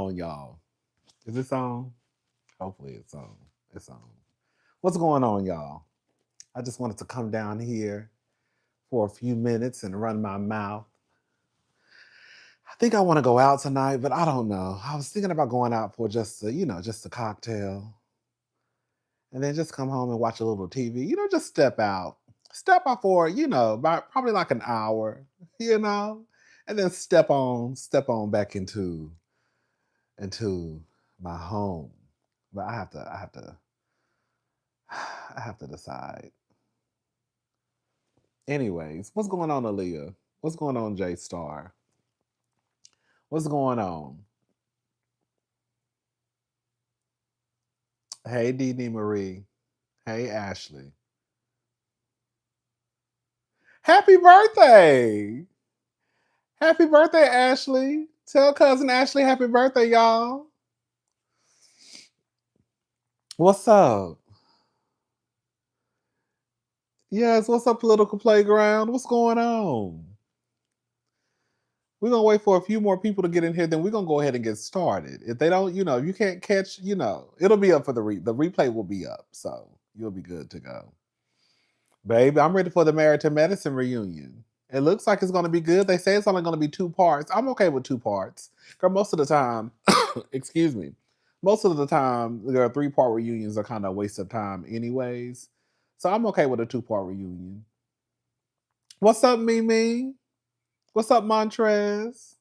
on, y'all? Is this on? Hopefully it's on. It's on. What's going on, y'all? I just wanted to come down here for a few minutes and run my mouth. I think I want to go out tonight, but I don't know. I was thinking about going out for just a cocktail and then just come home and watch a little TV. Just step out. Step out for, about probably like an hour, and then step on back into my home. But I have to decide. Anyways, what's going on, Aaliyah? What's going on, J Star? What's going on? Hey, Dee Dee Marie. Hey, Ashley. Happy birthday! Happy birthday, Ashley. Tell cousin Ashley happy birthday, y'all. What's up? Yes, what's up, political playground? What's going on? We're gonna wait for a few more people to get in here, then we're gonna go ahead and get started. If they don't, if you can't catch, it'll be up for the replay will be up, so you'll be good to go. Baby, I'm ready for the Married to Medicine reunion. It looks like it's gonna be good. They say it's only gonna be 2 parts. I'm okay with 2 parts. Because most of the time, excuse me, most of the time, there are 3-part reunions are kind of a waste of time anyways. So I'm okay with a 2-part reunion. What's up, Mimi? What's up, Montrez?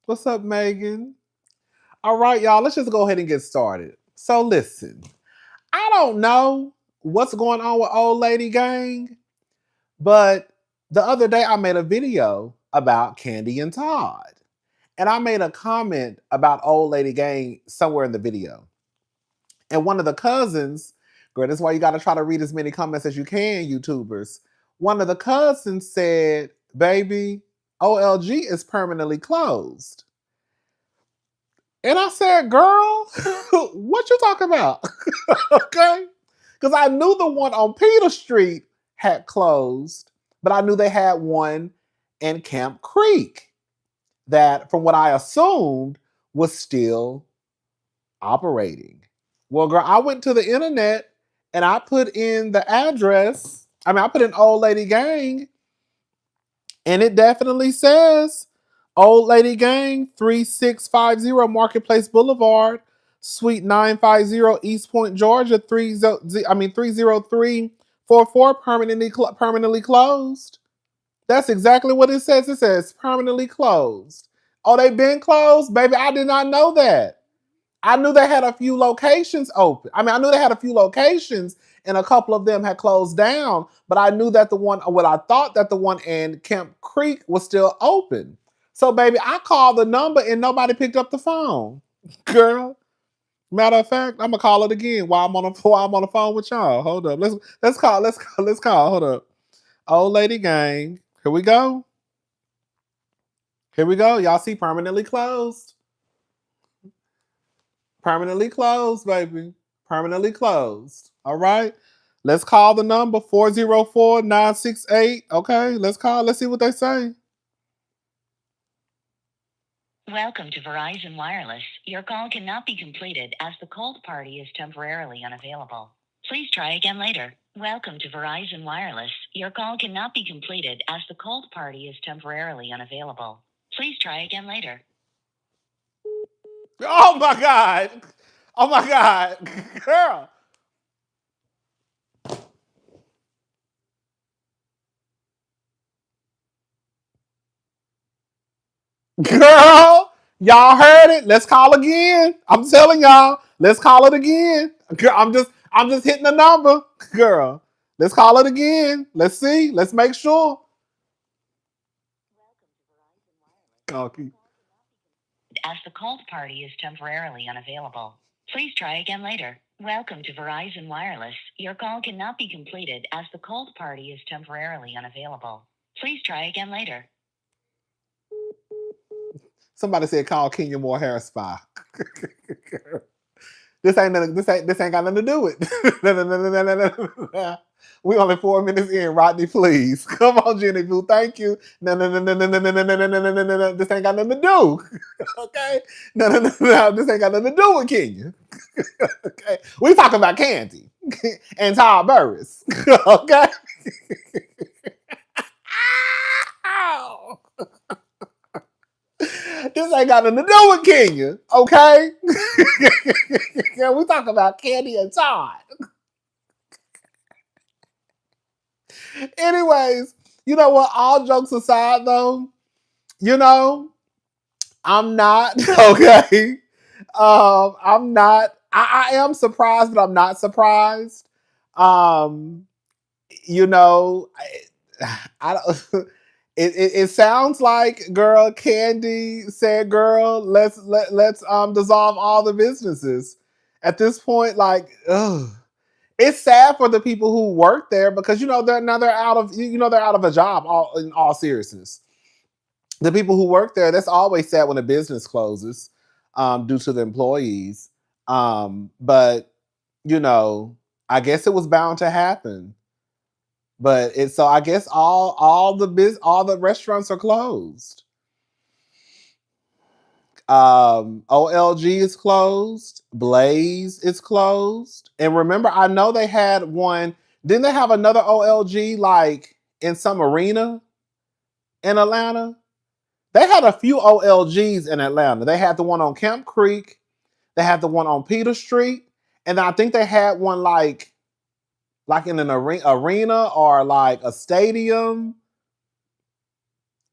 What's up, Megan? All right, y'all, let's just go ahead and get started. So listen, I don't know what's going on with Old Lady Gang, but the other day I made a video about Candy and Todd. And I made a comment about Old Lady Gang somewhere in the video. And one of the cousins, girl, that's why you got to try to read as many comments as you can, YouTubers. One of the cousins said, baby, OLG is permanently closed. And I said, girl, what you talking about? Okay? Because I knew the one on Peter Street had closed, but I knew they had one in Camp Creek that, from what I assumed, was still operating. Well, girl, I went to the internet and I put in the address. I put in Old Lady Gang, and it definitely says Old Lady Gang, 3650 Marketplace Boulevard, Suite 950, East Point, Georgia, 30344, permanently closed. That's exactly what it says. It says permanently closed. Oh, they've been closed? Baby, I did not know that. I knew they had a few locations open. I knew they had a few locations and a couple of them had closed down, but I knew that I thought that the one in Camp Creek was still open. So, baby, I called the number and nobody picked up the phone. Girl, matter of fact, I'm gonna call it again while I'm on the phone with y'all. Hold up. Let's call. Hold up. Old Lady Gang. Here we go. Here we go. Y'all see permanently closed. Permanently closed, baby. Permanently closed. All right. Let's call the number 404-968. Okay, let's call. Let's see what they say. Welcome to Verizon Wireless. Your call cannot be completed as the called party is temporarily unavailable. Please try again later. Welcome to Verizon Wireless. Your call cannot be completed as the called party is temporarily unavailable. Please try again later. Oh my God. Oh my God. Girl. Girl. Y'all heard it. Let's call again. I'm telling y'all. Let's call it again. Girl, I'm just hitting the number. Girl. Let's call it again. Let's see. Let's make sure. Cocky. As the called party is temporarily unavailable. Please try again later. Welcome to Verizon Wireless. Your call cannot be completed as the called party is temporarily unavailable. Please try again later. Somebody said call Kenya Moore hair spa. This ain't got nothing to do with. We only 4 minutes in, Rodney, please. Come on, Jenny Boo. Thank you. No, no, no, no, no, no, no, no, no, no, no, no, no, no. This ain't got nothing to do. Okay? No, no, no, no. This ain't got nothing to do with Kenya. Okay? We talking about Candy and Todd Burris. Okay? Ow. This ain't got nothing to do with Kenya. Okay? Yeah, we talking about Candy and Todd. Anyways, you know what? All jokes aside, though, you know, I'm not okay. I'm not. I am surprised, but I'm not surprised. Um, you know, I don't. It sounds like girl Candy said, "Girl, let's dissolve all the businesses." At this point, like, ugh. It's sad for the people who work there because they're out of they're out of a job. All in all seriousness, the people who work there, that's always sad when a business closes due to the employees. But you know, I guess it was bound to happen. But it's so I guess all the restaurants are closed. OLG is closed. Blaze is closed. And remember, I know they had one. Didn't they have another OLG like in some arena in Atlanta? They had a few OLGs in Atlanta. They had the one on Camp Creek. They had the one on Peter Street, and I think they had one like in an arena or like a stadium.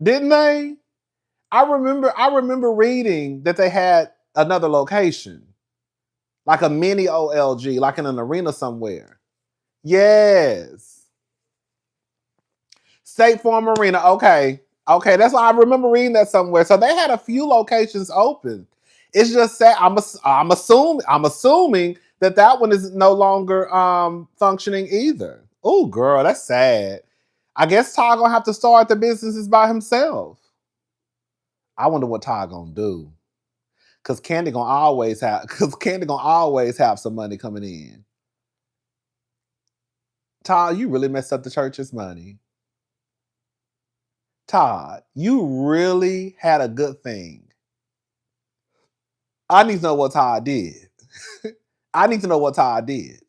Didn't they? I remember reading that they had another location, like a mini OLG, like in an arena somewhere. Yes. State Farm Arena. Okay. Okay. That's why I remember reading that somewhere. So they had a few locations open. It's just sad. I'm assuming that one is no longer functioning either. Oh, girl, that's sad. I guess Todd gonna have to start the businesses by himself. I wonder what Todd gonna do. Cause Candy gonna always have some money coming in. Todd, you really messed up the church's money. Todd, you really had a good thing. I need to know what Todd did. I need to know what Todd did.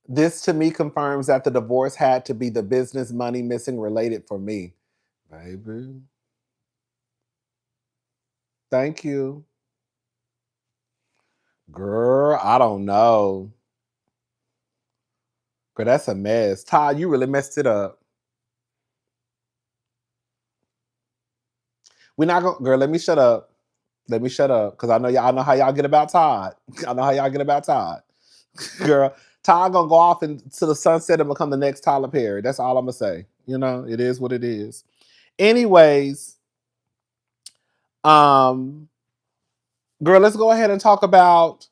This to me confirms that the divorce had to be the business money missing related for me. Baby. Thank you. Girl, I don't know. Girl, that's a mess. Todd, you really messed it up. We're not gonna girl, let me shut up. Let me shut up. Cause I know how y'all get about Todd. I know how y'all get about Todd. Girl, Todd gonna go off into the sunset and become the next Tyler Perry. That's all I'm gonna say. It is what it is. Anyways, um, girl, let's go ahead and talk about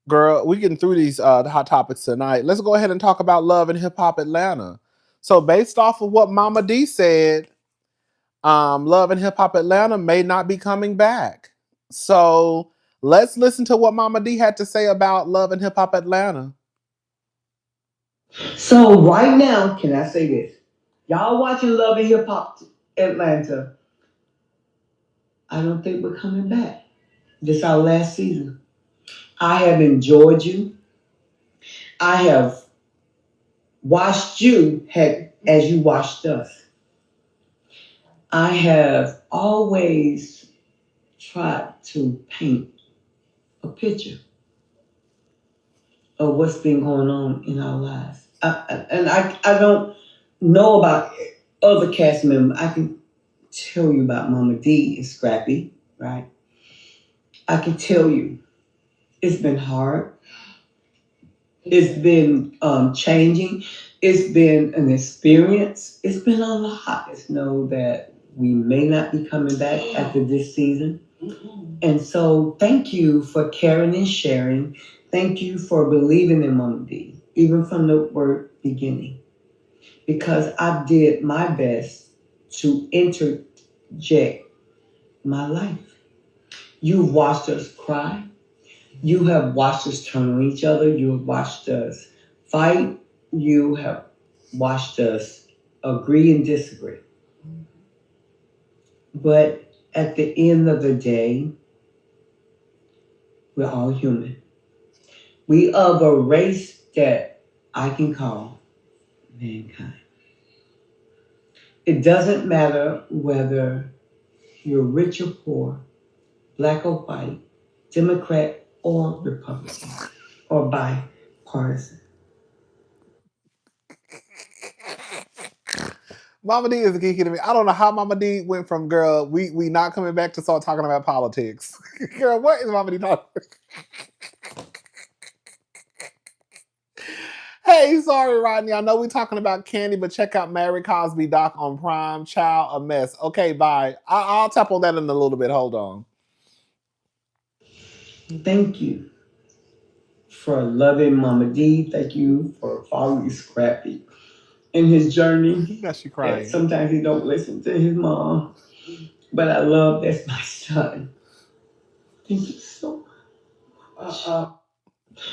girl. We getting through these hot topics tonight. Let's go ahead and talk about Love and Hip Hop Atlanta. So based off of what Mama D said, Love and Hip Hop Atlanta may not be coming back. So let's listen to what Mama D had to say about Love and Hip Hop Atlanta. So right now, can I say this? Y'all watching Love and Hip Hop Atlanta. I don't think we're coming back. This our last season. I have enjoyed you. I have watched you as you watched us. I have always tried to paint a picture of what's been going on in our lives. I don't know about other cast members. I can tell you about Mama D and Scrappy, right? I can tell you it's been hard. It's been changing. It's been an experience. It's been a lot. Just know that we may not be coming back after this season. And so thank you for caring and sharing. Thank you for believing in Mama D, even from the word beginning. Because I did my best to interject my life. You've watched us cry. You have watched us turn on each other. You have watched us fight. You have watched us agree and disagree. But at the end of the day, we're all human. We of a race that I can call mankind. It doesn't matter whether you're rich or poor, black or white, Democrat or Republican, or bipartisan. Mama D is geeky to me. I don't know how Mama D went from girl, we not coming back to start talking about politics. Girl, what is Mama D talking? Hey, sorry, Rodney. I know we're talking about candy, but check out Mary Cosby doc on Prime. Child, a mess. Okay, bye. I'll tap on that in a little bit. Hold on. Thank you for loving Mama D. Thank you for following Scrappy in his journey. Now she That crying. sometimes he don't listen to his mom, but I love that's my son. Thank you so much.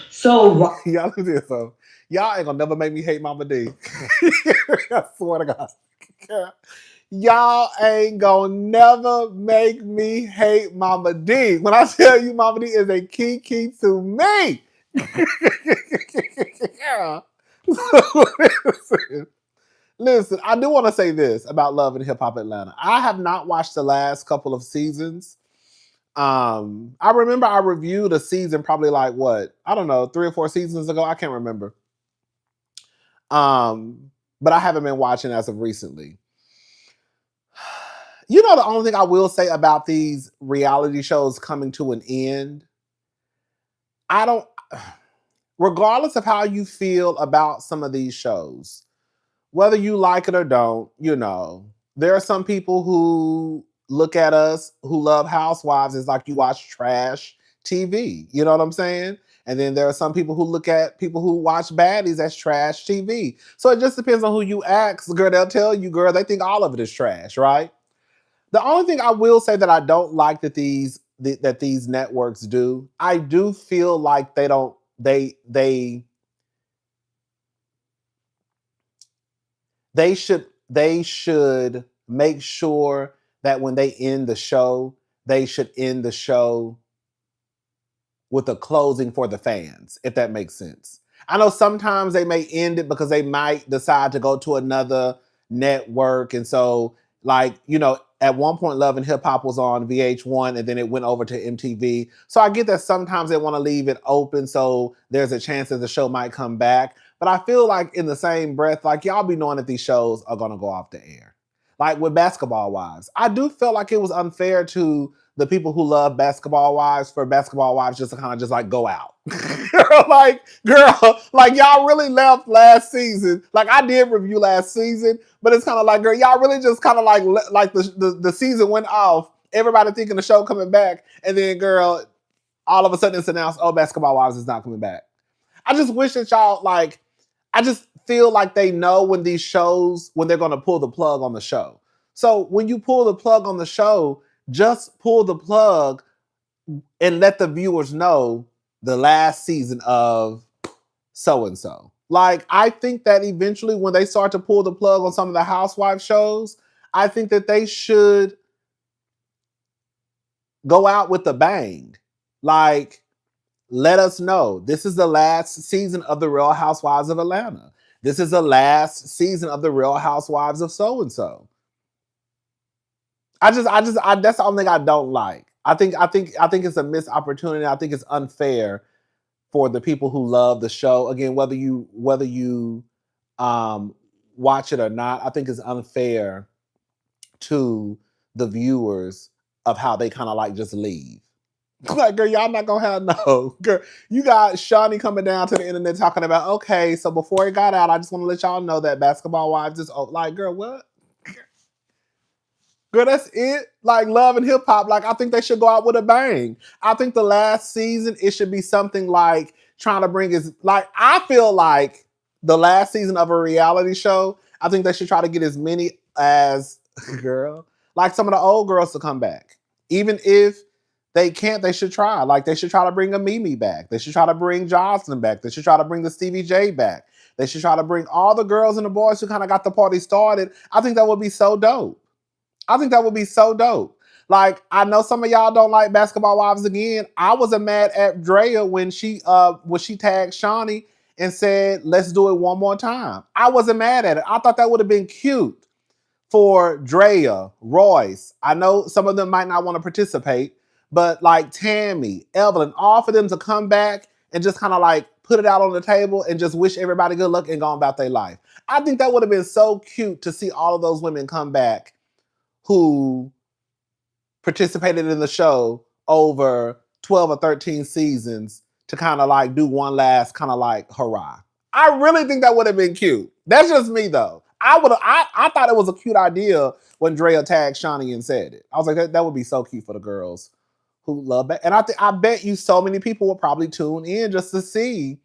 So Y'all do this, so y'all ain't gonna never make me hate Mama D. I swear to God. Y'all ain't gonna never make me hate Mama D. When I tell you Mama D is a key to me. Yeah. Listen, I do want to say this about Love and Hip Hop Atlanta. I have not watched the last couple of seasons. I remember I reviewed a season probably like what, I don't know, 3 or 4 seasons ago. I can't remember. But I haven't been watching as of recently. You know, the only thing I will say about these reality shows coming to an end, I don't, regardless of how you feel about some of these shows, whether you like it or don't, you know, there are some people who look at us who love Housewives as like you watch trash TV. You know what I'm saying? And then there are some people who look at people who watch baddies as trash TV. So it just depends on who you ask. Girl, they'll tell you, girl, they think all of it is trash, right? The only thing I will say that I don't like that these networks do, I do feel like they don't they should make sure that when they end the show, they should end the show with a closing for the fans, if that makes sense. I know sometimes they may end it because they might decide to go to another network. And so, like, you know, at one point, Love and Hip Hop was on VH1 and then it went over to MTV. So I get that sometimes they want to leave it open so there's a chance that the show might come back. But I feel like in the same breath, like y'all be knowing that these shows are going to go off the air. Like with Basketball Wives, I do feel like it was unfair to the people who love Basketball Wives for Basketball Wives just to kind of just like go out. Like, girl, like y'all really left last season. Like I did review last season, but it's kind of like, girl, y'all really just kind of like the season went off. Everybody thinking the show coming back, and then girl, all of a sudden it's announced, oh, Basketball Wives is not coming back. I just wish that y'all like, I just feel like they know when these shows, when they're going to pull the plug on the show. So when you pull the plug on the show, just pull the plug and let the viewers know the last season of so and so. Like, I think that eventually when they start to pull the plug on some of the housewife shows, I think that they should go out with a bang. Like, let us know this is the last season of the Real Housewives of Atlanta. This is the last season of the Real Housewives of so and so. I that's the only thing I don't like. I think it's a missed opportunity. I think it's unfair for the people who love the show. Again, whether you watch it or not, I think it's unfair to the viewers of how they kind of like just leave. Like, girl, y'all not gonna have no. Girl, you got Shawnee coming down to the internet talking about, okay, so before it got out, I just want to let y'all know that Basketball Wives is like, girl, what? Girl, that's it. Like Love and Hip Hop, like I think they should go out with a bang. I think the last season it should be something like trying to bring is like I feel like the last season of a reality show. I think they should try to get as many as girl, like some of the old girls to come back, even if They can't. They should try. Like, they should try to bring a Mimi back. They should try to bring Jocelyn back. They should try to bring the Stevie J back. They should try to bring all the girls and the boys who kind of got the party started. I think that would be so dope. I think that would be so dope. Like, I know some of y'all don't like Basketball Wives again. I wasn't mad at Drea when she tagged Shawnee and said, let's do it one more time. I wasn't mad at it. I thought that would have been cute for Drea, Royce. I know some of them might not want to participate, but like Tammy, Evelyn, all for them to come back and just kind of like put it out on the table and just wish everybody good luck and go about their life. I think that would have been so cute to see all of those women come back who participated in the show over 12 or 13 seasons to kind of like do one last kind of like hurrah. I really think that would have been cute. That's just me though. I thought it was a cute idea when Drea tagged Shawnee and said it. I was like, that would be so cute for the girls who love it. And I bet you so many people will probably tune in just to see,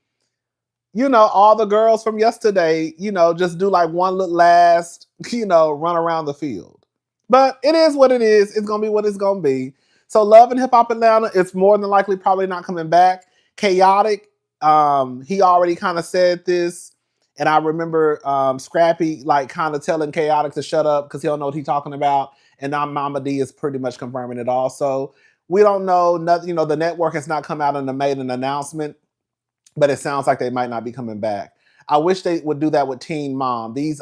you know, all the girls from yesterday, you know, just do like one little last, you know, run around the field. But it is what it is. It's going to be what it's going to be. So Love and Hip Hop Atlanta, it's more than likely probably not coming back. Chaotic, he already kind of said this. And I remember Scrappy like kind of telling Chaotic to shut up because he don't know what he's talking about. And now Mama D is pretty much confirming it also. We don't know nothing. You know, the network has not come out and made an announcement, but it sounds like they might not be coming back. I wish they would do that with Teen Mom. Those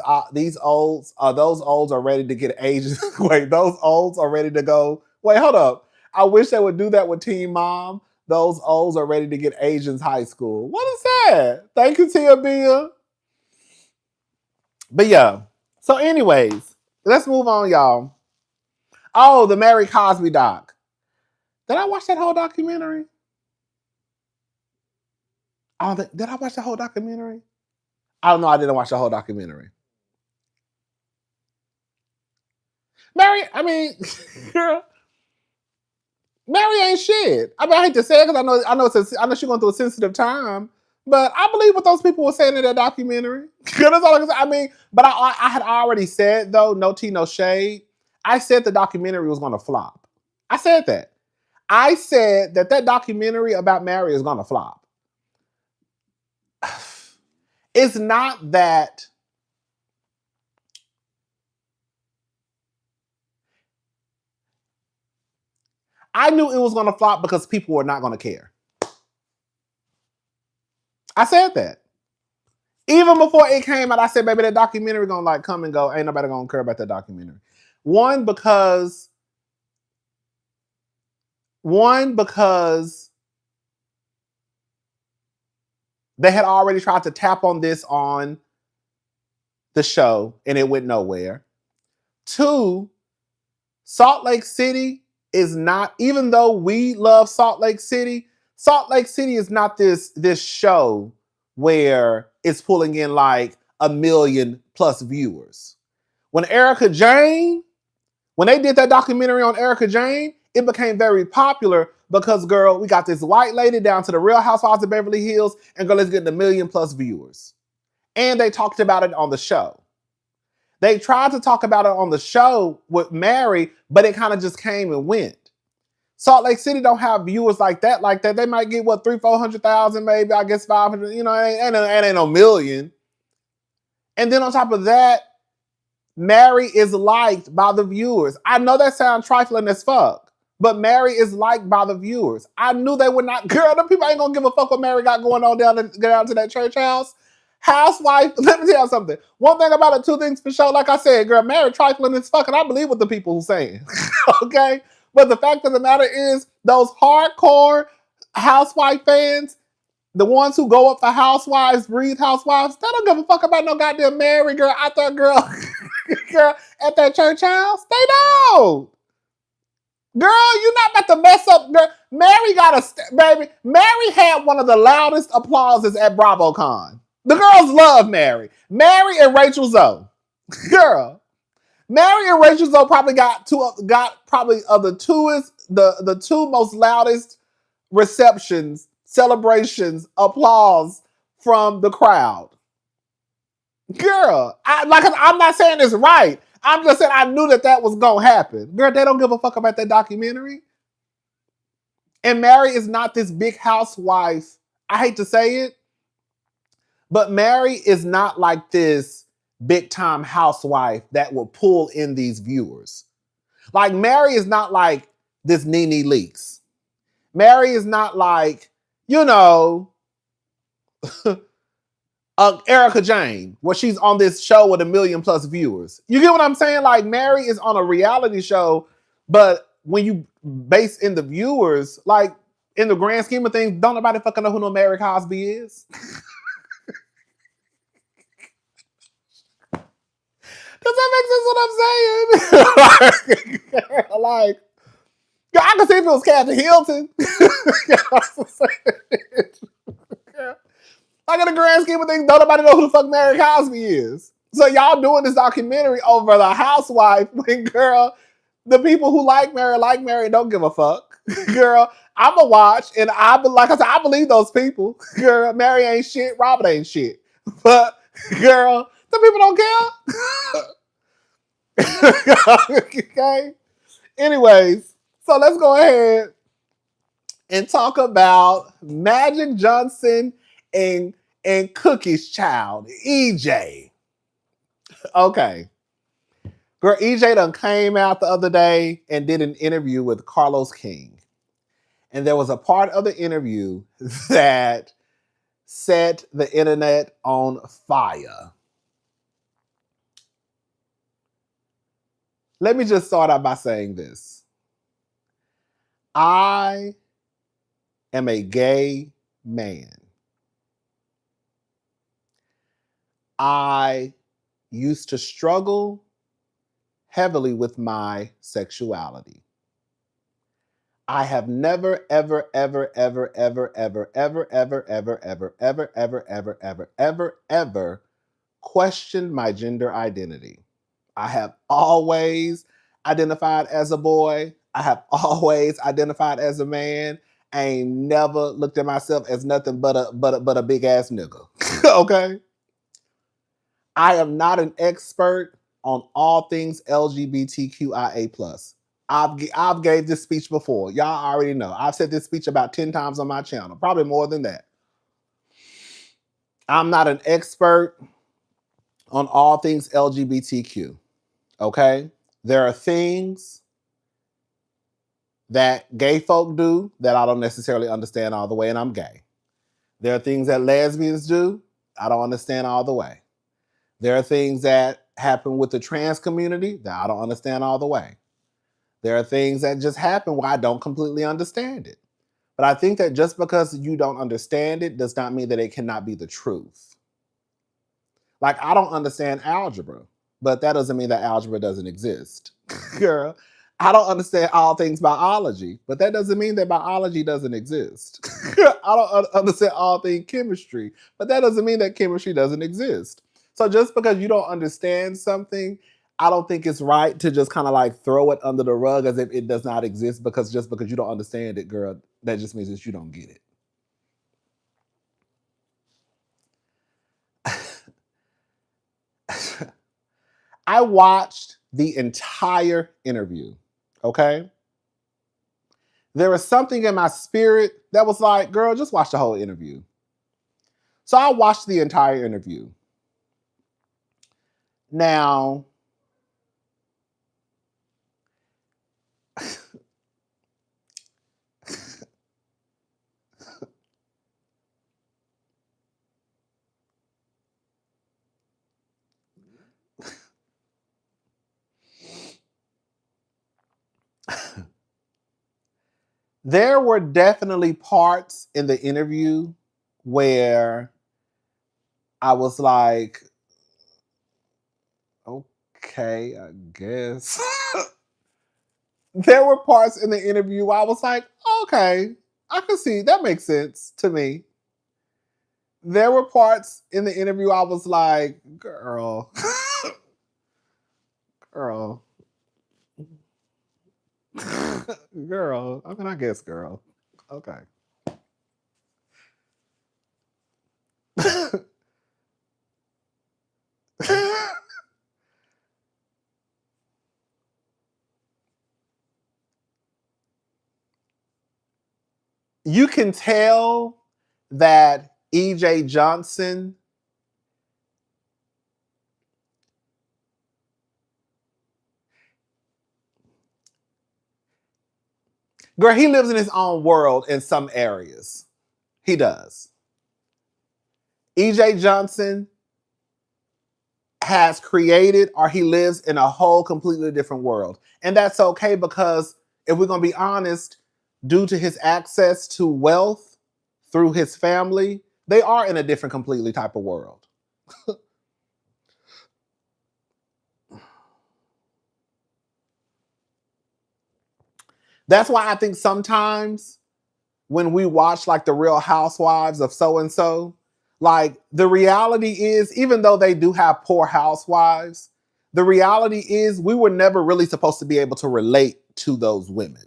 olds are ready to get agents. Wait, those olds are ready to go. Wait, hold up. I wish they would do that with Teen Mom. Those olds are ready to get Agents High School. What is that? Thank you, Tia Bia. But yeah. So anyways, let's move on, y'all. Oh, the Mary Cosby doc. Did I watch that whole documentary? Did I watch the whole documentary? I don't know. I didn't watch the whole documentary. Mary, I mean, girl, Mary ain't shit. I mean, I hate to say it because I know she's going through a sensitive time, but I believe what those people were saying in that documentary. That's all I can say. I mean, but I had already said though, no tea, no shade. I said the documentary was going to flop. I said that. I said that documentary about Mary is going to flop. It's not that. I knew it was going to flop because people were not going to care. I said that. Even before it came out, I said, baby, that documentary going to like come and go. Ain't nobody going to care about that documentary. One, because they had already tried to tap on this on the show and it went nowhere. Two, Salt Lake City is not, even though we love Salt Lake City is not this show where it's pulling in like 1 million plus viewers. When they did that documentary on Erica Jane, it became very popular because, girl, we got this white lady down to the Real Housewives of Beverly Hills, and girl, let's get 1 million plus viewers. And they talked about it on the show. They tried to talk about it on the show with Mary, but it kind of just came and went. Salt Lake City don't have viewers like that. They might get, 300,000-400,000, maybe, I guess 500, you know, it ain't no million. And then on top of that, Mary is liked by the viewers. I know that sounds trifling as fuck, but Mary is liked by the viewers. I knew they would not, girl, them people ain't gonna give a fuck what Mary got going on down to that church house. Housewife, let me tell you something. One thing about it, two things for sure. Like I said, girl, Mary trifling as fuck, and I believe what the people who saying. Okay? But the fact of the matter is, those hardcore Housewife fans, the ones who go up for Housewives, breathe Housewives, they don't give a fuck about no goddamn Mary, girl, out there, girl, girl, at that church house. They don't. Girl, you're not about to mess up. Girl. Mary baby. Mary had one of the loudest applauses at BravoCon. The girls love Mary. Mary and Rachel Zoe. Girl. Mary and Rachel Zoe probably got probably the two most loudest receptions, celebrations, applause from the crowd. Girl, I'm not saying it's right. I'm just saying I knew that was gonna happen. Girl, they don't give a fuck about that documentary. And Mary is not this big housewife. I hate to say it, but Mary is not like this big time housewife that will pull in these viewers. Like Mary is not like this Nene Leakes. Mary is not like, you know, Erica Jane, where she's on this show with 1 million plus viewers. You get what I'm saying? Like Mary is on a reality show, but when you base in the viewers, like in the grand scheme of things, don't nobody fucking know who no Mary Cosby is. Does that make sense what I'm saying? like, I can see if it was Kathy Hilton. Like in the grand scheme of things, don't nobody know who the fuck Mary Cosby is. So y'all doing this documentary over the housewife when, girl, the people who like Mary, don't give a fuck. Girl, I'ma watch, and like I said, I believe those people. Girl, Mary ain't shit, Robert ain't shit. But, girl, the people don't care. Okay? Anyways, so let's go ahead and talk about Magic Johnson and Cookie's child, EJ. Okay. Girl, EJ done came out the other day and did an interview with Carlos King. And there was a part of the interview that set the internet on fire. Let me just start out by saying this. I am a gay man. I used to struggle heavily with my sexuality. I have never, ever, ever, ever, ever, ever, ever, ever, ever, ever, ever, ever, ever, ever, ever, ever questioned my gender identity. I have always identified as a boy. I have always identified as a man. I ain't never looked at myself as nothing but a big ass nigga. Okay? I am not an expert on all things LGBTQIA+. I've gave this speech before. Y'all already know. I've said this speech about 10 times on my channel, probably more than that. I'm not an expert on all things LGBTQ, okay? There are things that gay folk do that I don't necessarily understand all the way, and I'm gay. There are things that lesbians do I don't understand all the way. There are things that happen with the trans community that I don't understand all the way. There are things that just happen where I don't completely understand it. But I think that just because you don't understand it does not mean that it cannot be the truth. Like, I don't understand algebra, but that doesn't mean that algebra doesn't exist. Girl, I don't understand all things biology, but that doesn't mean that biology doesn't exist. I don't understand all things chemistry, but that doesn't mean that chemistry doesn't exist. So just because you don't understand something, I don't think it's right to just kind of like throw it under the rug as if it does not exist, because just because you don't understand it, girl, that just means that you don't get it. I watched the entire interview, okay? There was something in my spirit that was like, girl, just watch the whole interview. So I watched the entire interview. Now, there were definitely parts in the interview where I was like, okay, I guess. There were parts in the interview where I was like, okay, I can see, that makes sense to me. There were parts in the interview I was like, girl, girl, girl. I mean, I guess, girl. Okay. you can tell that E.J. Johnson girl, he lives in his own world in some areas. He does. E.J. Johnson has created or he lives in a whole completely different world. And that's okay because if we're going to be honest, due to his access to wealth through his family, they are in a different completely type of world. That's why I think sometimes when we watch like the Real Housewives of so and so, like the reality is, even though they do have poor housewives, the reality is we were never really supposed to be able to relate to those women.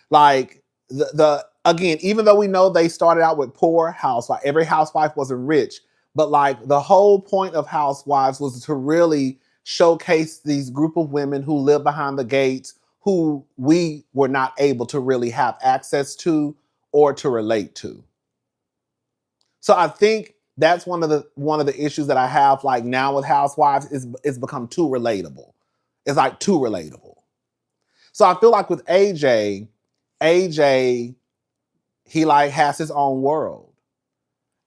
Like the again, even though we know they started out with poor housewife, every housewife wasn't rich, but like the whole point of Housewives was to really showcase these group of women who live behind the gates, who we were not able to really have access to or to relate to. So I think that's one of the issues that I have like now with Housewives is it's become too relatable. It's like too relatable. So I feel like with AJ, he like has his own world.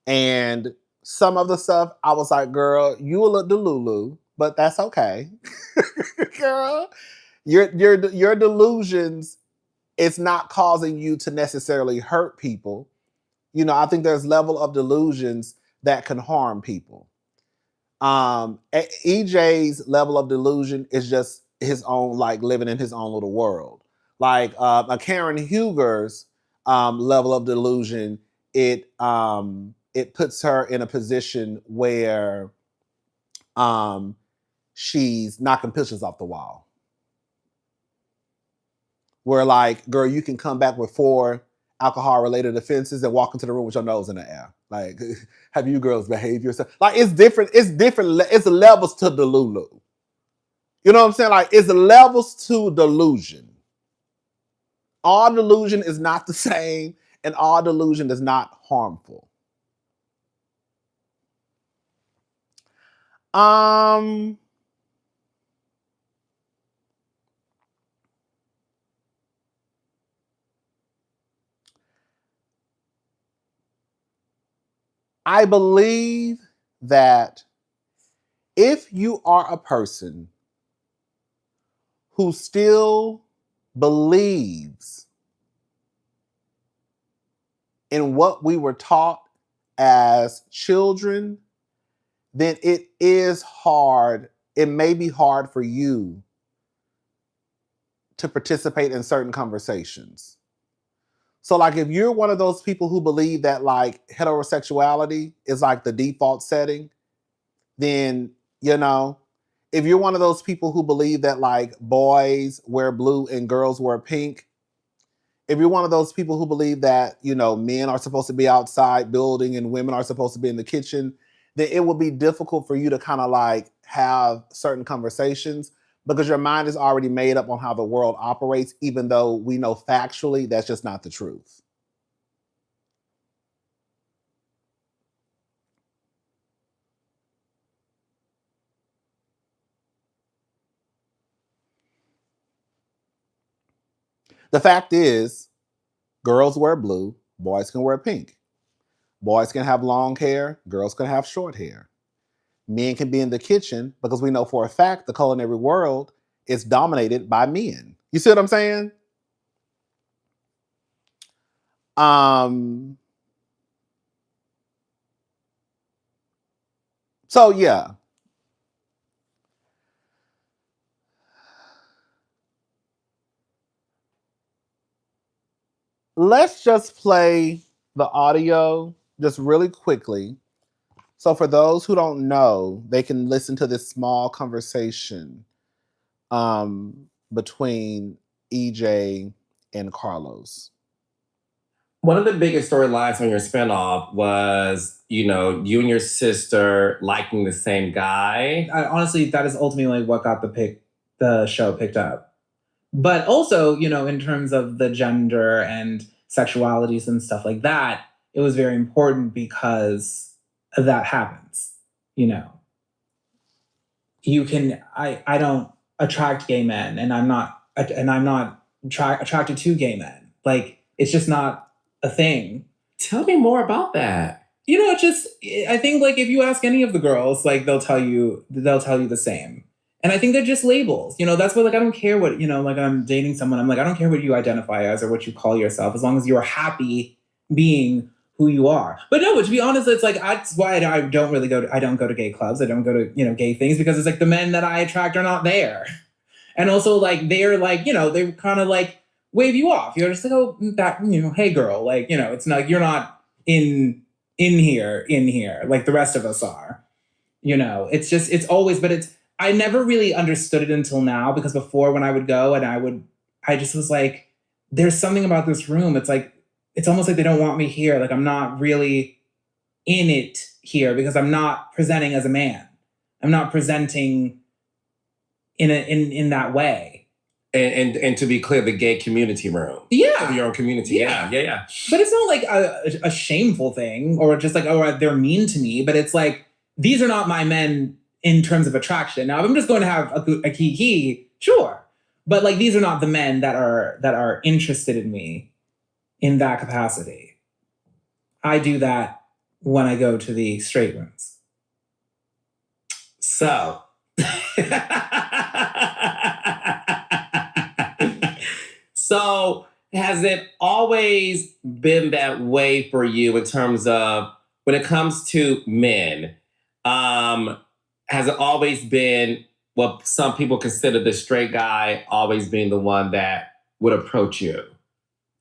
And some of the stuff I was like, girl, you a little delulu, but that's okay. Girl, your delusions, it's not causing you to necessarily hurt people. You know, I think there's level of delusions that can harm people. EJ's level of delusion is just his own, like living in his own little world. Like a Karen Huger's level of delusion, it puts her in a position where she's knocking pictures off the wall. Where like, girl, you can come back with 4 alcohol-related offenses and walk into the room with your nose in the air. Like, have you girls behave yourself? Like, it's different. It's different. It's levels to delulu. You know what I'm saying? Like, it's levels to delusion. All delusion is not the same, and all delusion is not harmful. I believe that if you are a person who still believes in what we were taught as children, then it is hard. It may be hard for you to participate in certain conversations. So, like, if you're one of those people who believe that, like, heterosexuality is like the default setting, then, you know, if you're one of those people who believe that, like, boys wear blue and girls wear pink, if you're one of those people who believe that, you know, men are supposed to be outside building and women are supposed to be in the kitchen, then it will be difficult for you to kind of like have certain conversations because your mind is already made up on how the world operates, even though we know factually that's just not the truth. The fact is, girls wear blue, boys can wear pink. Boys can have long hair, girls can have short hair. Men can be in the kitchen because we know for a fact the culinary world is dominated by men. You see what I'm saying? So yeah. Let's just play the audio just really quickly. So for those who don't know, they can listen to this small conversation between EJ and Carlos. One of the biggest storylines on your spinoff was, you know, you and your sister liking the same guy. Honestly, that is ultimately what got the show picked up. But also, you know, in terms of the gender and sexualities and stuff like that, it was very important because that happens. You know, I don't attract gay men, and I'm not attracted to gay men. Like, it's just not a thing. Tell me more about that. You know, I think, like, if you ask any of the girls, like, they'll tell you the same. And I think they're just labels. You know, that's what, like, I don't care what, you know, like, I'm dating someone, I'm like, I don't care what you identify as or what you call yourself, as long as you're happy being who you are. But no, to be honest, it's like, that's why I don't go to gay clubs. I don't go to, you know, gay things, because it's like the men that I attract are not there. And also, like, they're like, you know, they kind of like wave you off. You're just like, oh, that, you know, hey girl, like, you know, it's not, you're not in here like the rest of us are. You know, it's just, it's always, but it's, I never really understood it until now, because before, when I would go and I just was like, there's something about this room. It's like, it's almost like they don't want me here. Like, I'm not really in it here, because I'm not presenting as a man. I'm not presenting in that way. And to be clear, the gay community room. Yeah. Your own community. Yeah. But it's not like a shameful thing, or just like, oh, they're mean to me. But it's like, these are not my men in terms of attraction. Now, if I'm just going to have a kiki, sure. But like, these are not the men that are interested in me in that capacity. I do that when I go to the straight rooms. So, so has it always been that way for you in terms of when it comes to men? Has it always been what some people consider the straight guy always being the one that would approach you?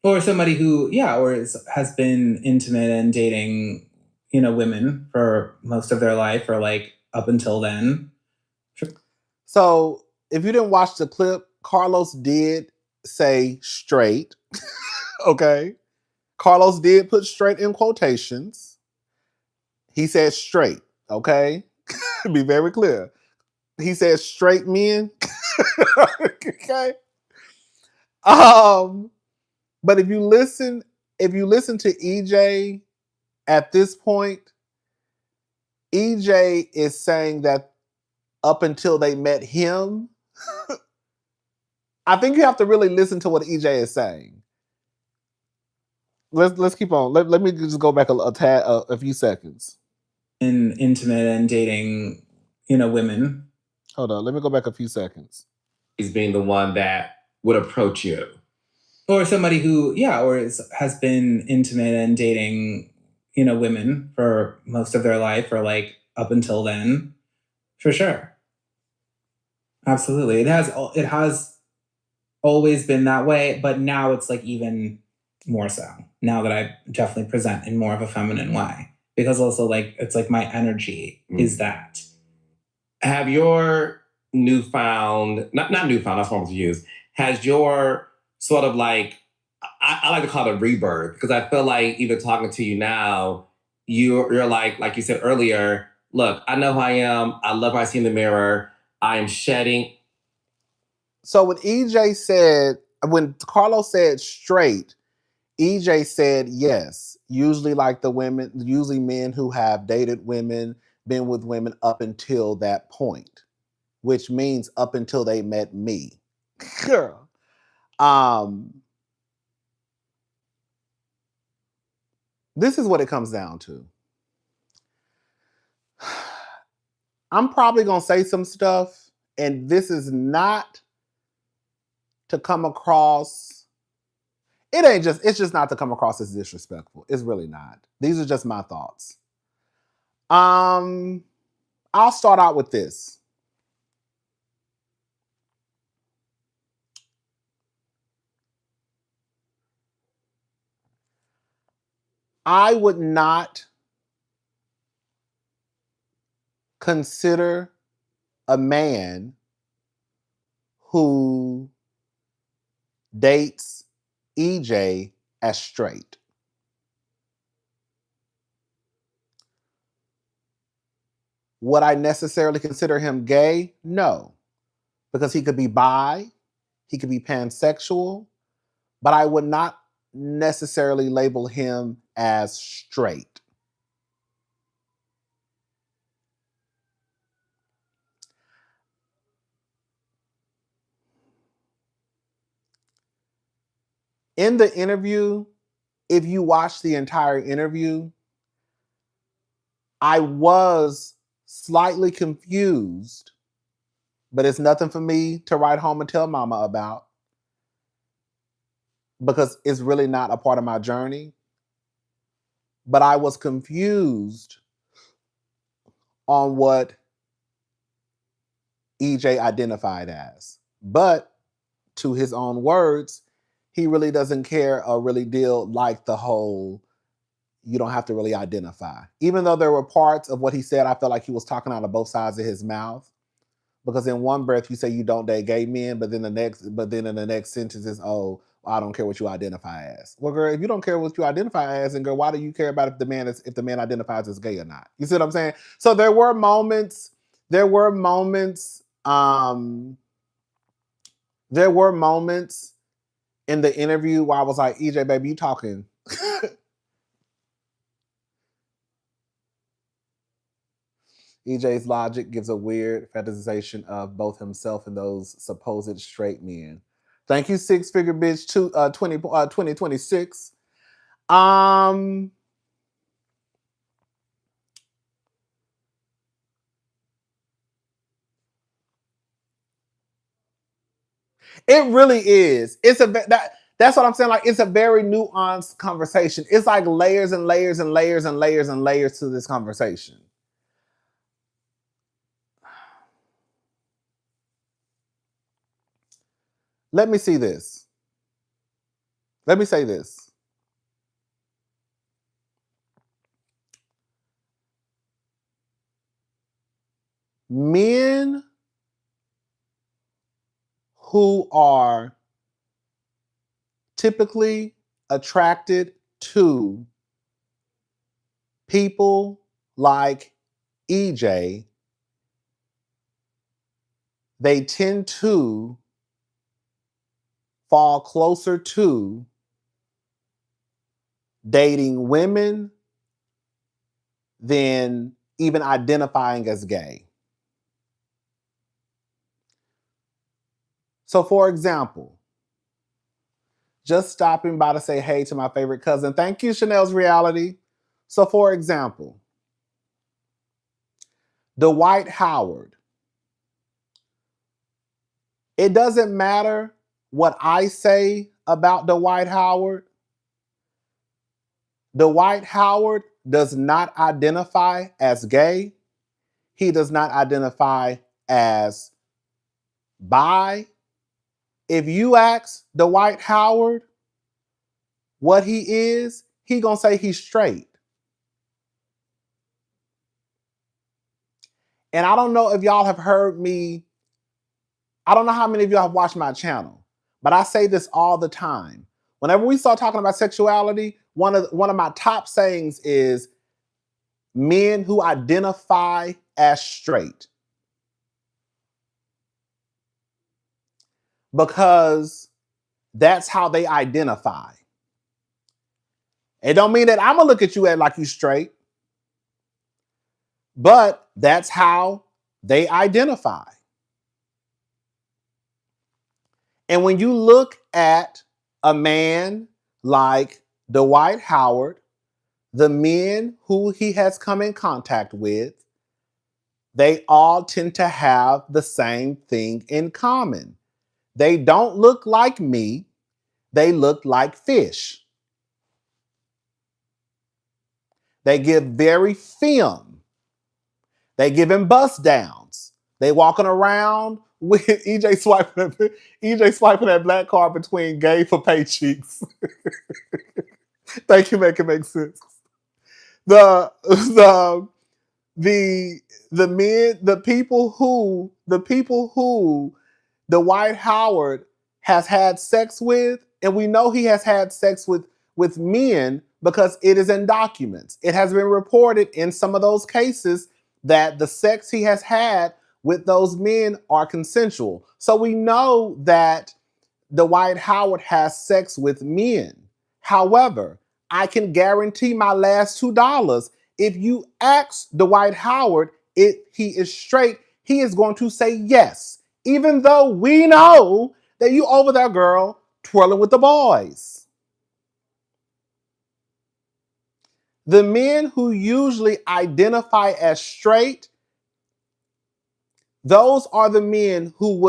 Or somebody who, has been intimate and dating, you know, women for most of their life, or like up until then. So if you didn't watch the clip, Carlos did say straight. Okay. Carlos did put straight in quotations. He said straight. Okay. Be very clear. He said straight men. Okay. But if you listen to EJ at this point, EJ is saying that up until they met him, I think you have to really listen to what EJ is saying. Let's keep on. Let me just go back a few seconds. In intimate and dating, you know, women. Hold on. Let me go back a few seconds. He's being the one that would approach you. Or somebody who, has been intimate and dating, you know, women for most of their life, or like up until then. For sure. Absolutely. It has always been that way, but now it's like even more so. Now that I definitely present in more of a feminine way. Because also, like, it's like my energy is that. Have your newfound, not newfound, that's what I'm to use, has your sort of like, I like to call it a rebirth, because I feel like even talking to you now, you're like you said earlier, look, I know who I am. I love what I see in the mirror. I am shedding. So when Carlos said straight, EJ said yes. Usually men who have dated women, been with women up until that point, which means up until they met me. Girl. This is what it comes down to. I'm probably going to say some stuff, and this is not to come across, it's just not to come across as disrespectful. It's really not. These are just my thoughts. I'll start out with this. I would not consider a man who dates EJ as straight. Would I necessarily consider him gay? No, because he could be bi, he could be pansexual, but I would not necessarily label him as straight. In the interview, if you watch the entire interview, I was slightly confused, but it's nothing for me to write home and tell mama about because it's really not a part of my journey. But I was confused on what EJ identified as. But to his own words, he really doesn't care or really deal like the whole, you don't have to really identify. Even though there were parts of what he said, I felt like he was talking out of both sides of his mouth. Because in one breath you say you don't date gay men, but then in the next sentence is, oh, I don't care what you identify as. Well, girl, if you don't care what you identify as, then girl, why do you care about if the man identifies as gay or not? You see what I'm saying? So there were moments in the interview where I was like, EJ, baby, you talking. EJ's logic gives a weird fetishization of both himself and those supposed straight men. Thank you, Six Figure Bitch 2026. It really is. That's what I'm saying. Like, it's a very nuanced conversation. It's like layers and layers and layers and layers and layers to this conversation. Let me see this. Let me say this. Men who are typically attracted to people like EJ, they tend to fall closer to dating women than even identifying as gay. So, for example, just stopping by to say hey to my favorite cousin. Thank you, Chanel's Reality. So, for example, Dwight Howard. It doesn't matter what I say about Dwight Howard. Dwight Howard does not identify as gay. He does not identify as bi. If you ask Dwight Howard what he is, he gonna say he's straight. And I don't know if y'all have heard me. I don't know how many of y'all have watched my channel, but I say this all the time. Whenever we start talking about sexuality, one of my top sayings is men who identify as straight. Because that's how they identify. It don't mean that I'm gonna look at you like you straight, but that's how they identify. And when you look at a man like Dwight Howard, the men who he has come in contact with, they all tend to have the same thing in common. They don't look like me. They look like fish. They give very femme. They give him bust downs. They walking around with EJ swiping that black card between gay for pay cheeks. Thank you, make it make sense. The men, the people who Dwight Howard has had sex with, and we know he has had sex with men because it is in documents. It has been reported in some of those cases that the sex he has had with those men are consensual. So we know that Dwight Howard has sex with men. However, I can guarantee my last $2. If you ask Dwight Howard if he is straight, he is going to say yes, even though we know that you over there, girl, twirling with the boys. The men who usually identify as straight, those are the men who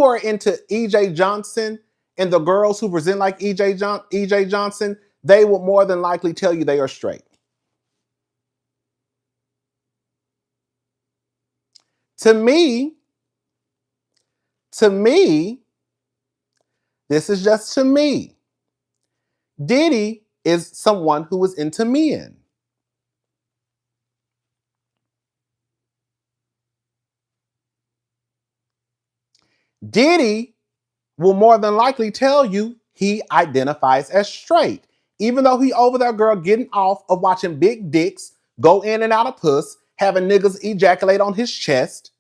are into E.J. Johnson and the girls who present like E.J. Johnson, they will more than likely tell you they are straight. To me, this is just to me. Diddy is someone who is into men. Diddy will more than likely tell you he identifies as straight, even though he over there, girl, getting off of watching big dicks go in and out of puss, having niggas ejaculate on his chest.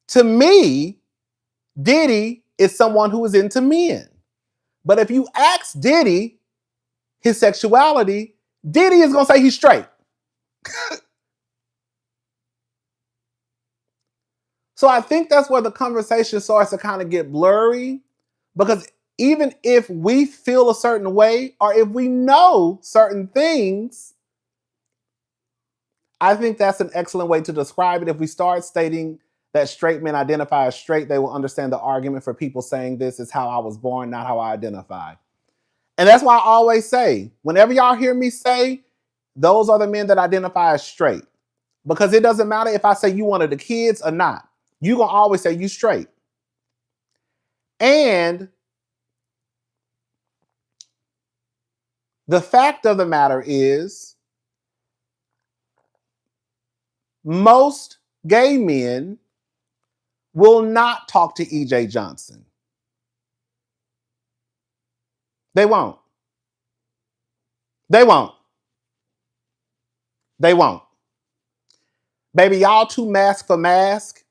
To me, Diddy is someone who is into men. But if you ask Diddy his sexuality, Diddy is going to say he's straight. So I think that's where the conversation starts to kind of get blurry, because even if we feel a certain way or if we know certain things, I think that's an excellent way to describe it. If we start stating that straight men identify as straight, they will understand the argument for people saying this is how I was born, not how I identify. And that's why I always say, whenever y'all hear me say, those are the men that identify as straight. Because it doesn't matter if I say you one of the kids or not. You're going to always say you straight. And the fact of the matter is, most gay men will not talk to E.J. Johnson. They won't. They won't. They won't. Baby, y'all too mask for mask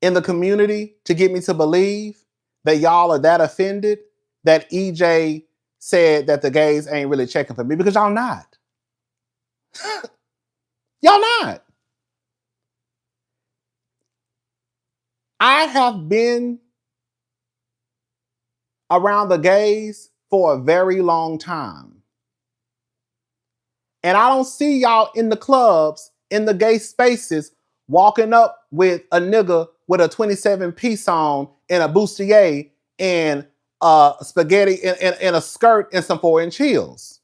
in the community to get me to believe that y'all are that offended that EJ said that the gays ain't really checking for me, because y'all not. Y'all not. I have been around the gays for a very long time. And I don't see y'all in the clubs, in the gay spaces, walking up with a nigga with a 27-piece on and a bustier and spaghetti and a skirt and some 4-inch heels.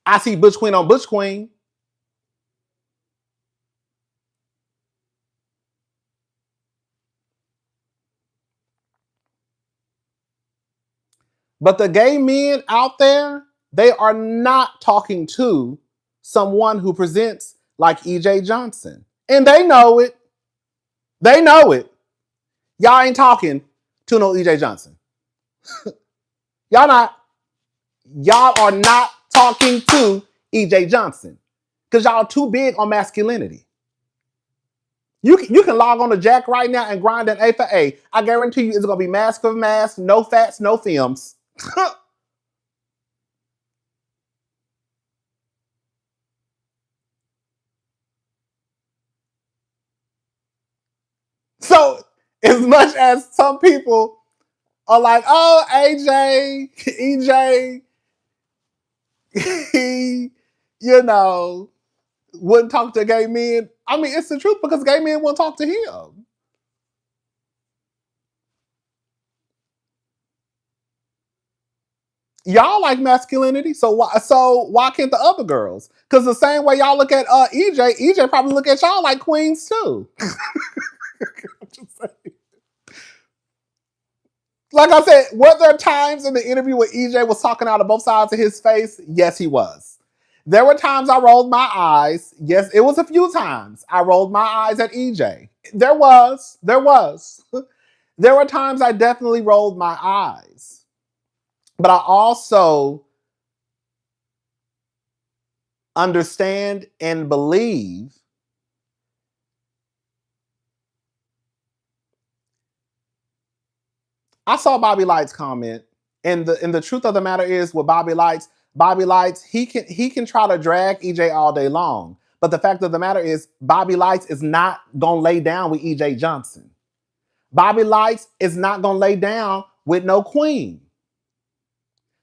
I see Butch Queen on Butch Queen. But the gay men out there, they are not talking to someone who presents like E.J. Johnson. And they know it. They know it. Y'all ain't talking to no E.J. Johnson. Y'all not. Y'all are not talking to E.J. Johnson because y'all too big on masculinity. You can log on to Jack right now and grind an A for A. I guarantee you it's going to be mask for mask, no fats, no films. So as much as some people are like, oh, AJ, EJ, he, wouldn't talk to gay men. I mean, it's the truth, because gay men won't talk to him. Y'all like masculinity, so why can't the other girls? Because the same way y'all look at EJ probably look at y'all like queens too. Just saying. Like I said, were there times in the interview where EJ was talking out of both sides of his face? Yes, he was. There were times I rolled my eyes. Yes, it was a few times I rolled my eyes at EJ. There was. There were times I definitely rolled my eyes. But I also understand and believe I saw Bobby Light's comment, and the truth of the matter is with Bobby Lights, he can try to drag EJ all day long. But the fact of the matter is, Bobby Lights is not gonna lay down with EJ Johnson. Bobby Lights is not gonna lay down with no queen.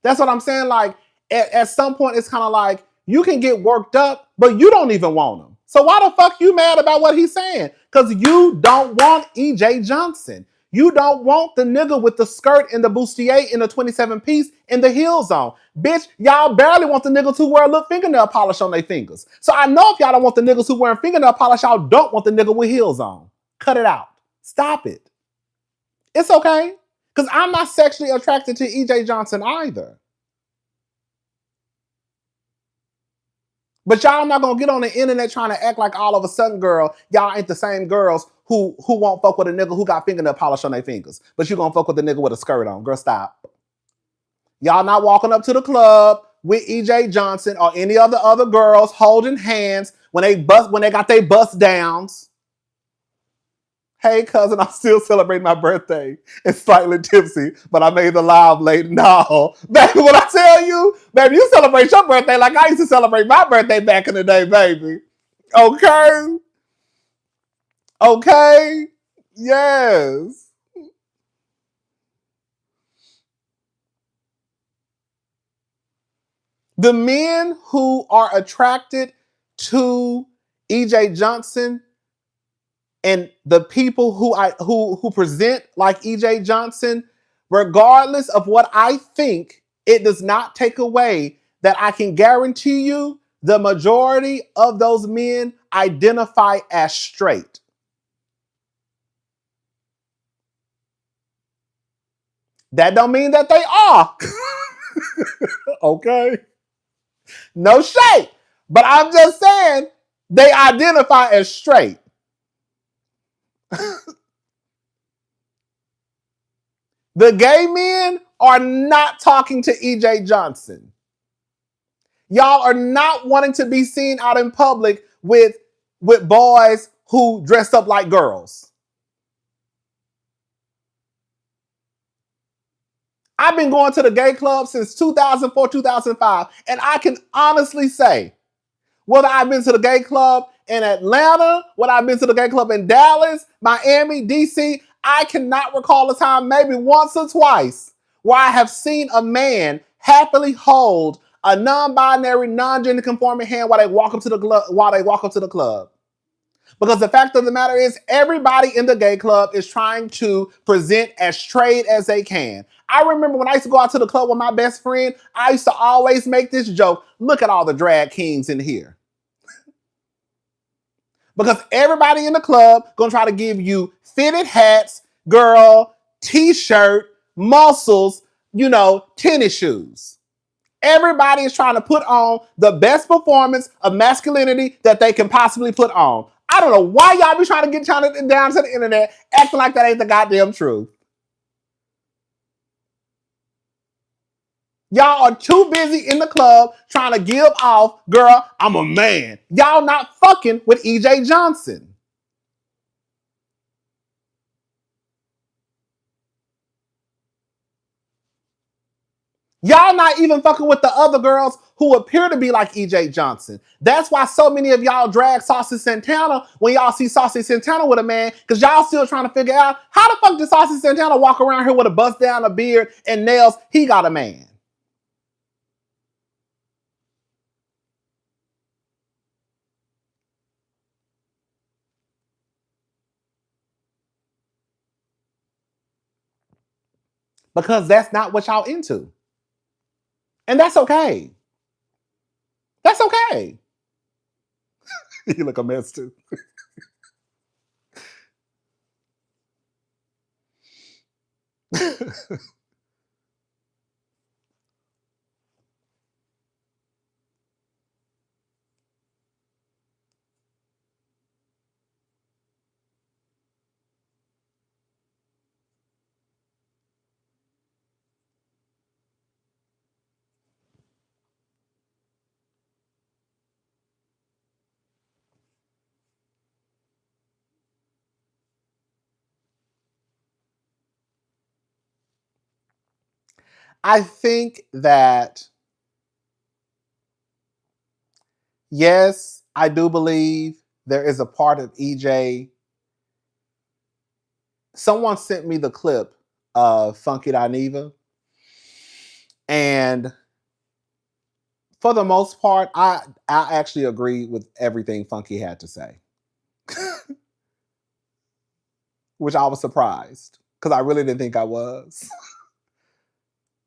That's what I'm saying. Like at some point, it's kind of like you can get worked up, but you don't even want him. So why the fuck you mad about what he's saying? Because you don't want EJ Johnson. You don't want the nigga with the skirt and the bustier in the 27 piece in the heel zone. Bitch, y'all barely want the niggas who wear a little fingernail polish on their fingers. So I know if y'all don't want the niggas who wearing fingernail polish, y'all don't want the nigga with heels on. Cut it out. Stop it. It's okay. Because I'm not sexually attracted to EJ Johnson either. But y'all not gonna get on the internet trying to act like all of a sudden, girl, y'all ain't the same girls who won't fuck with a nigga who got fingernail polish on their fingers. But you gonna fuck with the nigga with a skirt on. Girl, stop. Y'all not walking up to the club with EJ Johnson or any of the other girls holding hands when they got their bust downs. Hey, cousin, I'm still celebrating my birthday. It's slightly tipsy, but I made the live late. No. Baby, when I tell you, baby, you celebrate your birthday like I used to celebrate my birthday back in the day, baby. Okay? Okay? Yes. The men who are attracted to EJ Johnson and the people who present like EJ Johnson, regardless of what I think, it does not take away that I can guarantee you the majority of those men identify as straight. That don't mean that they are. Okay? No shade. But I'm just saying they identify as straight. The gay men are not talking to EJ Johnson. Y'all are not wanting to be seen out in public with boys who dress up like girls. I've been going to the gay club since 2004, 2005, and I can honestly say, whether I've been to the gay club in Atlanta, whether I've been to the gay club in Dallas, Miami, DC, I cannot recall a time, maybe once or twice, where I have seen a man happily hold a non-binary, non-gender conforming hand while they walk up to the club. Because the fact of the matter is, everybody in the gay club is trying to present as straight as they can. I remember when I used to go out to the club with my best friend, I used to always make this joke, look at all the drag kings in here. Because everybody in the club gonna try to give you fitted hats, girl, t-shirt, muscles, tennis shoes. Everybody is trying to put on the best performance of masculinity that they can possibly put on. I don't know why y'all be trying to get down to the internet acting like that ain't the goddamn truth. Y'all are too busy in the club trying to give off, girl, I'm a man. Y'all not fucking with EJ Johnson. Y'all not even fucking with the other girls who appear to be like EJ Johnson. That's why so many of y'all drag Saucy Santana when y'all see Saucy Santana with a man, because y'all still trying to figure out how the fuck did Saucy Santana walk around here with a bust down, a beard, and nails? He got a man. Because that's not what y'all into. And that's okay. That's okay. You look a mess too. I think that, yes, I do believe there is a part of EJ. Someone sent me the clip of Funky Dineva, and for the most part, I actually agree with everything Funky had to say, which I was surprised because I really didn't think I was.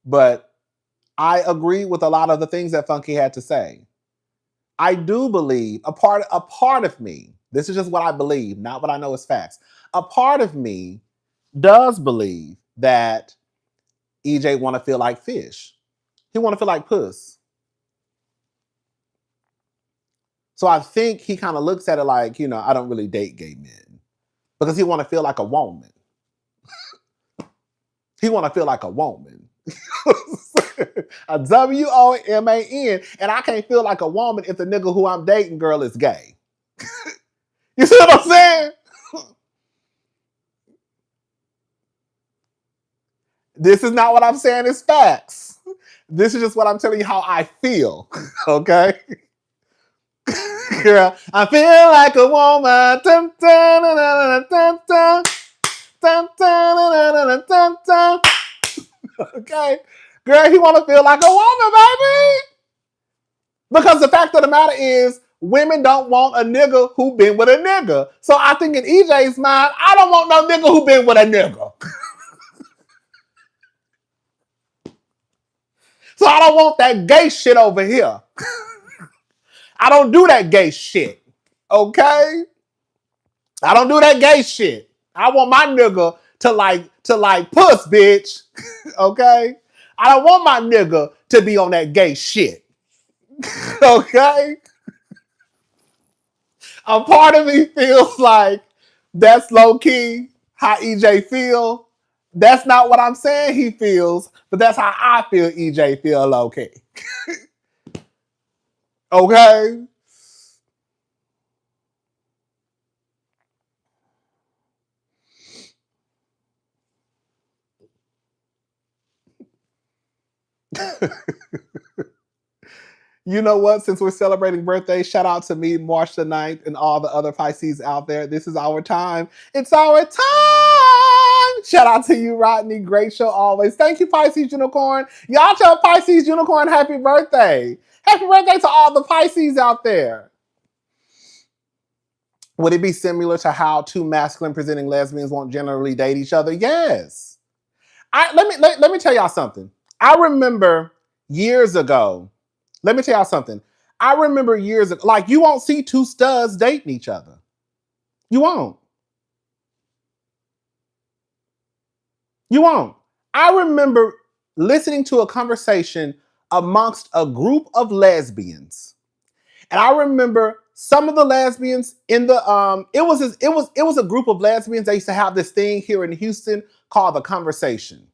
But I agree with a lot of the things that Funky had to say. I do believe a part of me, this is just what I believe, not what I know is facts. A part of me does believe that EJ want to feel like fish. He want to feel like puss. So I think he kind of looks at it like, I don't really date gay men because he want to feel like a woman. He want to feel like a woman. A WOMAN, and I can't feel like a woman if the nigga who I'm dating, girl, is gay. You see what I'm saying? This is not what I'm saying, it's facts. This is just what I'm telling you how I feel. Okay? Girl, I feel like a woman. Dun, dun, dun, dun, dun, dun, dun, dun, dun, dun, dun. Okay? Girl, he want to feel like a woman, baby. Because the fact of the matter is, women don't want a nigga who been with a nigga. So I think in EJ's mind, I don't want no nigga who been with a nigga. So I don't want that gay shit over here. I don't do that gay shit. Okay? I don't do that gay shit. I want my nigga to like puss, bitch. Okay? I don't want my nigga to be on that gay shit. Okay? A part of me feels like that's low key how EJ feel. That's not what I'm saying he feels, but that's how I feel EJ feel low key. Okay? You know what? Since we're celebrating birthdays, shout out to me, March the 9th, and all the other Pisces out there. This is our time. It's our time. Shout out to you, Rodney. Great show always. Thank you, Pisces Unicorn. Y'all tell Pisces Unicorn happy birthday. Happy birthday to all the Pisces out there. Would it be similar to how two masculine presenting lesbians won't generally date each other? Yes. Let me tell y'all something. I remember years ago. Let me tell y'all something. I remember years ago, like you won't see two studs dating each other. You won't. You won't. I remember listening to a conversation amongst a group of lesbians. And I remember some of the lesbians in the it was a group of lesbians. They used to have this thing here in Houston called The Conversation.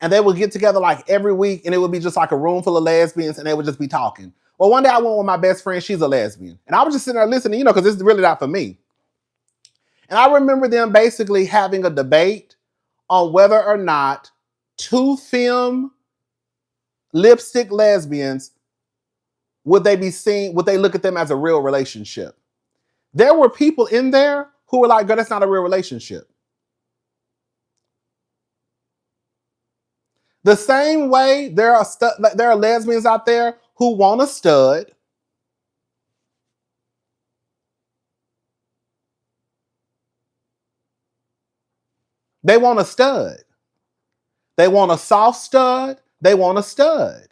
And they would get together like every week, and it would be just like a room full of lesbians, and they would just be talking. Well, one day I went with my best friend. She's a lesbian. And I was just sitting there listening, because this is really not for me. And I remember them basically having a debate on whether or not two femme lipstick lesbians, would they look at them as a real relationship? There were people in there who were like, girl, that's not a real relationship. The same way there are lesbians out there who want a stud. They want a stud. They want a soft stud. They want a stud.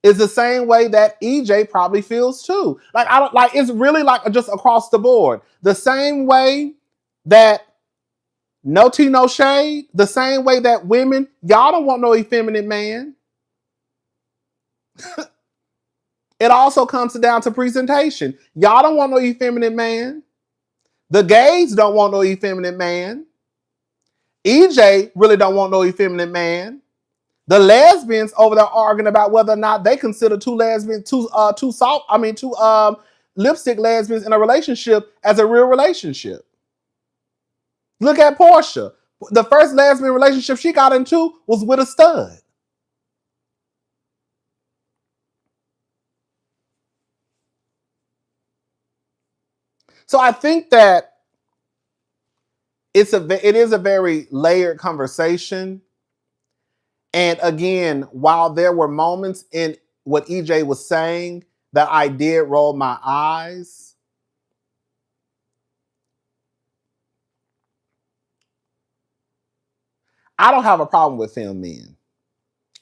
It's the same way that EJ probably feels too. It's really like just across the board. The same way that no tea, no shade, the same way that women, y'all don't want no effeminate man. It also comes down to presentation. Y'all don't want no effeminate man. The gays don't want no effeminate man. EJ really don't want no effeminate man. The lesbians over there arguing about whether or not they consider two lipstick lesbians in a relationship as a real relationship. Look at Portia. The first lesbian relationship she got into was with a stud. So I think that it is a very layered conversation. And again, while there were moments in what EJ was saying that I did roll my eyes, I don't have a problem with film men.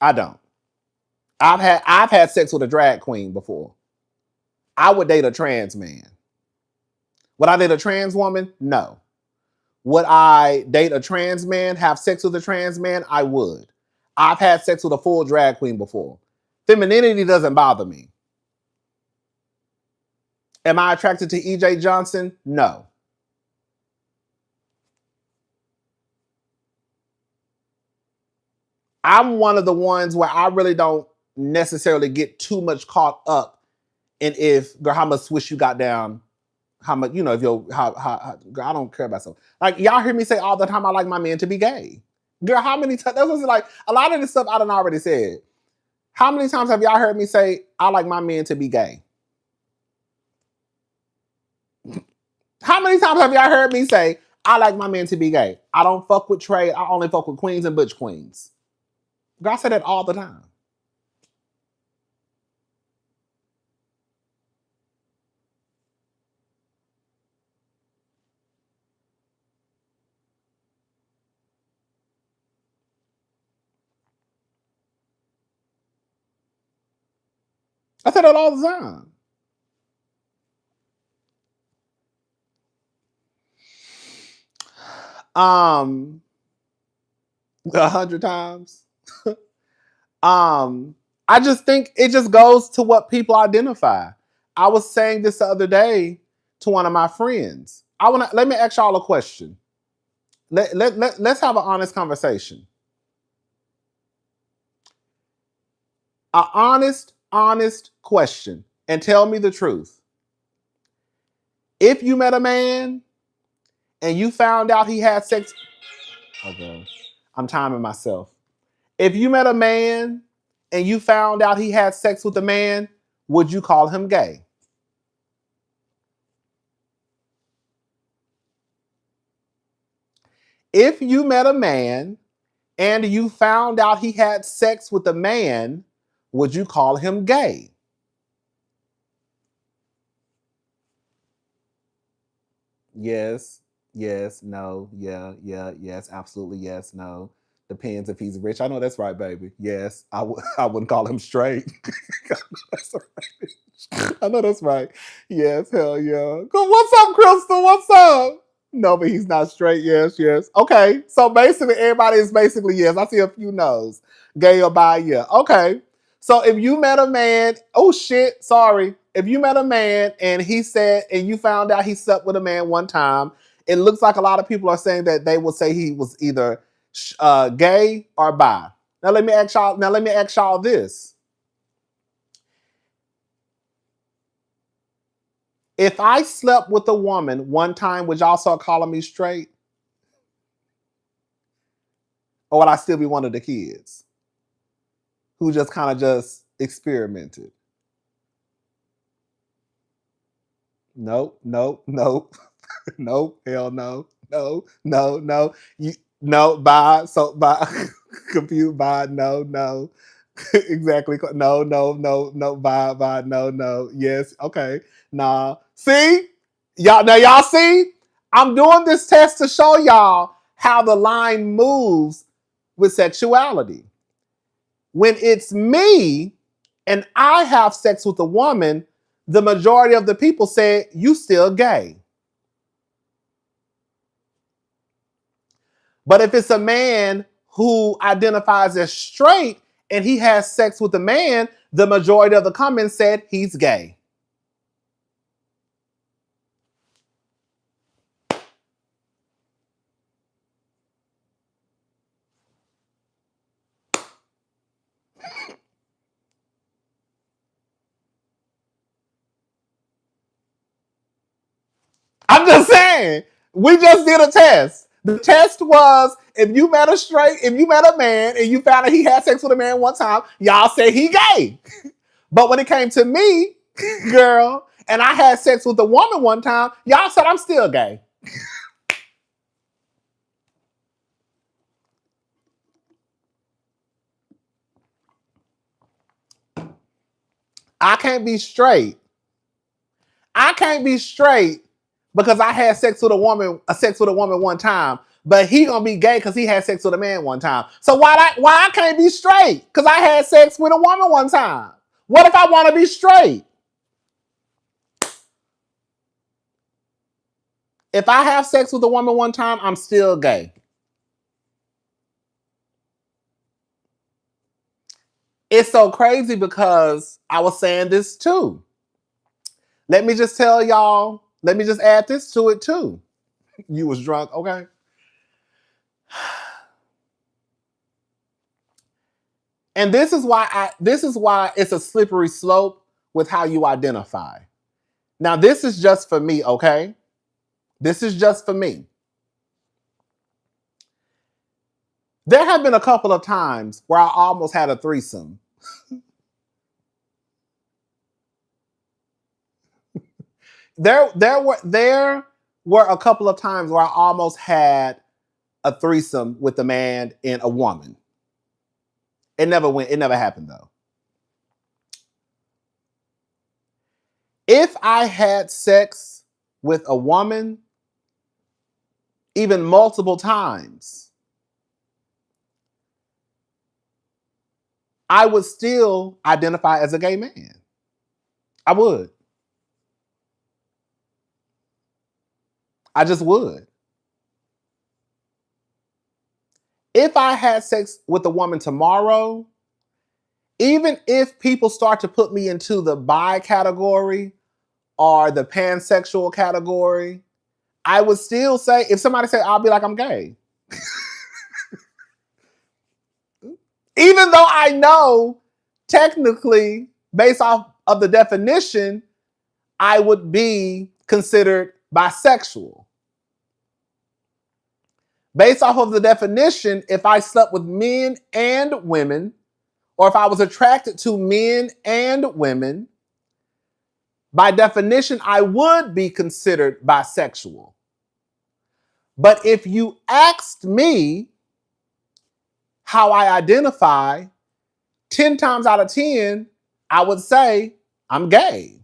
I don't. I've had sex with a drag queen before. I would date a trans man. Would I date a trans woman? No. Would I date a trans man, have sex with a trans man? I would. I've had sex with a full drag queen before. Femininity doesn't bother me. Am I attracted to EJ Johnson? No. I'm one of the ones where I really don't necessarily get too much caught up in if, girl, how much swish you got down, how much, if you're, girl, I don't care about stuff. Like, y'all hear me say all the time, I like my men to be gay. Girl, how many times, that was like, a lot of this stuff I done already said. How many times have y'all heard me say, I like my men to be gay? How many times have y'all heard me say, I like my men to be gay? I don't fuck with trade, I only fuck with queens and butch queens. Girl, I say that all the time. I say that all the time. 100 times. I just think it just goes to what people identify. I was saying this the other day to one of my friends. Let me ask y'all a question. Let's have an honest conversation. An honest question, and tell me the truth. If you met a man and you found out he had sex, okay, I'm timing myself. If you met a man and you found out he had sex with a man, would you call him gay? If you met a man and you found out he had sex with a man, would you call him gay? Yes, no, yeah, yes, absolutely, yes, no. Depends if he's rich. I know that's right, baby. Yes, I wouldn't call him straight. That's right. I know that's right. Yes, hell yeah. What's up, Crystal? What's up? No, but he's not straight. Yes. Okay, so basically everybody is basically yes. I see a few no's. Gay or bi, yeah. Okay. So if you met a man, oh shit, sorry. If you met a man and he said, and you found out he slept with a man one time, it looks like a lot of people are saying that they will say he was either gay or bi. Now let me ask y'all this. If I slept with a woman one time, would y'all start calling me straight? Or would I still be one of the kids who just kind of just experimented? Nope. Nope. Hell no. No. Bye. So bye. Confused. Bye. No. Exactly. No. Bye. No. Yes. Okay. Nah. See? Y'all see? I'm doing this test to show y'all how the line moves with sexuality. When it's me and I have sex with a woman, the majority of the people say, you still gay. But if it's a man who identifies as straight and he has sex with a man, the majority of the comments said he's gay. I'm just saying, we just did a test. The test was if you met a man and you found out he had sex with a man one time, y'all say he gay. But when it came to me, girl, and I had sex with a woman one time, y'all said I'm still gay. I can't be straight. I can't be straight because I had sex with a woman one time, but he gonna be gay because he had sex with a man one time. So why I can't be straight? Because I had sex with a woman one time. What if I want to be straight? If I have sex with a woman one time, I'm still gay. It's so crazy because I was saying this too. Let me just tell y'all, let me just add this to it too. You was drunk, okay? And this is why it's a slippery slope with how you identify. Now, this is just for me, okay? This is just for me. There have been a couple of times where I almost had a threesome. There were a couple of times where I almost had a threesome with a man and a woman. It never happened though. If I had sex with a woman, even multiple times, I would still identify as a gay man. I would. I just would. If I had sex with a woman tomorrow, even if people start to put me into the bi category or the pansexual category, I would still say, if somebody say, I'll be like, I'm gay. Even though I know technically, based off of the definition, I would be considered bisexual. Based off of the definition, if I slept with men and women, or if I was attracted to men and women, by definition, I would be considered bisexual. But if you asked me how I identify, 10 times out of 10, I would say I'm gay.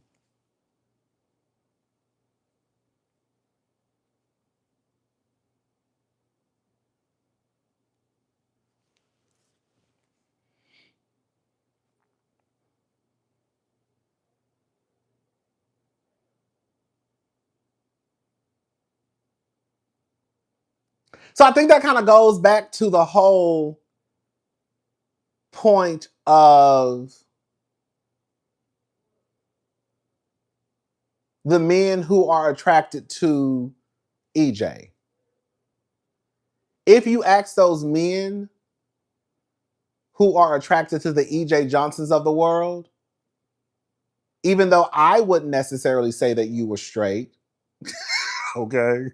So I think that kind of goes back to the whole point of the men who are attracted to EJ. If you ask those men who are attracted to the EJ Johnsons of the world, even though I wouldn't necessarily say that you were straight, okay?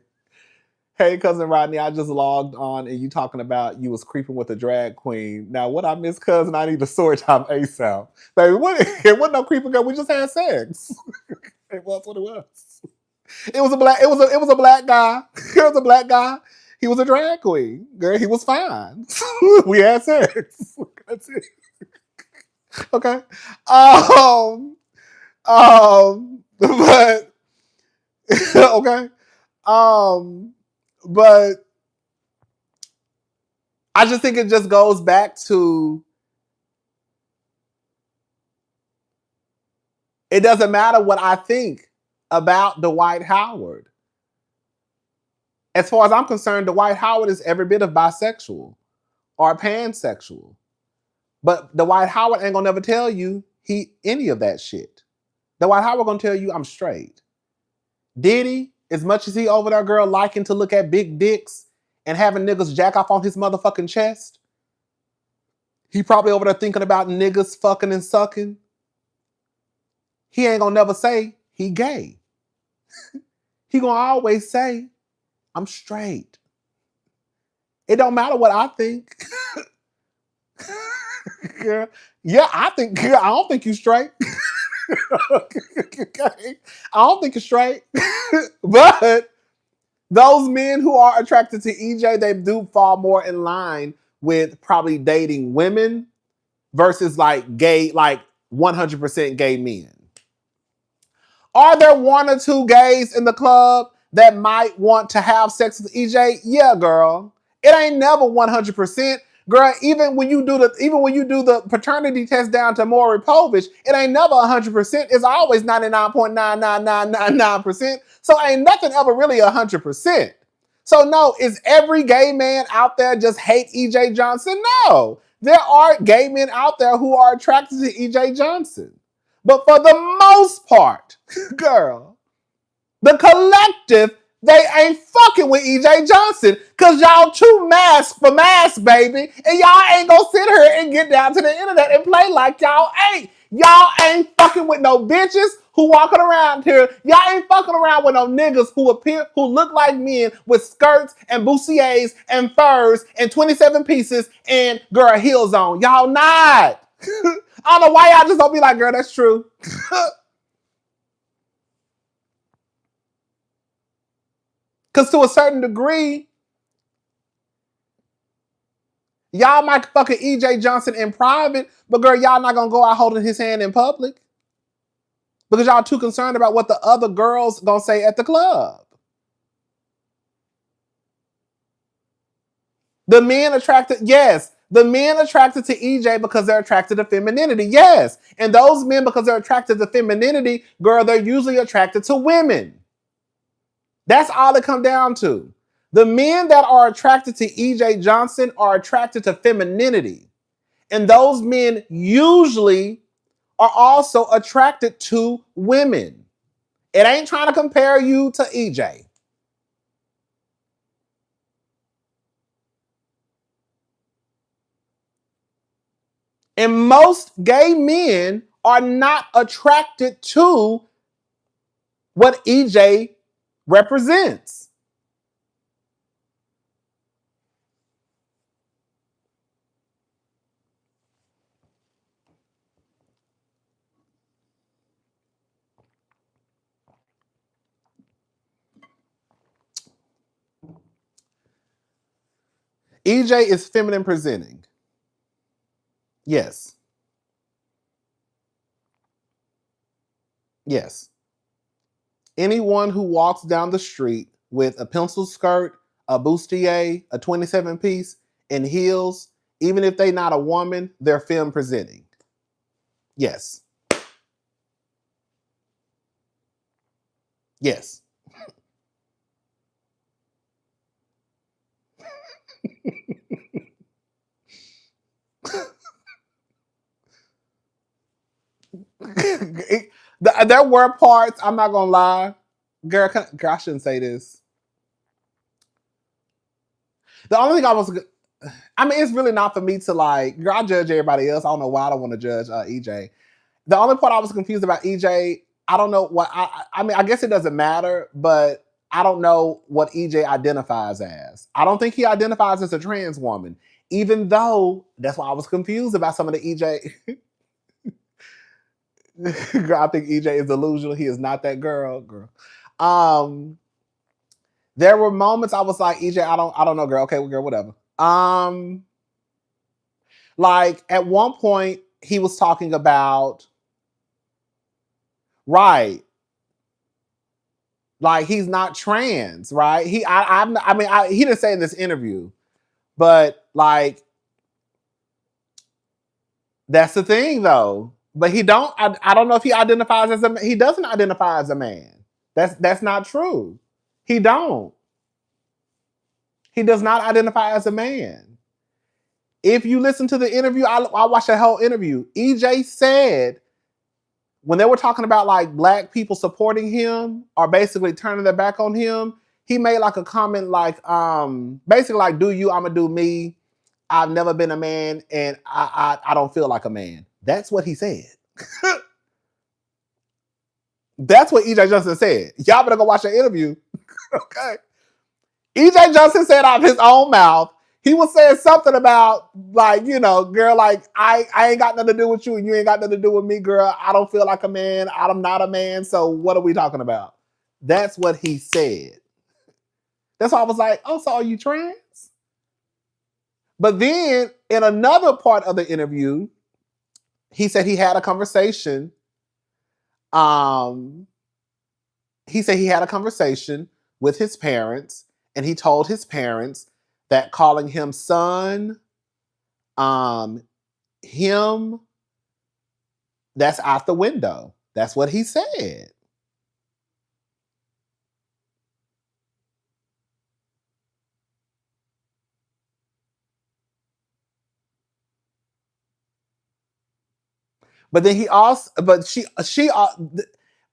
Hey, cousin Rodney, I just logged on and you talking about you was creeping with a drag queen. Now, what I miss, cousin, I need a story time ASAP. Baby, it wasn't no creeping girl. We just had sex. It was what it was. It was a black guy. It was a black guy. He was a drag queen. Girl, he was fine. We had sex. That's it. Okay. But okay. But I just think it just goes back to it doesn't matter what I think about Dwight Howard. As far as I'm concerned, Dwight Howard is every bit of bisexual or pansexual. But Dwight Howard ain't gonna never tell you any of that shit. Dwight Howard gonna tell you I'm straight. Diddy, as much as he over there, girl, liking to look at big dicks and having niggas jack off on his motherfucking chest, he probably over there thinking about niggas fucking and sucking. He ain't gonna never say he gay. He gonna always say, I'm straight. It don't matter what I think. Girl, yeah, I don't think you straight. Okay. I don't think it's straight. But those men who are attracted to EJ, they do fall more in line with probably dating women versus like gay, like 100% gay men. Are there one or two gays in the club that might want to have sex with EJ? Yeah, girl. It ain't never 100%. Girl, even when you do the paternity test down to Maury Povich, it ain't never 100%. It's always 99.99999%. So ain't nothing ever really 100%. So no, is every gay man out there just hate EJ Johnson? No. There are gay men out there who are attracted to EJ Johnson. But for the most part, girl, the collective, they ain't fucking with EJ Johnson because y'all too mask for mask, baby. And y'all ain't gonna sit here and get down to the internet and play like y'all ain't. Y'all ain't fucking with no bitches who walking around here. Y'all ain't fucking around with no niggas who look like men with skirts and bustiers and furs and 27 pieces and girl heels on. Y'all not. I don't know why y'all just don't be like, girl, that's true. Because to a certain degree, y'all might fucking EJ Johnson in private, but girl, y'all not gonna go out holding his hand in public. Because y'all too concerned about what the other girls gonna say at the club. The men attracted, yes. The men attracted to EJ because they're attracted to femininity, yes. And those men, because they're attracted to femininity, girl, they're usually attracted to women. That's all it comes down to. The men that are attracted to EJ Johnson are attracted to femininity. And those men usually are also attracted to women. It ain't trying to compare you to EJ. And most gay men are not attracted to what EJ represents. EJ is feminine presenting. Yes. Yes. Anyone who walks down the street with a pencil skirt, a bustier, a 27 piece, and heels, even if they're not a woman, they're femme presenting. Yes. Yes. There were parts, I'm not gonna lie. Girl, I shouldn't say this. The only thing it's really not for me to like, girl, I judge everybody else. I don't know why I don't want to judge EJ. The only part I was confused about EJ, I don't know what, I guess it doesn't matter, but I don't know what EJ identifies as. I don't think he identifies as a trans woman, even though that's why I was confused about some of the EJ. Girl, I think EJ is delusional. He is not that girl. There were moments I was like, EJ, I don't know, girl. Okay, well, girl, whatever. Like at one point he was talking about, right, like he's not trans, right? He didn't say in this interview, but like that's the thing though. But he don't. I don't know if he identifies as he doesn't identify as a man. That's not true. He don't. He does not identify as a man. If you listen to the interview, I watched the whole interview. EJ said when they were talking about like black people supporting him or basically turning their back on him, he made like a comment like, basically like, do you, I'ma do me. I've never been a man and I don't feel like a man. That's what he said. That's what EJ Johnson said. Y'all better go watch the interview. Okay. EJ Johnson said out of his own mouth, He was saying something about like, you know, girl, like I ain't got nothing to do with you and you ain't got nothing to do with me, girl. I don't feel like a man. I'm not a man. So what are we talking about? That's what he said. That's why I was like, oh, so are you trans? But then in another part of the interview, he said he had a conversation. He said he had a conversation with his parents, and he told his parents that calling him son, him, that's out the window. That's what he said. But then he also, but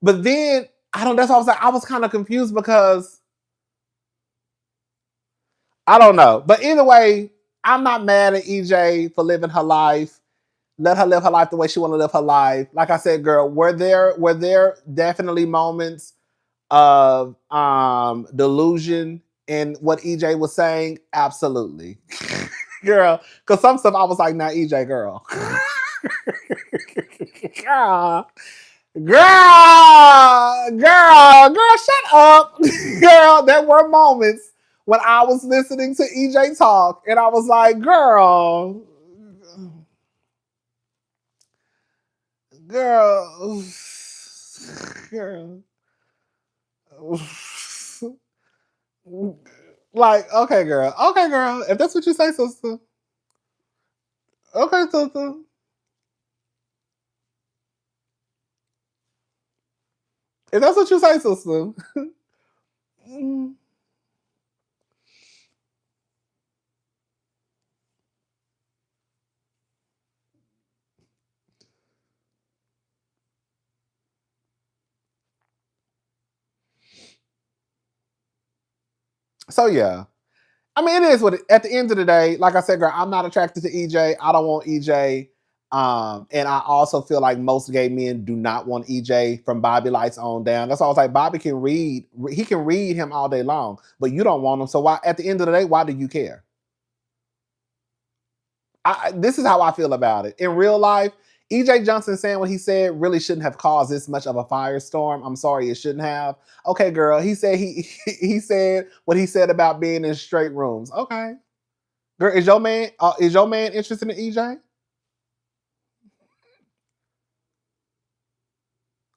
but then I don't. That's why I was kind of confused because I don't know. But either way, I'm not mad at EJ for living her life. Let her live her life the way she want to live her life. Like I said, girl, were there definitely moments of delusion in what EJ was saying? Absolutely. Girl, because some stuff I was like, nah, EJ, girl. Girl, shut up. Girl, there were moments when I was listening to EJ talk and I was like, girl, girl, like, okay, girl, if that's what you say, sister, okay, sister. If that's what you say, sister. So yeah. I mean, it is what at the end of the day, like I said, girl, I'm not attracted to EJ. I don't want EJ. And I also feel like most gay men do not want EJ from Bobby Lights on down. That's why I was like, Bobby can read, he can read him all day long, but you don't want him. So why at the end of the day, why do you care? This is how I feel about it. In real life, EJ Johnson saying what he said really shouldn't have caused this much of a firestorm. I'm sorry, it shouldn't have. Okay, girl, he said he said what he said about being in straight rooms. Okay, girl, is your man interested in EJ?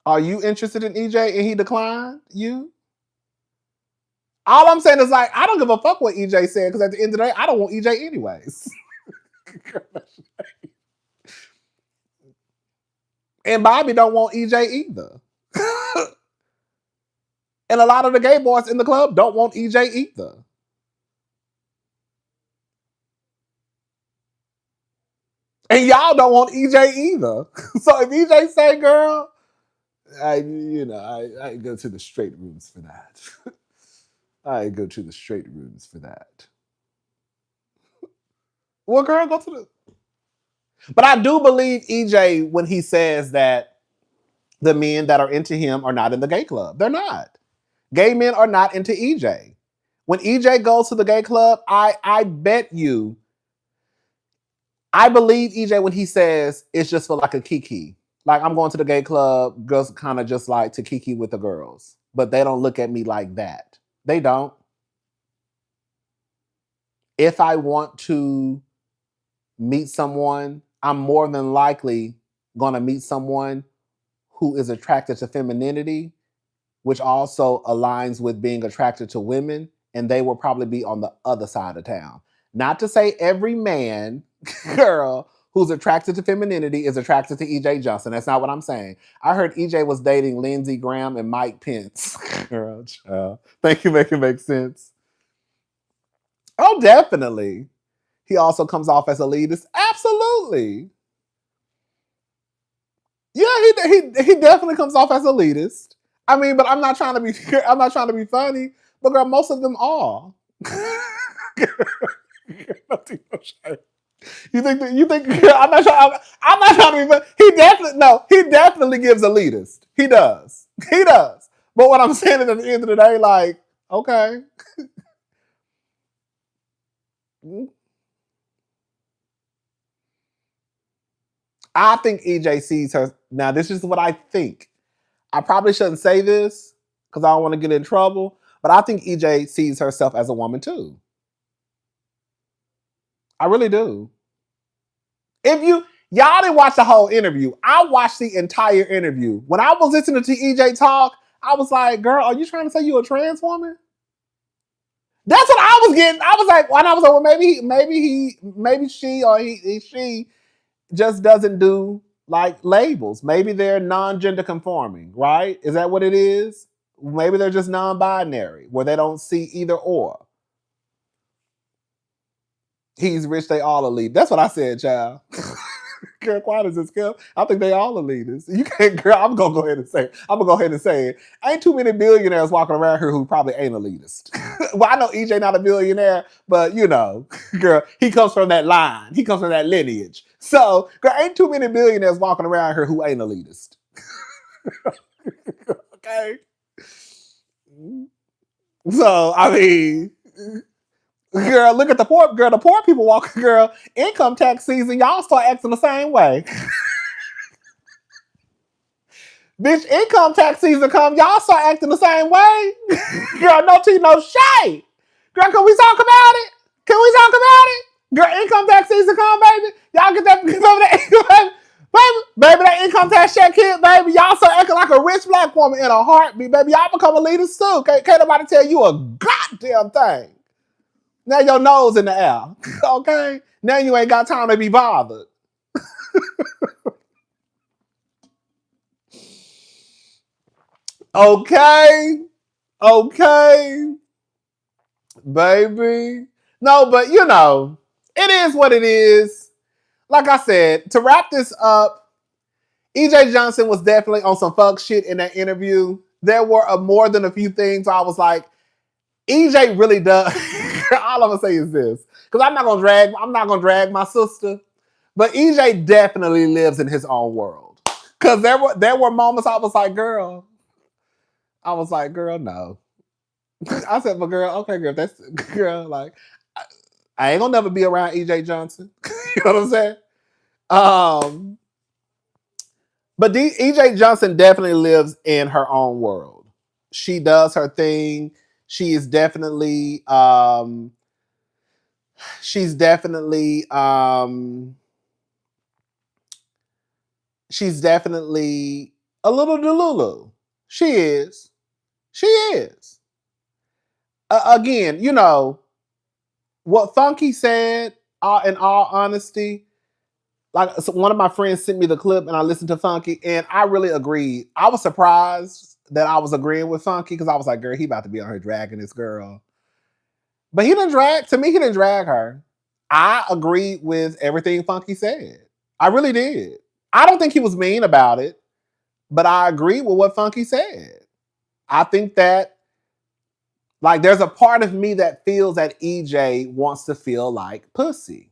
Are you interested in EJ and he declined you? All I'm saying is like I don't give a fuck what EJ said because at the end of the day, I don't want EJ anyways. And Bobby don't want EJ either. And a lot of the gay boys in the club don't want EJ either. And y'all don't want EJ either. So if EJ say, girl, I go to the straight rooms for that. I go to the straight rooms for that. Well, girl, go to the. But I do believe EJ when he says that the men that are into him are not in the gay club. They're not. Gay men are not into EJ. When EJ goes to the gay club, I bet you, I believe EJ when he says it's just for like a kiki. Like I'm going to the gay club, girls kind of just like to kiki with the girls. But they don't look at me like that. They don't. If I want to meet someone, I'm more than likely going to meet someone who is attracted to femininity, which also aligns with being attracted to women, and they will probably be on the other side of town. Not to say every man, girl, who's attracted to femininity is attracted to EJ Johnson. That's not what I'm saying. I heard EJ was dating Lindsey Graham and Mike Pence. Girl, child. Thank you, make it make sense. Oh, definitely. He also comes off as elitist. Absolutely. Yeah, he definitely comes off as elitist. I mean, but I'm not trying to be funny, but girl, most of them are. You think I'm not trying to be funny. He definitely gives elitist. He does. He does. But what I'm saying is at the end of the day, like, okay. I think EJ sees her. Now, this is what I think. I probably shouldn't say this because I don't want to get in trouble, but I think EJ sees herself as a woman too. I really do. If y'all didn't watch the whole interview, I watched the entire interview. When I was listening to EJ talk, I was like, girl, are you trying to say you a trans woman? That's what I was getting. I was like, when I was like, well, maybe she just doesn't do like labels. Maybe they're non-gender conforming, right? Is that what it is? Maybe they're just non-binary, where they don't see either or. He's rich, they all elite. That's what I said, child. Girl, quiet as this girl. I think they all elitists. You can't, girl. I'm gonna go ahead and say it. I'm gonna go ahead and say it. Ain't too many billionaires walking around here who probably ain't elitist. Well, I know EJ not a billionaire, but you know, girl, he comes from that line. He comes from that lineage. So, girl, ain't too many billionaires walking around here who ain't elitist. Okay. So, I mean, girl, look at the poor girl. The poor people walking, girl. Income tax season, y'all start acting the same way. Bitch, income tax season come, y'all start acting the same way. Girl, no tea, no shade. Girl, can we talk about it? Can we talk about it? Girl, income tax season come, baby. Y'all get that income, baby, that income tax check hit, baby. Y'all start acting like a rich black woman in a heartbeat, baby. Y'all become a leader too. Can't nobody tell you a goddamn thing. Now your nose in the air, okay? Now you ain't got time to be bothered. Okay, baby. No, but you know, it is what it is. Like I said, to wrap this up, EJ Johnson was definitely on some fuck shit in that interview. There were more than a few things I was like, EJ really does. All I'm gonna say is this, because I'm not gonna drag my sister, but EJ definitely lives in his own world. Because there were moments I was like, girl, no. I said, but girl, okay, girl, that's girl, like, I ain't gonna never be around EJ Johnson. You know what I'm saying? But EJ Johnson definitely lives in her own world. She does her thing. She is definitely, she's definitely a little delulu. She is. Again, you know, what Funky said, in all honesty, like one of my friends sent me the clip and I listened to Funky and I really agreed. I was surprised that I was agreeing with Funky because I was like, girl, he about to be on her dragging this girl. But he didn't drag her. I agreed with everything Funky said. I really did. I don't think he was mean about it, but I agree with what Funky said. I think that, like, there's a part of me that feels that EJ wants to feel like pussy.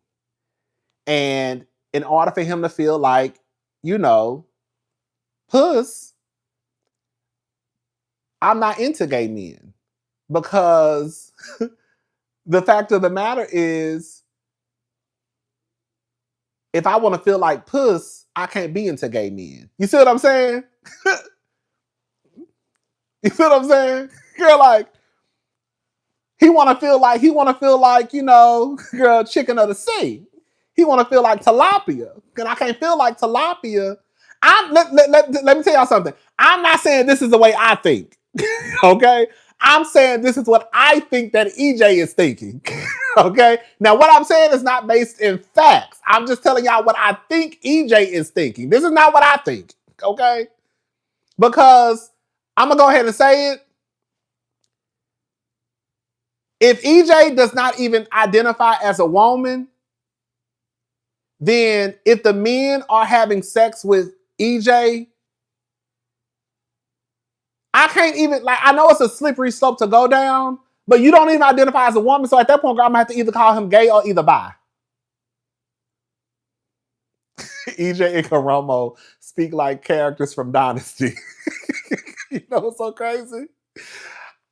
And in order for him to feel like, you know, puss, I'm not into gay men. Because the fact of the matter is, if I want to feel like puss, I can't be into gay men. You see what I'm saying? You see what I'm saying? Girl, like, he want to feel like, you know, girl, chicken of the sea. He want to feel like tilapia. And I can't feel like tilapia. Let me tell y'all something. I'm not saying this is the way I think. Okay? I'm saying this is what I think that EJ is thinking. Okay? Now, what I'm saying is not based in facts. I'm just telling y'all what I think EJ is thinking. This is not what I think. Okay? Because I'm going to go ahead and say it. If EJ does not even identify as a woman, then if the men are having sex with EJ, I can't even, like, I know it's a slippery slope to go down, but you don't even identify as a woman. So at that point, I'm going to have to either call him gay or either bi. EJ and Karomo speak like characters from Dynasty. You know what's so crazy?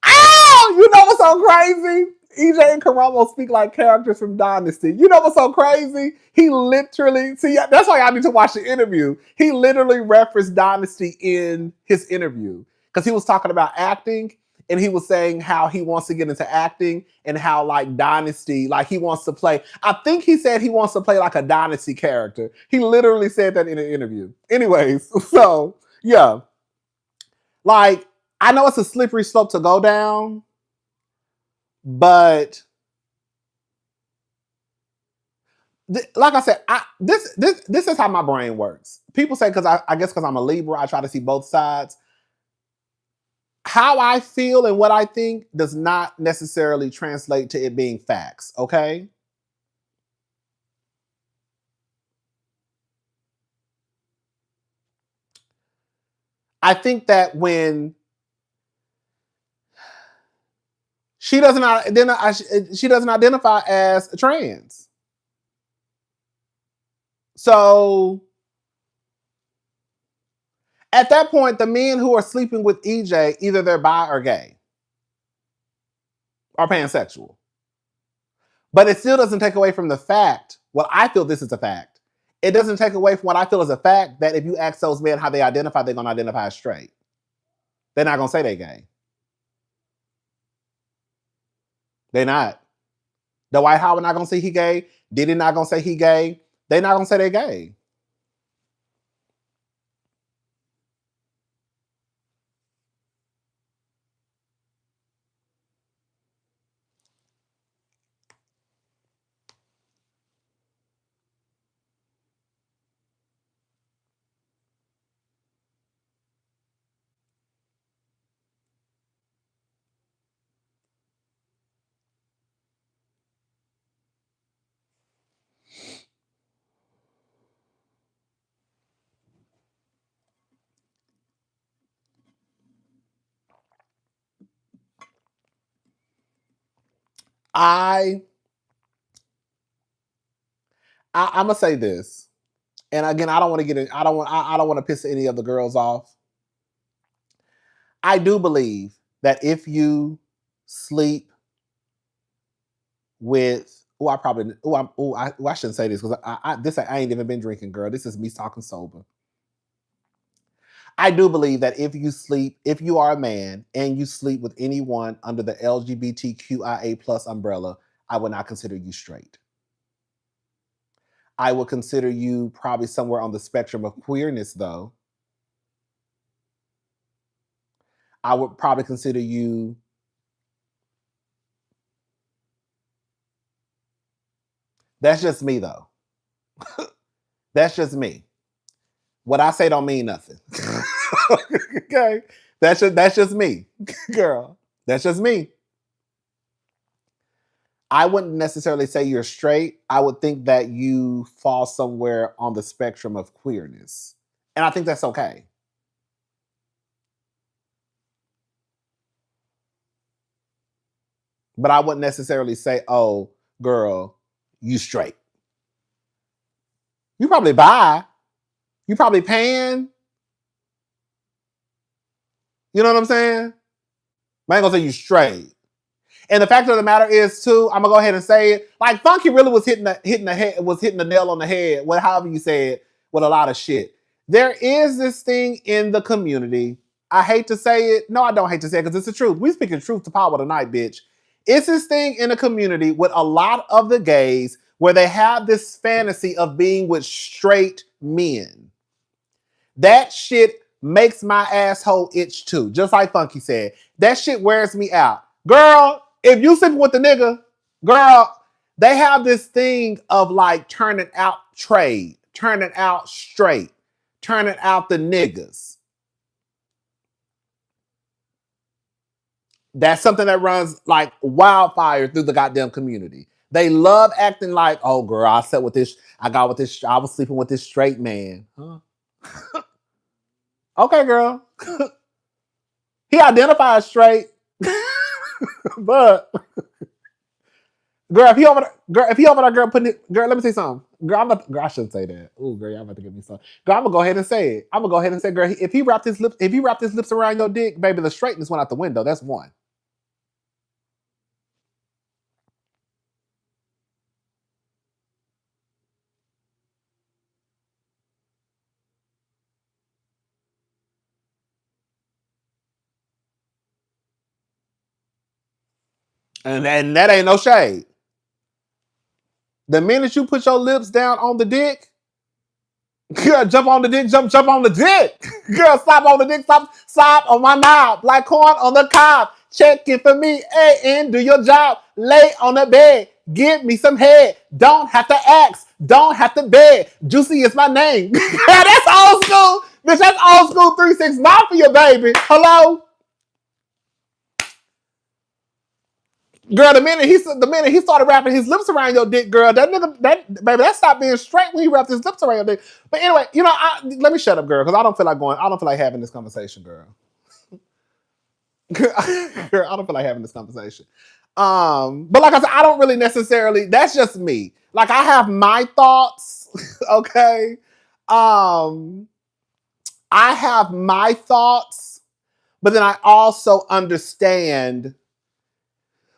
Oh, you know what's so crazy? EJ and Karamo speak like characters from Dynasty. You know what's so crazy? He literally, see, that's why I need to watch the interview. He literally referenced Dynasty in his interview because he was talking about acting and he was saying how he wants to get into acting and how like Dynasty, like he wants to play. I think he said he wants to play like a Dynasty character. He literally said that in an interview. Anyways, so yeah. Like, I know it's a slippery slope to go down, but like I said, this is how my brain works. People say because I guess because I'm a Libra, I try to see both sides. How I feel and what I think does not necessarily translate to it being facts. Okay. I think that when she doesn't identify as trans, so at that point, the men who are sleeping with EJ, either they're bi or gay or pansexual. But it still doesn't take away from the fact, well, I feel this is a fact. It doesn't take away from what I feel is a fact that if you ask those men how they identify, they're going to identify as straight. They're not going to say they're gay. They're not. Dwight Howard not going to say he gay. Diddy not going to say he gay. They're not going to say they're gay. I'm gonna say this, and again, I don't want to get in. I don't want to piss any of the girls off. I do believe that if you sleep with, I shouldn't say this because I ain't even been drinking, girl. This is me talking sober. I do believe that if you are a man and you sleep with anyone under the LGBTQIA plus umbrella, I would not consider you straight. I would consider you probably somewhere on the spectrum of queerness, though. I would probably consider you that's just me, though. That's just me. What I say don't mean nothing. Okay? That's just me, girl. That's just me. I wouldn't necessarily say you're straight. I would think that you fall somewhere on the spectrum of queerness. And I think that's okay. But I wouldn't necessarily say, oh, girl, you straight. You probably bi. You probably pan. You know what I'm saying? I ain't gonna say you straight. And the fact of the matter is, too, I'm gonna go ahead and say it. Like Funky really was hitting the nail on the head, however you say it, with a lot of shit. There is this thing in the community. I hate to say it. No, I don't hate to say it because it's the truth. We speaking truth to power tonight, bitch. It's this thing in the community with a lot of the gays where they have this fantasy of being with straight men. That shit makes my asshole itch too. Just like Funky said. That shit wears me out. Girl, if you sleeping with the nigga, girl, they have this thing of like turning out trade, turning out straight, turning out the niggas. That's something that runs like wildfire through the goddamn community. They love acting like, oh girl, I was sleeping with this straight man. Huh? Okay, girl. He identifies straight. But girl, if he over there, girl, putting it, girl, let me say something. Girl, I shouldn't say that. Oh, girl, y'all about to give me some. Girl, I'm gonna go ahead and say it. I'm gonna go ahead and say, girl, if he wrapped his lips around your dick, baby, the straightness went out the window. That's one. And that ain't no shade. The minute you put your lips down on the dick, girl, jump on the dick, jump on the dick. Girl, stop on the dick, stop on my knob, like corn on the cob. Check it for me, and do your job. Lay on the bed, give me some head. Don't have to ask, don't have to beg. Juicy is my name. That's old school. Bitch, that's old school 369 for you, baby. Hello? Girl, the minute he started wrapping his lips around your dick, girl, that nigga, that stopped being straight when he wrapped his lips around your dick. But anyway, let me shut up, girl, because I don't feel like having this conversation, girl. Girl, I don't feel like having this conversation. But like I said, I don't really necessarily, that's just me. Like, I have my thoughts, okay? I have my thoughts, but then I also understand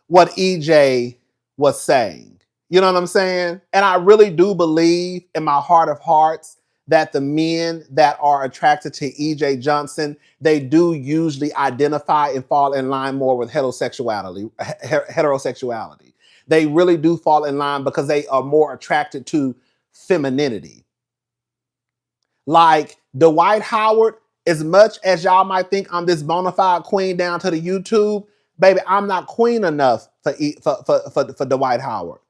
what EJ was saying. You know what I'm saying? And I really do believe in my heart of hearts that the men that are attracted to EJ Johnson, they do usually identify and fall in line more with heterosexuality. They really do fall in line because they are more attracted to femininity. Like Dwight Howard, as much as y'all might think I'm this bona fide queen down to the YouTube, baby, I'm not queen enough for Dwight Howard.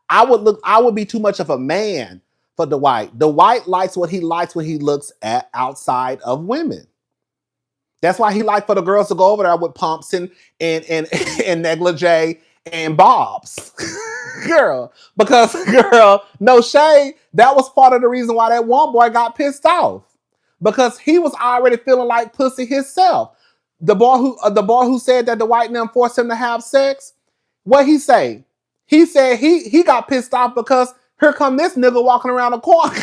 I would be too much of a man for Dwight. Dwight likes what he looks at outside of women. That's why he liked for the girls to go over there with pumps and negligee and bobs. Girl, no shade, that was part of the reason why that one boy got pissed off. Because he was already feeling like pussy himself. The boy who said that the white man forced him to have sex, what he say? He said he got pissed off because here come this nigga walking around the corner.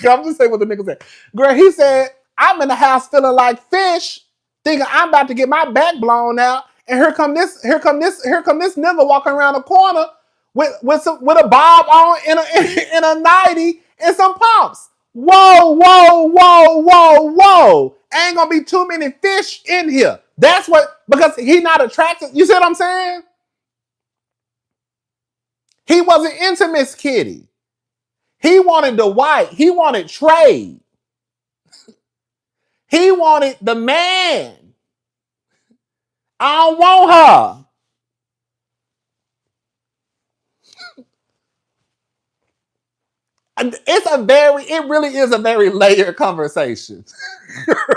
I'm just saying what the nigga said. Girl, he said, I'm in the house feeling like fish, thinking I'm about to get my back blown out, and here come this nigga walking around the corner with a bob on in a 90 and some pumps. Whoa. Ain't gonna be too many fish in here. That's what, because he not attracted. You see what I'm saying? He wasn't into Miss Kitty. He wanted the white. He wanted trade. He wanted the man. I don't want her. It really is a very layered conversation.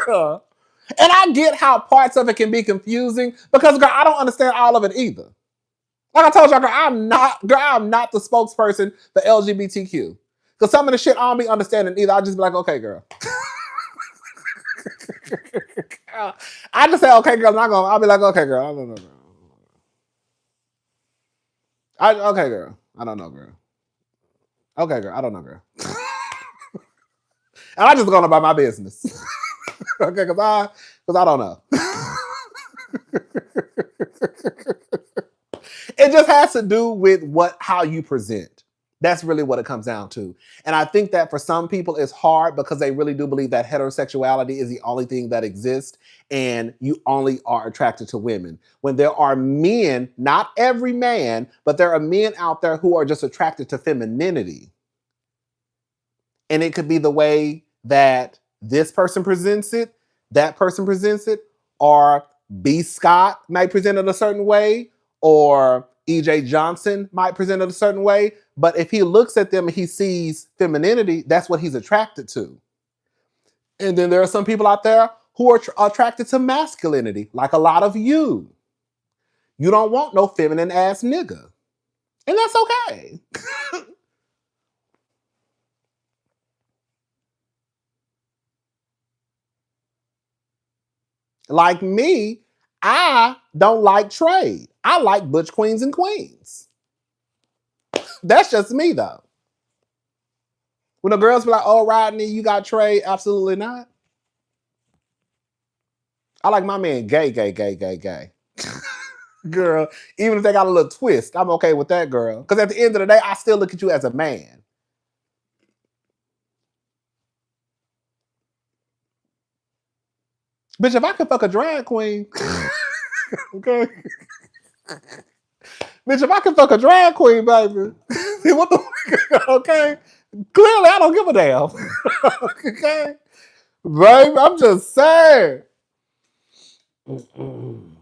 And I get how parts of it can be confusing because, girl, I don't understand all of it either. Like I told y'all, girl, I'm not the spokesperson for LGBTQ. Because some of the shit I don't be understanding either. I just be like, okay, girl. I just say, okay, girl. I'll be like, okay, girl. I don't know, girl. Okay, girl. I don't know, girl. Okay, girl. I don't know, girl. And I just go about my business. Okay, because I don't know. It just has to do with how you present. That's really what it comes down to. And I think that for some people it's hard because they really do believe that heterosexuality is the only thing that exists and you only are attracted to women. When there are men, not every man, but there are men out there who are just attracted to femininity. And it could be the way that this person presents it, that person presents it, or B. Scott might present it a certain way, or EJ Johnson might present it a certain way. But if he looks at them and he sees femininity, that's what he's attracted to. And then there are some people out there who are attracted to masculinity, like a lot of you. You don't want no feminine ass nigga. And that's okay. Like me, I don't like trade. I like butch queens and queens. That's just me, though. When the girls be like, oh, Rodney, you got trade? Absolutely not. I like my man gay. Girl, even if they got a little twist, I'm okay with that, girl. Because at the end of the day, I still look at you as a man. Bitch, if I could fuck a drag queen, okay? Bitch, Bitch, if I can fuck a drag queen, baby, then what the okay? Clearly, I don't give a damn. Okay, baby, I'm just saying. Turn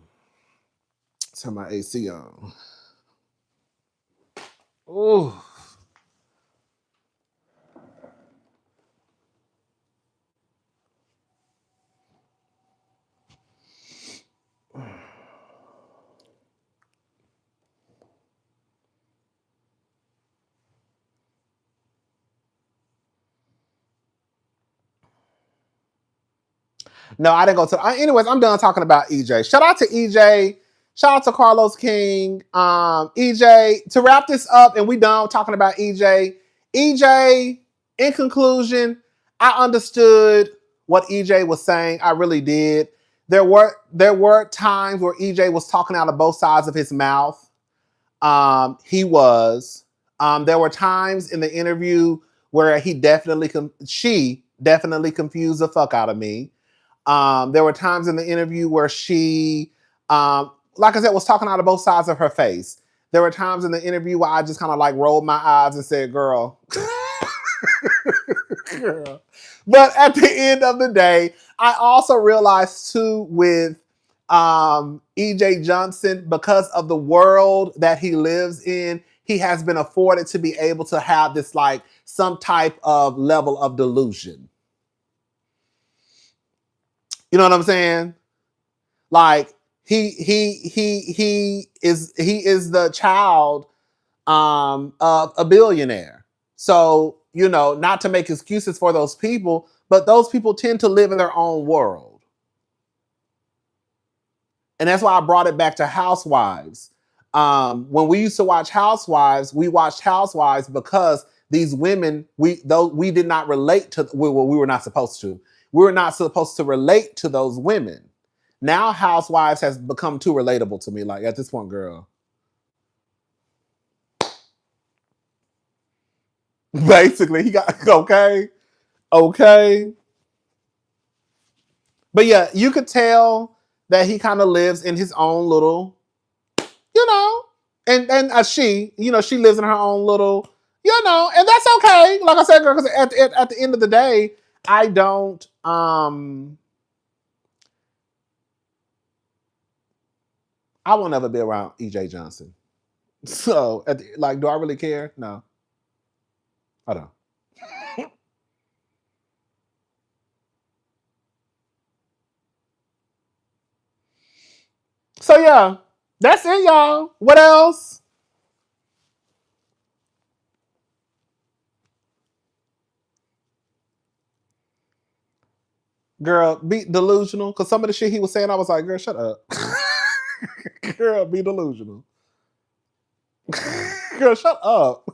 my AC on. Ooh. No, I didn't go to. Anyways, I'm done talking about EJ. Shout out to EJ. Shout out to Carlos King. EJ. To wrap this up, and we done talking about EJ. EJ. In conclusion, I understood what EJ was saying. I really did. There were times where EJ was talking out of both sides of his mouth. He was. There were times in the interview where she definitely confused the fuck out of me. There were times in the interview where she, like I said, was talking out of both sides of her face. There were times in the interview where I just kind of like rolled my eyes and said, girl. Girl. But at the end of the day, I also realized too with EJ Johnson, because of the world that he lives in, he has been afforded to be able to have this like some type of level of delusion. You know what I'm saying? Like he is the child of a billionaire. So, you know, not to make excuses for those people, but those people tend to live in their own world. And that's why I brought it back to Housewives. When we used to watch Housewives, we watched Housewives because these women, we did not relate to, we were not supposed to. We were not supposed to relate to those women. Now Housewives has become too relatable to me. Like at this point, girl. Basically, he got okay. But yeah, you could tell that he kind of lives in his own little, you know, and she, you know, she lives in her own little, you know, and that's okay. Like I said, girl, because at the end of the day, I don't. I will never be around EJ Johnson. So, like, do I really care? No, I don't. So yeah, that's it, y'all. What else? Girl, be delusional. Because some of the shit he was saying, I was like, girl, shut up. Girl, be delusional. Girl, shut up.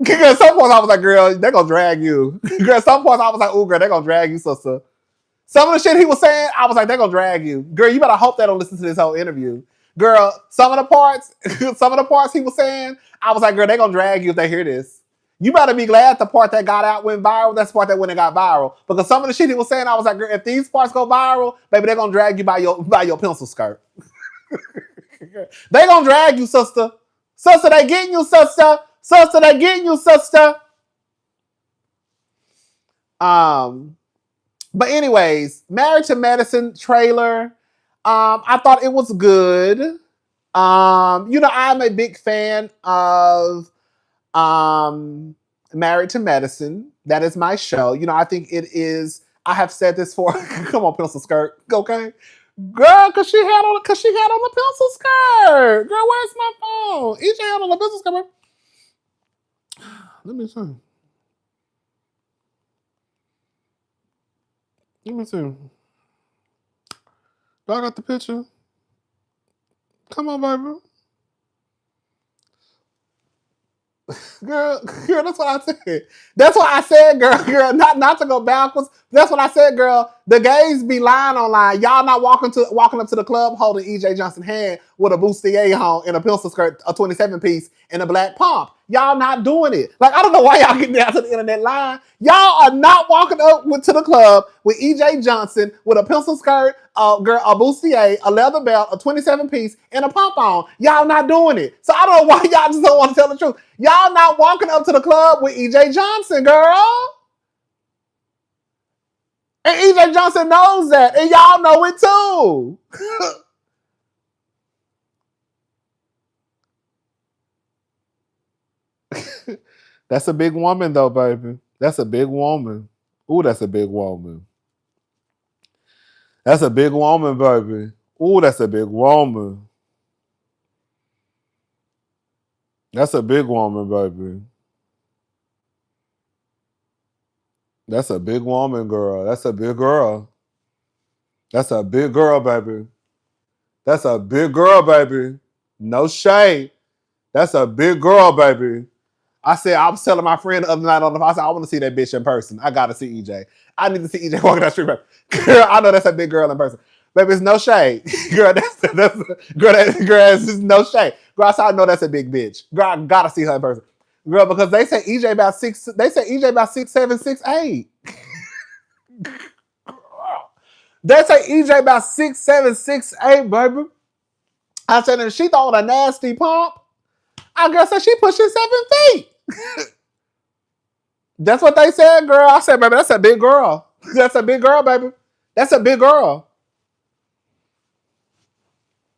Girl, at some point I was like, girl, they're gonna drag you. Girl, at some point I was like, oh, girl, they're gonna drag you, sister. Some of the shit he was saying, I was like, they're gonna drag you. Girl, you better hope they don't listen to this whole interview. Girl, some of the parts he was saying, I was like, girl, they're gonna drag you if they hear this. You better be glad the part that got out went viral. That's the part that went and got viral. Because some of the shit he was saying, I was like, girl, if these parts go viral, baby, they're gonna drag you by your pencil skirt. They gonna drag you, sister. Sister, they getting you, sister. Sister, they getting you, sister. But anyways, Married to Medicine trailer. I thought it was good. You know, I'm a big fan of Married to Medicine. That is my show. You know, I think it is. I have said this for. Come on, pencil skirt. Okay, girl, cause she had on the pencil skirt. Girl, where's my phone? EJ had on the pencil skirt. Let me see. Let me see. Do I got the picture? Come on, baby. Girl, that's what I said. That's what I said, girl. Not to go backwards. That's what I said, girl. The gays be lying online. Y'all not walking up to the club holding EJ Johnson's hand with a bustier on and a pencil skirt, a 27-piece, and a black pump. Y'all not doing it. Like, I don't know why y'all getting down to the internet line. Y'all are not walking up to the club with EJ Johnson with a pencil skirt, a bustier, a leather belt, a 27-piece, and a pump on. Y'all not doing it. So I don't know why y'all just don't want to tell the truth. Y'all not walking up to the club with EJ Johnson, girl. And EJ Johnson knows that. And y'all know it too. That's a big woman though, baby. That's a big woman. Ooh, that's a big woman. That's a big woman, baby. Ooh, that's a big woman. That's a big woman, baby. That's a big woman, girl. That's a big girl. That's a big girl, baby. That's a big girl, baby. No shade. That's a big girl, baby. I was telling my friend the other night on the phone, I said, I want to see that bitch in person. I got to see EJ. I need to see EJ walking down the street, baby. Girl, I know that's a big girl in person. Baby, it's no shade. Girl, that's no shade. Girl, I know that's a big bitch. Girl, I got to see her in person. Girl, because they say EJ about 6'7", 6'8". They say EJ about 6'7", 6'8", baby. I said, and she throwing a nasty pump. I guess that she pushing 7 feet. That's what they said, girl. I said, baby, that's a big girl. That's a big girl, baby. That's a big girl.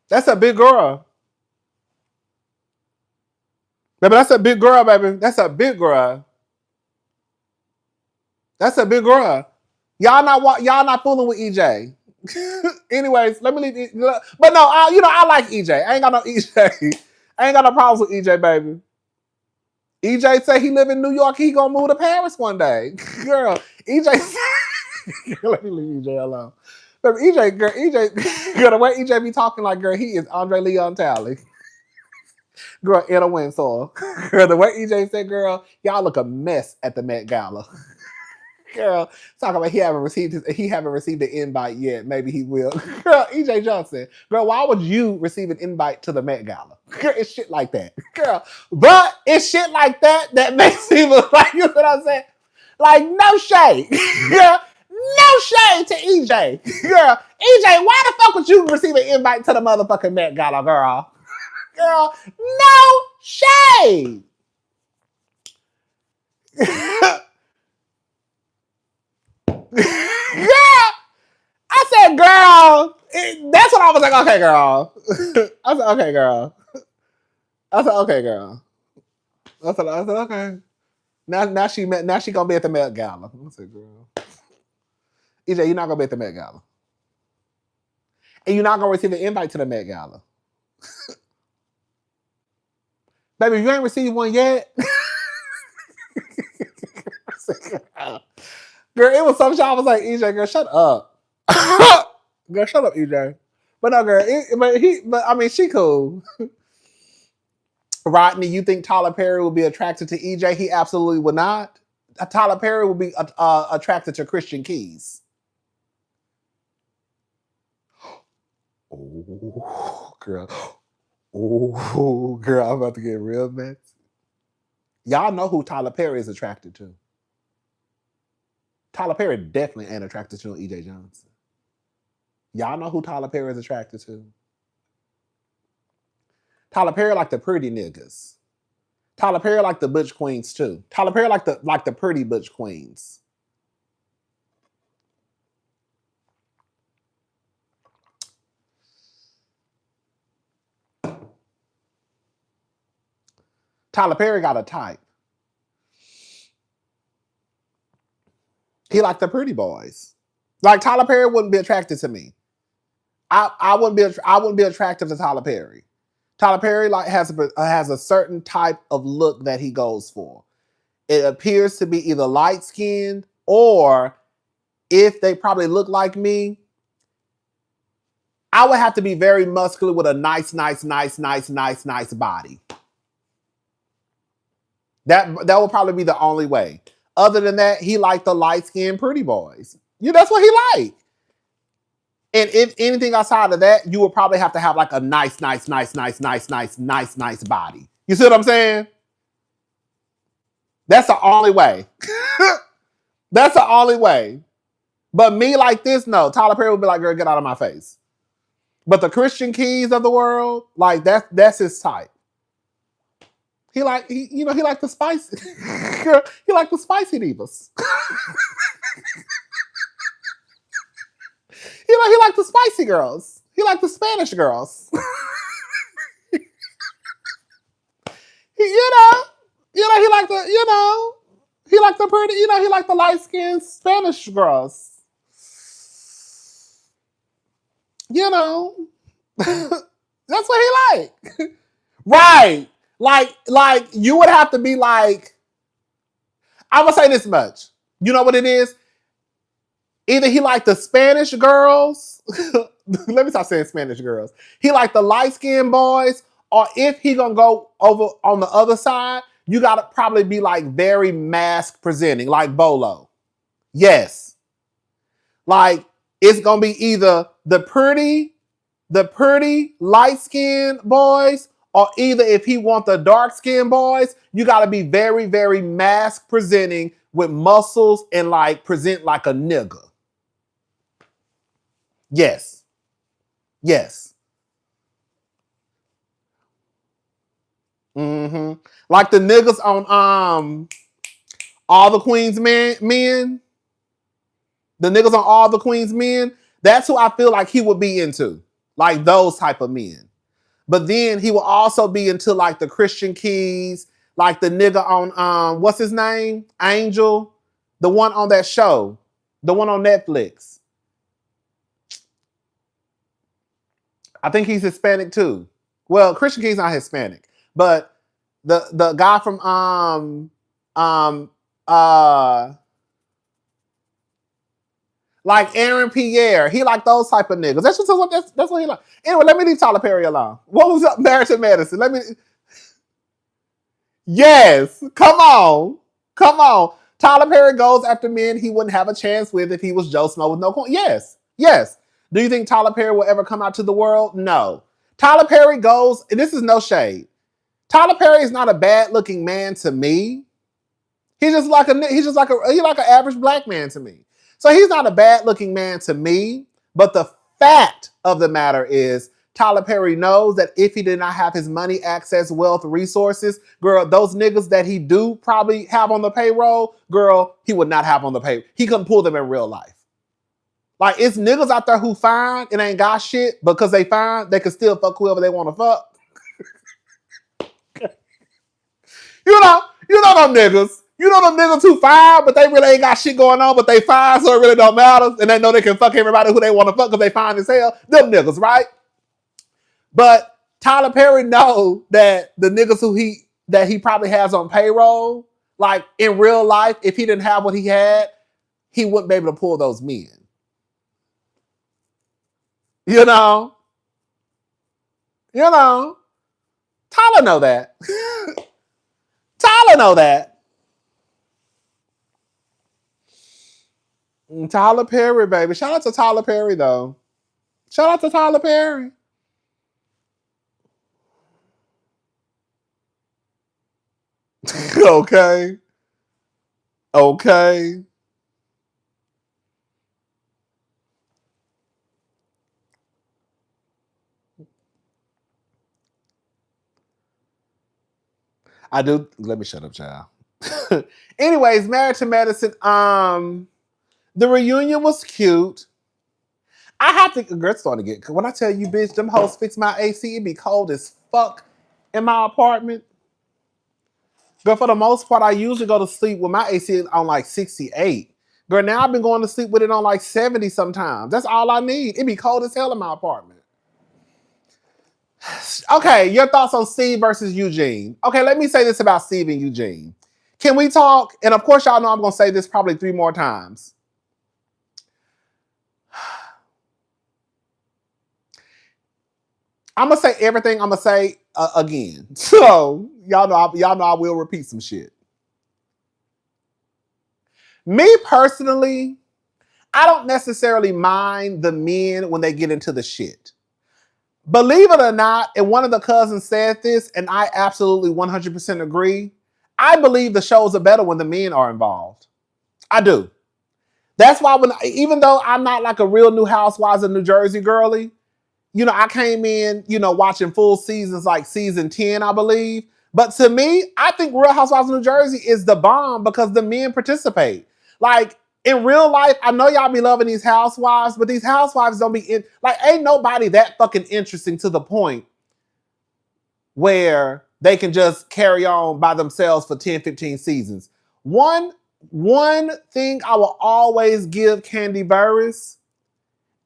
That's a big girl. Baby, that's a big girl, baby. That's a big girl. That's a big girl. Y'all not fooling with EJ. Anyways, let me leave it. But no, I like EJ. I ain't got no EJ. I ain't got no problems with EJ, baby. EJ say he live in New York. He gonna move to Paris one day. Girl, EJ. Let me leave EJ alone. But EJ, girl, the way EJ be talking like, girl, he is Andre Leon Talley. Girl, in a Windsor. Girl, the way EJ said, girl, y'all look a mess at the Met Gala. Girl, talking about he haven't received the invite yet. Maybe he will. Girl, EJ Johnson. Girl, why would you receive an invite to the Met Gala? Girl, it's shit like that. Girl, but it's shit like that makes me look like, you know what I'm saying? Like, no shade. Girl, no shade to EJ. Girl, EJ, why the fuck would you receive an invite to the motherfucking Met Gala, girl? Girl, no shade. Girl, I said, girl. That's what I was like, okay, girl. I said, okay, girl. I said, okay, girl. I said, okay. Now she gonna be at the Met Gala. I said, girl. EJ, you're not gonna be at the Met Gala. And you're not gonna receive an invite to the Met Gala. Baby, you ain't received one yet. Girl, it was some shit. I was like, EJ, girl, shut up. Girl, shut up, EJ. But no, girl, she cool. Rodney, you think Tyler Perry would be attracted to EJ? He absolutely would not. Tyler Perry would be attracted to Christian Keys. Oh, girl. Oh, girl, I'm about to get real mad. Y'all know who Tyler Perry is attracted to. Tyler Perry definitely ain't attracted to EJ Johnson. Y'all know who Tyler Perry is attracted to. Tyler Perry like the pretty niggas. Tyler Perry like the butch queens too. Tyler Perry like the pretty butch queens. Tyler Perry got a type. He like the pretty boys. Like Tyler Perry wouldn't be attracted to me. I wouldn't be attractive to Tyler Perry. Tyler Perry has a certain type of look that he goes for. It appears to be either light skinned or if they probably look like me, I would have to be very muscular with a nice body. That would probably be the only way. Other than that, he liked the light-skinned pretty boys. That's what he liked. And if anything outside of that, you would probably have to have like a nice body. You see what I'm saying? That's the only way. That's the only way. But me like this, no. Tyler Perry would be like, girl, get out of my face. But the Christian Keys of the world, like that's his type. He like the spicy. He like the spicy divas. he like the spicy girls. He like the Spanish girls. he like the, he like the pretty, he like the light-skinned Spanish girls. That's what he like. Right. Like you would have to be like, I'm gonna say this much. You know what it is? Either he like the Spanish girls. Let me stop saying Spanish girls. He like the light-skinned boys, or if he gonna go over on the other side, you gotta probably be like very mask presenting, like Bolo. Yes. Like it's gonna be either the pretty light-skinned boys, or either if he want the dark-skinned boys, you gotta be very, very mask presenting with muscles and like present like a nigga. Yes. Mm-hmm. Like the niggas on All the Queen's Men. The niggas on All the Queen's Men. That's who I feel like he would be into. Like those type of men. But then he will also be into like the Christian Keys, like the nigga on what's his name? Angel. The one on that show. The one on Netflix. I think he's Hispanic too. Well, Christian Key's not Hispanic, but the guy from like Aaron Pierre, he like those type of niggas. That's what he like. Anyway, let me leave Tyler Perry alone. What was up, Marriage to Medicine? Yes, come on. Tyler Perry goes after men he wouldn't have a chance with if he was Joe Snow with no coin. Yes. Do you think Tyler Perry will ever come out to the world? No. Tyler Perry goes, and this is no shade. Tyler Perry is not a bad looking man to me. He's like an average black man to me. So he's not a bad looking man to me. But the fact of the matter is, Tyler Perry knows that if he did not have his money, access, wealth, resources, girl, those niggas that he do probably have on the payroll, girl, he would not have on the payroll. He couldn't pull them in real life. Like, it's niggas out there who fine and ain't got shit because they fine, they can still fuck whoever they want to fuck. You know them niggas. You know them niggas who fine, but they really ain't got shit going on, but they fine, so it really don't matter. And they know they can fuck everybody who they want to fuck because they fine as hell. Them niggas, right? But Tyler Perry knows that the niggas that he probably has on payroll, like in real life, if he didn't have what he had, he wouldn't be able to pull those men. You know? Tyler know that. Tyler know that. Tyler Perry, baby. Shout out to Tyler Perry, though. Shout out to Tyler Perry. Okay. I do. Let me shut up, child. Anyways, Married to Medicine. The reunion was cute. I have to. Girl, it's starting to get. When I tell you, bitch, them hoes fix my AC. It be cold as fuck in my apartment. Girl, for the most part, I usually go to sleep with my AC on like 68. Girl, now I've been going to sleep with it on like 70 sometimes. That's all I need. It be cold as hell in my apartment. Okay, your thoughts on Steve versus Eugene. Okay, let me say this about Steve and Eugene. Can we talk? And of course, y'all know I'm going to say this probably 3 more times. I'm going to say everything I'm going to say again. So, y'all know I will repeat some shit. Me personally, I don't necessarily mind the men when they get into the shit. Believe it or not, and one of the cousins said this, and I absolutely 100% agree. I believe the shows are better when the men are involved. I do. That's why even though I'm not like a real New Housewives of New Jersey girly, I came in, watching full seasons like season 10, I believe. But to me, I think Real Housewives of New Jersey is the bomb because the men participate. Like, in real life, I know y'all be loving these housewives, but these housewives don't be ain't nobody that fucking interesting to the point where they can just carry on by themselves for 10, 15 seasons. One thing I will always give Kandi Burruss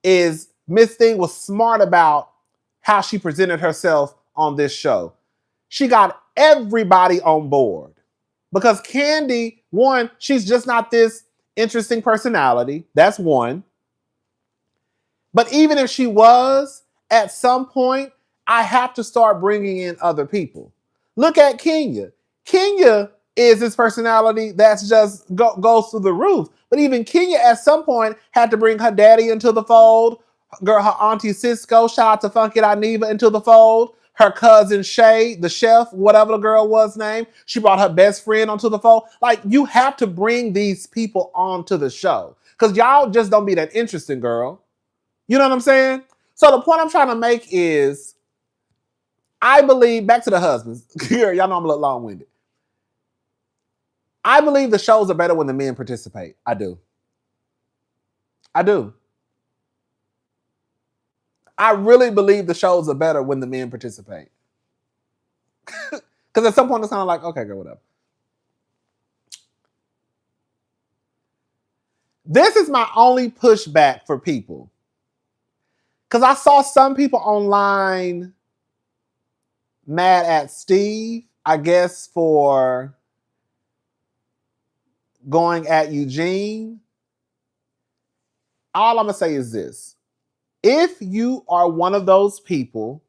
is Miss Thing was smart about how she presented herself on this show. She got everybody on board. Because Kandi, one, she's just not this interesting personality. That's one. But even if she was, at some point, I have to start bringing in other people. Look at Kenya. Kenya is this personality that's just goes through the roof. But even Kenya at some point had to bring her daddy into the fold. Girl, her auntie Cisco, shout out to Funky Dineva, into the fold. Her cousin Shay, the chef, whatever the girl was named, she brought her best friend onto the fold. Like, you have to bring these people onto the show. Because y'all just don't be that interesting, girl. You know what I'm saying? So the point I'm trying to make is, I believe, back to the husbands. Y'all know I'm a little long-winded. I believe the shows are better when the men participate. I do. I really believe the shows are better when the men participate. Because at some point it's kind of like, okay, girl, whatever. This is my only pushback for people. Because I saw some people online mad at Steve, I guess, for going at Eugene. All I'm going to say is this. If you are one of those people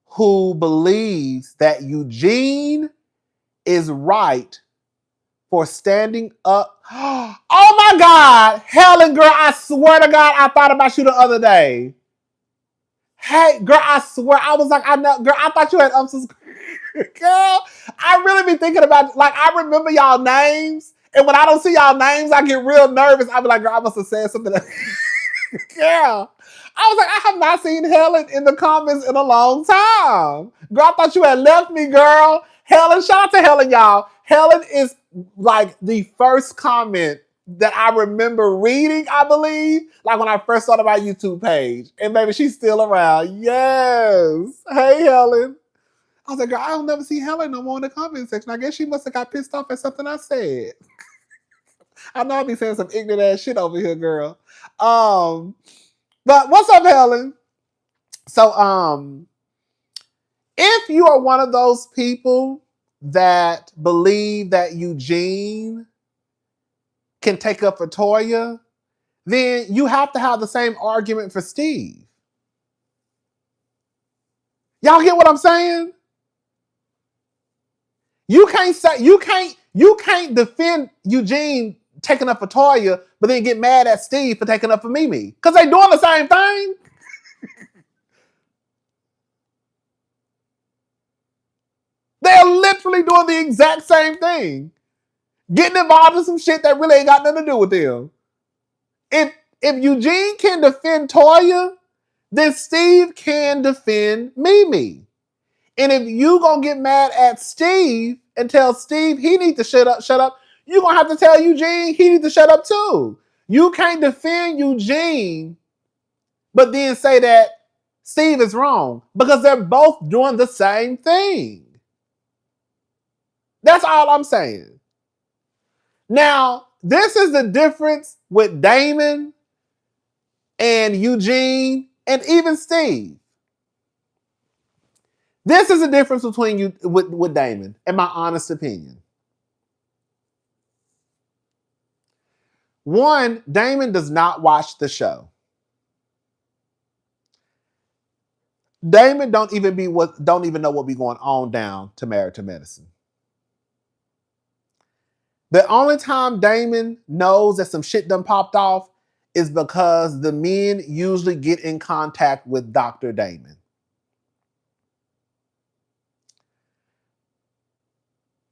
who believes that Eugene is right for standing up. Oh my God, Helen, girl, I swear to God, I thought about you the other day. Hey, girl, I swear, I was like, I know, girl, I thought you had girl, I really be thinking about, like, I remember y'all names, and when I don't see y'all names, I get real nervous. I be like, girl, I must have said something. Yeah. I was like, I have not seen Helen in the comments in a long time. Girl, I thought you had left me, girl. Helen, shout out to Helen, y'all. Helen is like the first comment that I remember reading, I believe, like when I first started my YouTube page. And maybe she's still around. Yes. Hey, Helen. I was like, girl, I don't never see Helen no more in the comment section. I guess she must have got pissed off at something I said. I know I be saying some ignorant ass shit over here, girl. But what's up, Helen? So, if you are one of those people that believe that Eugene can take up for Toya, then you have to have the same argument for Steve. Y'all get what I'm saying? You can't defend Eugene taking up for Toya, but then get mad at Steve for taking up for Mimi. Because they doing the same thing. They're literally doing the exact same thing. Getting involved in some shit that really ain't got nothing to do with them. If Eugene can defend Toya, then Steve can defend Mimi. And if you gonna get mad at Steve and tell Steve he needs to shut up, you gonna have to tell Eugene he needs to shut up too. You can't defend Eugene, but then say that Steve is wrong because they're both doing the same thing. That's all I'm saying. Now, this is the difference with Damon and Eugene and even Steve. This is the difference between you with Damon, in my honest opinion. One, Damon does not watch the show. Damon don't even know what be going on down to Married to Medicine. The only time Damon knows that some shit done popped off is because the men usually get in contact with Dr. Damon.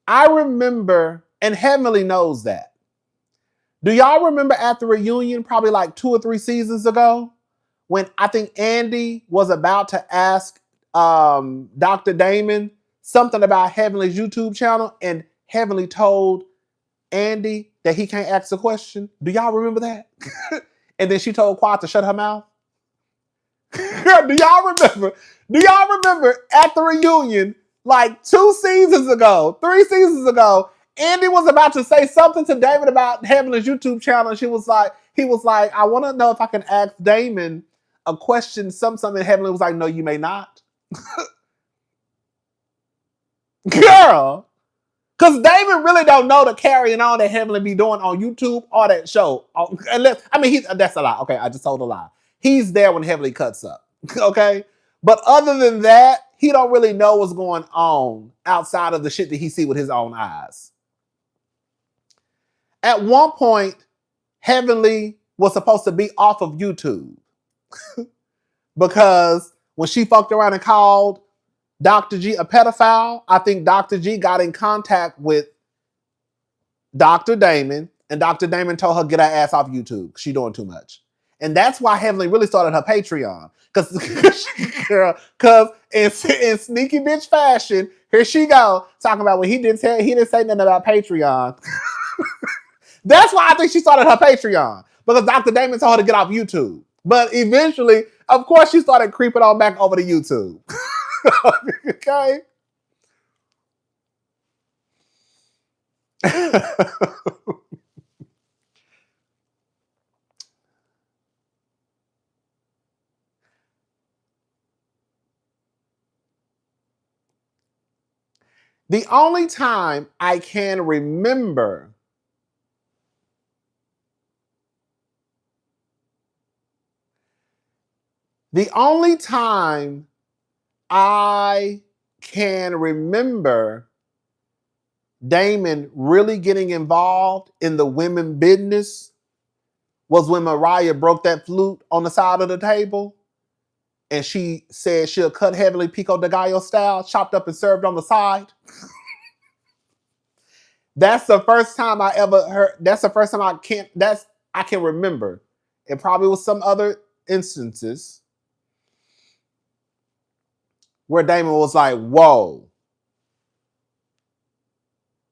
I remember, and Heavenly knows that. Do y'all remember at the reunion, probably like 2 or 3 seasons ago, when I think Andy was about to ask Dr. Damon something about Heavenly's YouTube channel, and Heavenly told Andy that he can't ask a question? Do y'all remember that? And then she told Quad to shut her mouth. Do y'all remember? Do y'all remember at the reunion, like 2 seasons ago, 3 seasons ago, Andy was about to say something to David about Heavenly's YouTube channel, and he was like, I want to know if I can ask Damon a question, something. Heavenly was like, no, you may not. Girl. Because Damon really don't know the carrying on that Heavenly be doing on YouTube or that show. That's a lie. Okay, I just told a lie. He's there when Heavenly cuts up. Okay? But other than that, he don't really know what's going on outside of the shit that he see with his own eyes. At one point, Heavenly was supposed to be off of YouTube. Because when she fucked around and called Dr. G a pedophile, I think Dr. G got in contact with Dr. Damon, and Dr. Damon told her, get her ass off YouTube. She doing too much. And that's why Heavenly really started her Patreon. Because in sneaky bitch fashion, here she go, talking about when he didn't say nothing about Patreon. That's why I think she started her Patreon. Because Dr. Damon told her to get off YouTube. But eventually, of course, she started creeping on back over to YouTube. Okay? The only time I can remember Damon really getting involved in the women business was when Mariah broke that flute on the side of the table and she said she'll cut Heavenly Pico de Gallo style, chopped up and served on the side. That's the first time I ever heard. That's the first time I can remember. It probably was some other instances where Damon was like, whoa.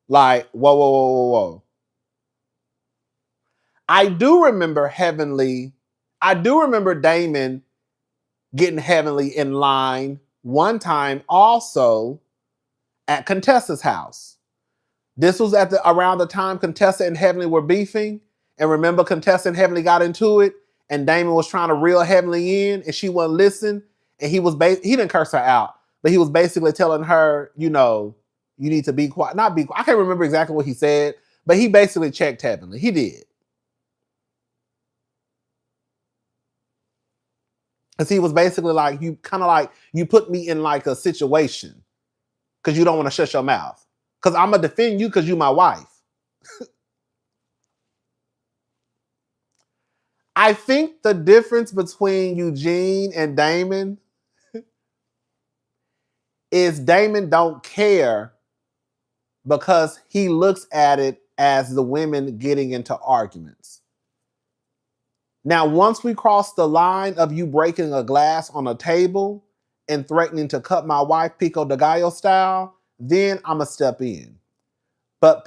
Like, whoa. I do remember Damon getting Heavenly in line one time also at Contessa's house. This was around the time Contessa and Heavenly were beefing. And remember, Contessa and Heavenly got into it, and Damon was trying to reel Heavenly in, and she wouldn't listen. And he didn't curse her out, but he was basically telling her, you need to be quiet. Not be quiet. I can't remember exactly what he said, but he basically checked Heavenly. He did. Because he was basically like, you put me in like a situation because you don't want to shut your mouth. Because I'm going to defend you because you my wife. I think the difference between Eugene and Damon is Damon don't care because he looks at it as the women getting into arguments. Now, once we cross the line of you breaking a glass on a table and threatening to cut my wife Pico de Gallo style, then I'm going to step in. But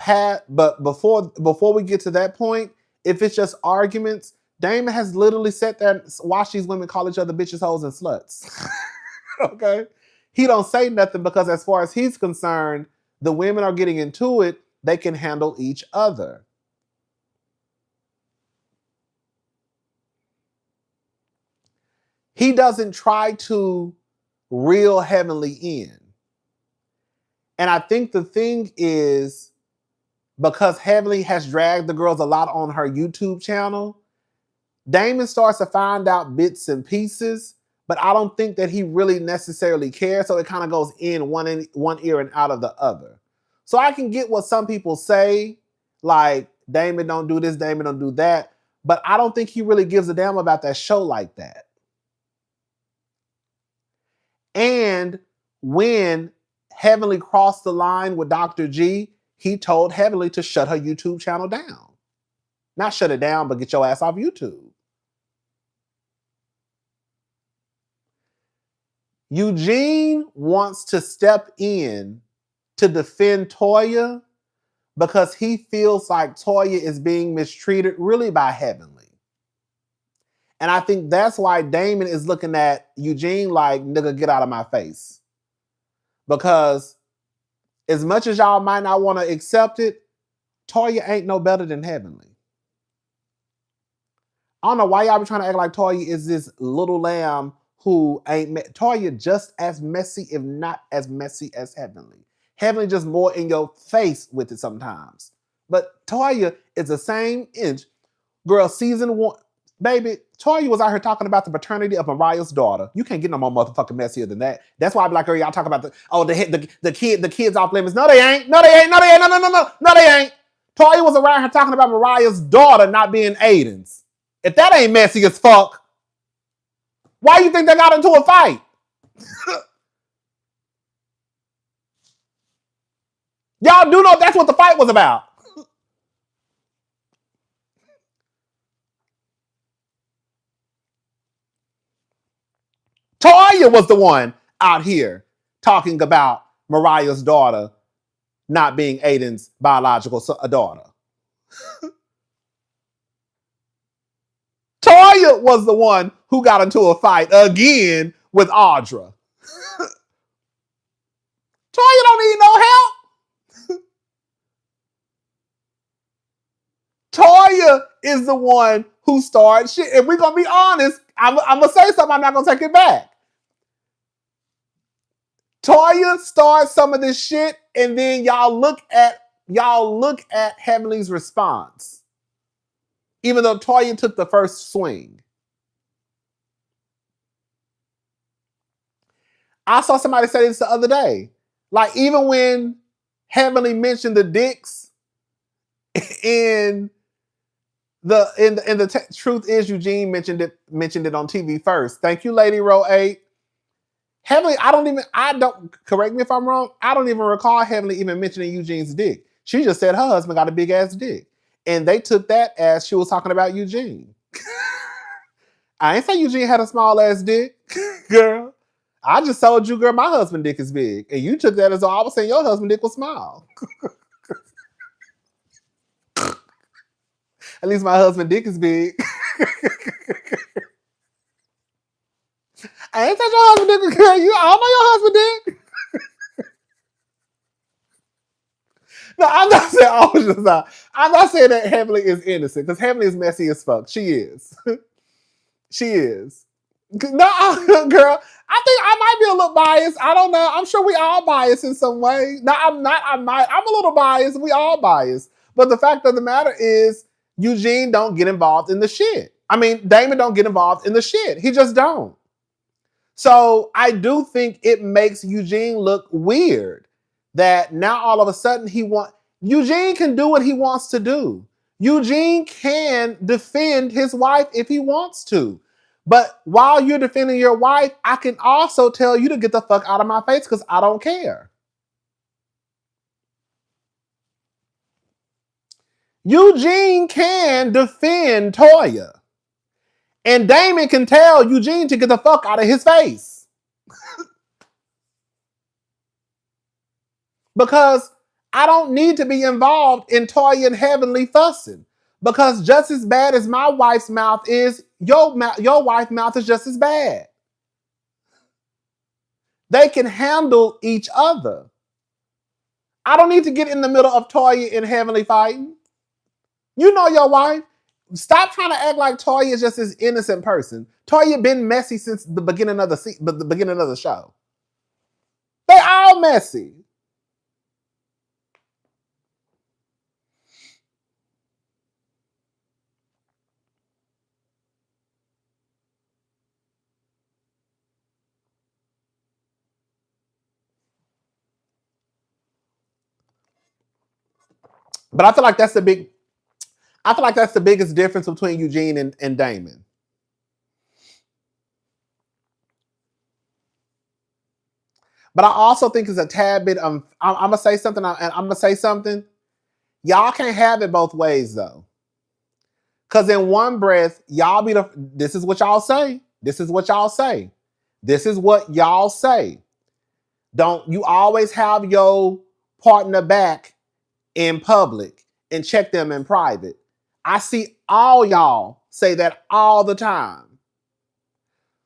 before we get to that point, if it's just arguments, Damon has literally sat there and watched these women call each other bitches, hoes, and sluts. Okay? He don't say nothing because as far as he's concerned, the women are getting into it, they can handle each other. He doesn't try to reel Heavenly in. And I think the thing is, because Heavenly has dragged the girls a lot on her YouTube channel, Damon starts to find out bits and pieces, but I don't think that he really necessarily cares. So it kind of goes in one ear and out of the other. So I can get what some people say, like, Damon don't do this, Damon don't do that. But I don't think he really gives a damn about that show like that. And when Heavenly crossed the line with Dr. G, he told Heavenly to shut her YouTube channel down. Not shut it down, but get your ass off YouTube. Eugene wants to step in to defend Toya because he feels like Toya is being mistreated really by Heavenly. And I think that's why Damon is looking at Eugene like, nigga, get out of my face. Because as much as y'all might not want to accept it, Toya ain't no better than Heavenly. I don't know why y'all be trying to act like Toya is this little lamb who ain't... Toya just as messy, if not as messy as Heavenly. Heavenly just more in your face with it sometimes. But Toya is the same inch. Girl, season 1... Baby, Toya was out here talking about the paternity of Mariah's daughter. You can't get no more motherfucking messier than that. That's why I be like, girl, y'all talk about the kids off limits. No, they ain't. No, they ain't. No, they ain't. No, they ain't. Toya was around here talking about Mariah's daughter not being Aiden's. If that ain't messy as fuck, why you think they got into a fight? Y'all do know that's what the fight was about. Toya was the one out here talking about Mariah's daughter not being Aiden's biological daughter. Toya was the one who got into a fight again with Audra. Toya don't need no help. Toya is the one who started shit. If we're going to be honest, I'm going to say something, I'm not going to take it back. Toya started some of this shit, and then y'all look at Heavenly's response. Even though Toya took the first swing. I saw somebody say this the other day. Like, even when Heavenly mentioned the dicks in the truth is Eugene mentioned it on TV first. Thank you, Lady Row 8. Heavenly, correct me if I'm wrong, I don't even recall Heavenly even mentioning Eugene's dick. She just said her husband got a big ass dick. And they took that as she was talking about Eugene. I ain't say Eugene had a small ass dick, girl. I just told you, girl, my husband dick is big. And you took that as all I was saying your husband dick was small. At least my husband dick is big. I ain't said your husband dick was girl. I know your husband dick. No, I'm not saying that Heavenly is innocent, because Heavenly is messy as fuck. She is. She is. No, girl, I think I might be a little biased. I don't know. I'm sure we all biased in some way. No, I'm not. I'm a little biased. We all biased. But the fact of the matter is, Eugene don't get involved in the shit. I mean, Damon don't get involved in the shit. He just don't. So I do think it makes Eugene look weird that now all of a sudden Eugene can do what he wants to do. Eugene can defend his wife if he wants to. But while you're defending your wife, I can also tell you to get the fuck out of my face because I don't care. Eugene can defend Toya. And Damon can tell Eugene to get the fuck out of his face. Because I don't need to be involved in Toya and Heavenly fussing. Because just as bad as my wife's mouth is, your wife's mouth is just as bad. They can handle each other. I don't need to get in the middle of Toya and Heavenly fighting. You know your wife. Stop trying to act like Toya is just this innocent person. Toya been messy since the beginning of the beginning of the show. They all messy. But I feel like that's the biggest difference between Eugene and Damon. But I also think it's a tad bit. I'm gonna say something, and I'm gonna say something. Y'all can't have it both ways though. Cause in one breath, y'all be the. This is what y'all say. This is what y'all say. This is what y'all say. Don't you always have your partner back in public and check them in private? I see all y'all say that all the time.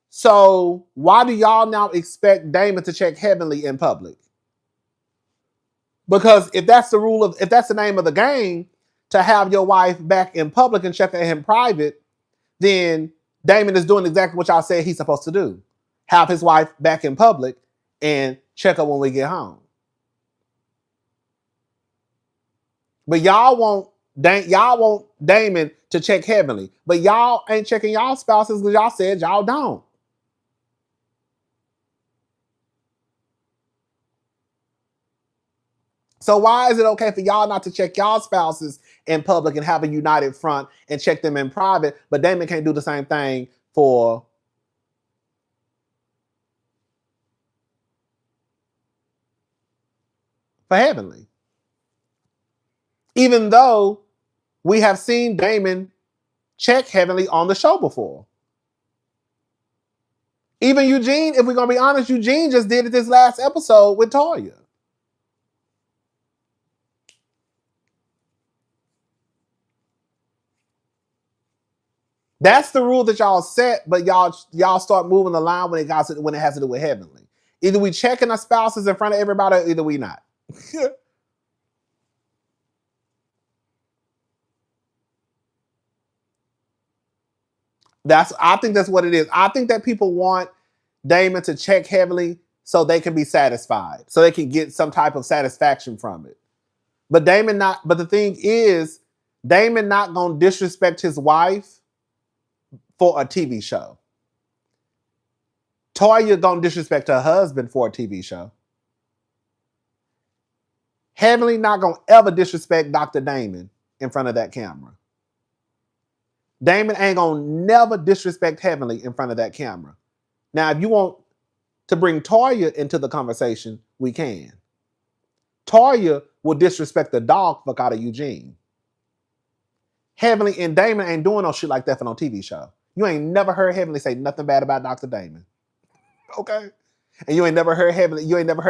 So why do y'all now expect Damon to check Heavenly in public? Because if that's the name of the game, to have your wife back in public and check her in private, then Damon is doing exactly what y'all said he's supposed to do. Have his wife back in public and check her when we get home. But y'all want Damon to check Heavenly, but y'all ain't checking y'all spouses because y'all said y'all don't. So why is it okay for y'all not to check y'all spouses in public and have a united front and check them in private, but Damon can't do the same thing for Heavenly? Even though we have seen Damon check Heavenly on the show before. Even Eugene, if we're going to be honest, Eugene just did it this last episode with Toya. That's the rule that y'all set, but y'all start moving the line when it has to do with Heavenly. Either we checking our spouses in front of everybody, or either we not. I think that's what it is. I think that people want Damon to check Heavenly so they can be satisfied, so they can get some type of satisfaction from it. But the thing is, Damon not gonna disrespect his wife for a TV show. Toya gonna disrespect her husband for a TV show. Heavenly not gonna ever disrespect Dr. Damon in front of that camera. Damon ain't gonna never disrespect Heavenly in front of that camera. Now, if you want to bring Toya into the conversation, we can. Toya will disrespect the dog fuck out of Eugene. Heavenly and Damon ain't doing no shit like that for no TV show. You ain't never heard Heavenly say nothing bad about Dr. Damon. Okay? And you ain't never heard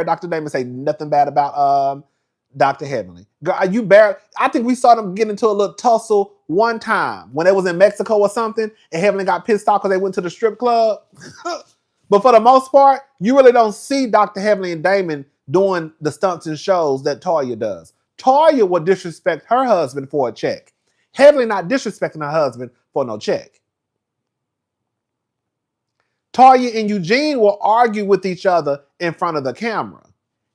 Dr. Damon say nothing bad about Dr. Heavenly. Girl, I think we saw them get into a little tussle one time when it was in Mexico or something, and Heavenly got pissed off because they went to the strip club. But for the most part, you really don't see Dr. Heavenly and Damon doing the stunts and shows that Toya does. Toya will disrespect her husband for a check. Heavenly not disrespecting her husband for no check. Toya and Eugene will argue with each other in front of the camera.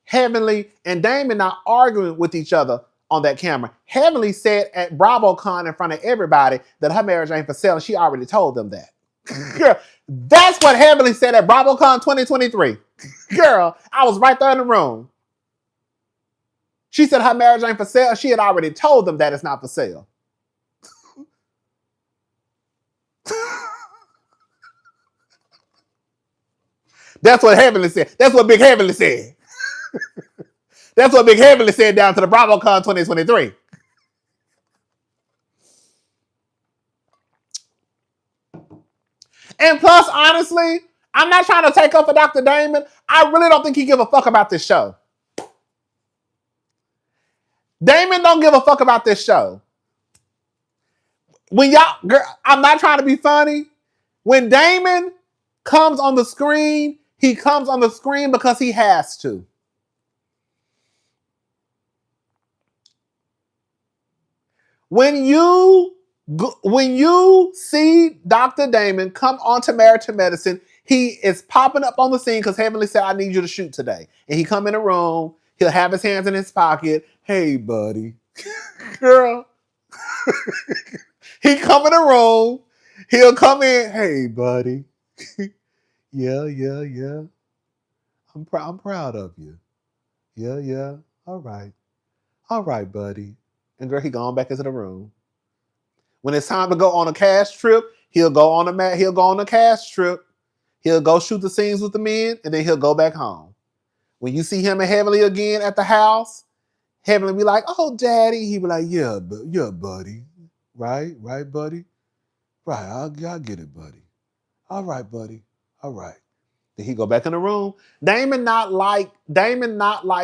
Heavenly and Damon not arguing with each other on that camera. Heavenly said at BravoCon in front of everybody that her marriage ain't for sale. She already told them that. Girl, that's what Heavenly said at BravoCon 2023. Girl, I was right there in the room. She said her marriage ain't for sale. She had already told them that it's not for sale. That's what Heavenly said. That's what Big Heavenly said. That's what Big Heavenly said down to the BravoCon 2023. And plus, honestly, I'm not trying to take up for Dr. Damon. I really don't think he give a fuck about this show. Damon don't give a fuck about this show. When I'm not trying to be funny. When Damon comes on the screen, he comes on the screen because he has to. When you see Dr. Damon come onto Married to Medicine, he is popping up on the scene because Heavenly said, I need you to shoot today. And he come in a room, he'll have his hands in his pocket. Hey, buddy. Girl. He come in a room, he'll come in, hey, buddy. Yeah. I'm proud of you. Yeah. All right, buddy. And girl, he gone back into the room. When it's time to go on a cash trip, he'll go on a cash trip. He'll go shoot the scenes with the men, and then he'll go back home. When you see him and Heavenly again at the house, Heavenly be like, "Oh, Daddy." He be like, "Yeah, buddy. Right, buddy. Right, I'll get it, buddy. All right, buddy. All right." Then he go back in the room. Damon not like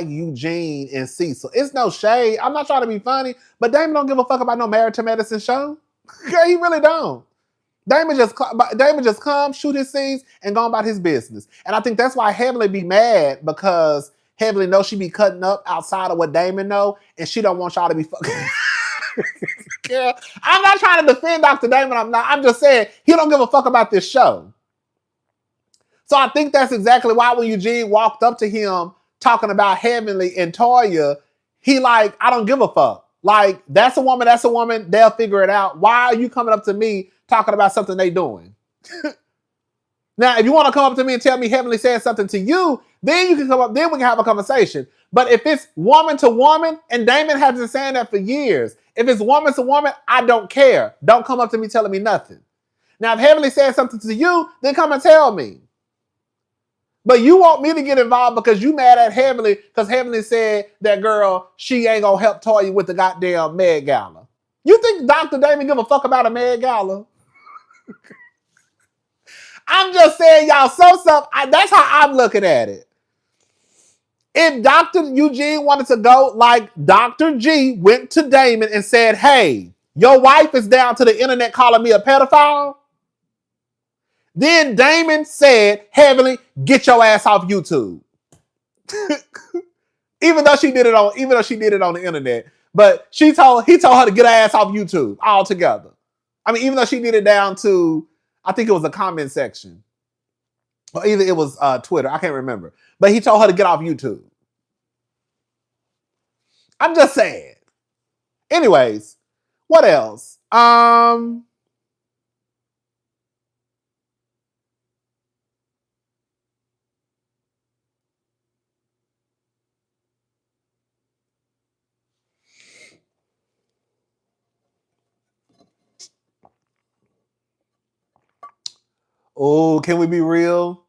Eugene and Cecil. It's no shade. I'm not trying to be funny, but Damon don't give a fuck about no Married to Medicine show. Girl, he really don't. Damon just come, shoot his scenes, and go about his business. And I think that's why Heavenly be mad, because Heavenly knows she be cutting up outside of what Damon know, and she don't want y'all to be fucking. Girl, I'm not trying to defend Dr. Damon. I'm just saying he don't give a fuck about this show. So I think that's exactly why when Eugene walked up to him talking about Heavenly and Toya, he like, I don't give a fuck. Like, that's a woman, they'll figure it out. Why are you coming up to me talking about something they doing? Now, if you want to come up to me and tell me Heavenly said something to you, then you can come up, then we can have a conversation. But if it's woman to woman, and Damon has been saying that for years, if it's woman to woman, I don't care. Don't come up to me telling me nothing. Now, if Heavenly said something to you, then come and tell me. But you want me to get involved because you mad at Heavenly because Heavenly said that girl, she ain't gonna help Toya with the goddamn Med Gala. You think Dr. Damon give a fuck about a Med Gala? I'm just saying, y'all, that's how I'm looking at it. If Dr. Eugene wanted to go, like Dr. G went to Damon and said, "Hey, your wife is down to the internet calling me a pedophile," then Damon said, "Heavenly, get your ass off YouTube." even though she did it on the internet, but he told her to get her ass off YouTube altogether. I mean, even though she did it down to, I think it was a comment section, or either it was Twitter, I can't remember. But he told her to get off YouTube. I'm just saying. Anyways, what else? Oh, can we be real?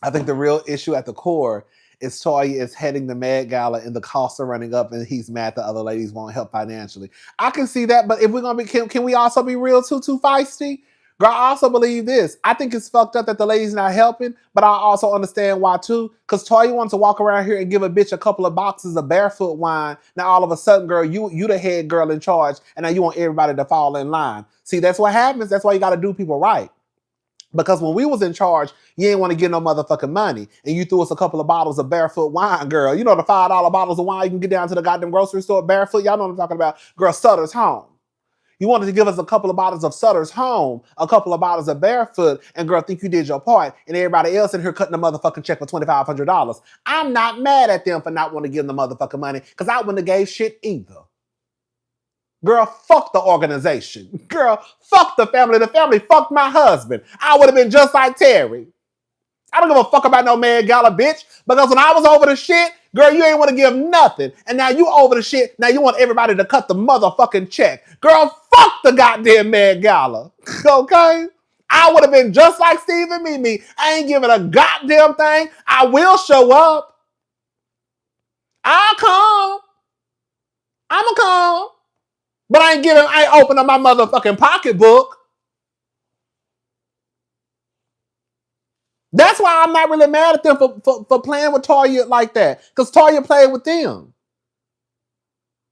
I think the real issue at the core is Toya is heading the Met Gala and the costs are running up and he's mad that other ladies won't help financially. I can see that, but if we're gonna be, can we also be real too feisty? Girl, I also believe this. I think it's fucked up that the lady's not helping, but I also understand why too. Because Toya wants to walk around here and give a bitch a couple of boxes of barefoot wine. Now all of a sudden, girl, you the head girl in charge, and now you want everybody to fall in line. See, that's what happens. That's why you got to do people right. Because when we was in charge, you ain't want to get no motherfucking money. And you threw us a couple of bottles of barefoot wine, girl. You know the $5 bottles of wine you can get down to the goddamn grocery store barefoot? Y'all know what I'm talking about. Girl, Sutter's Home. You wanted to give us a couple of bottles of Sutter's Home, a couple of bottles of barefoot, and girl, think you did your part. And everybody else in here cutting the motherfucking check for $2,500. I'm not mad at them for not wanting to give them the motherfucking money, because I wouldn't have gave shit either. Girl, fuck the organization. Girl, fuck the family. The family fucked my husband. I would have been just like Terry. I don't give a fuck about no Med Gala, bitch. Because when I was over the shit, girl, you ain't want to give nothing. And now you over the shit. Now you want everybody to cut the motherfucking check. Girl, fuck the goddamn Med Gala. Okay? I would have been just like Steve and Mimi. I ain't giving a goddamn thing. I will show up. I'll come. I'ma come. But I ain't open up my motherfucking pocketbook. That's why I'm not really mad at them for playing with Toya like that. Because Toya played with them.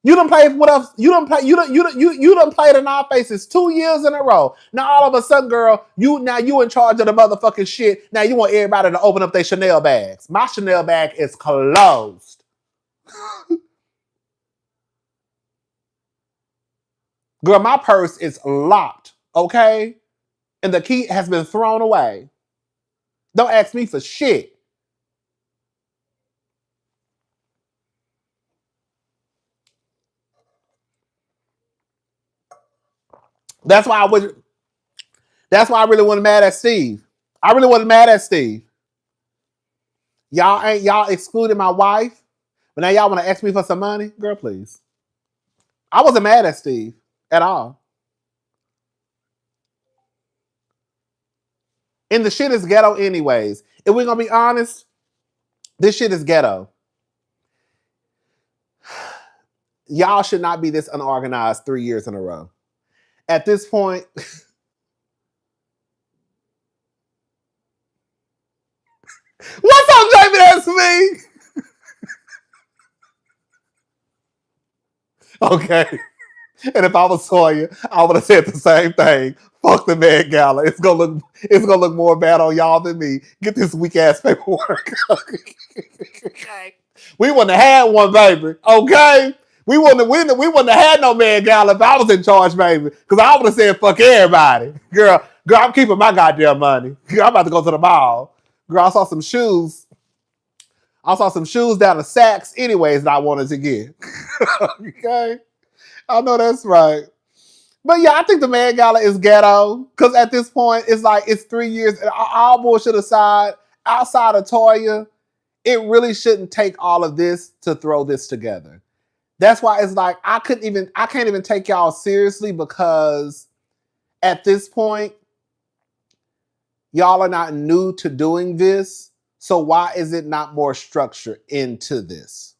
You done played with us. You done played in our faces 2 years in a row. Now all of a sudden, girl, you in charge of the motherfucking shit. Now you want everybody to open up their Chanel bags. My Chanel bag is closed. Girl, my purse is locked, okay? And the key has been thrown away. Don't ask me for shit. That's why I really wasn't mad at Steve. I really wasn't mad at Steve. Y'all excluded my wife, but now y'all want to ask me for some money? Girl, please. I wasn't mad at Steve at all. And the shit is ghetto anyways. If we're gonna be honest, this shit is ghetto. Y'all should not be this unorganized 3 years in a row. At this point, what's up, Jamie? That's me. Okay. And if I was Toya, I would have said the same thing. Fuck the Met Gala. It's gonna look more bad on y'all than me. Get this weak ass paperwork. Okay. We wouldn't have had one, baby. Okay. We wouldn't have had no Met Gala if I was in charge, baby. Because I would have said fuck everybody. Girl, I'm keeping my goddamn money. Girl, I'm about to go to the mall. Girl, I saw some shoes. I saw some shoes down the Saks anyways that I wanted to get. Okay. I know that's right. But yeah, I think the Met Gala is ghetto. Because at this point, it's like, it's 3 years. All bullshit aside, outside of Toya, it really shouldn't take all of this to throw this together. That's why it's like, I can't even take y'all seriously because at this point, y'all are not new to doing this. So why is it not more structure into this?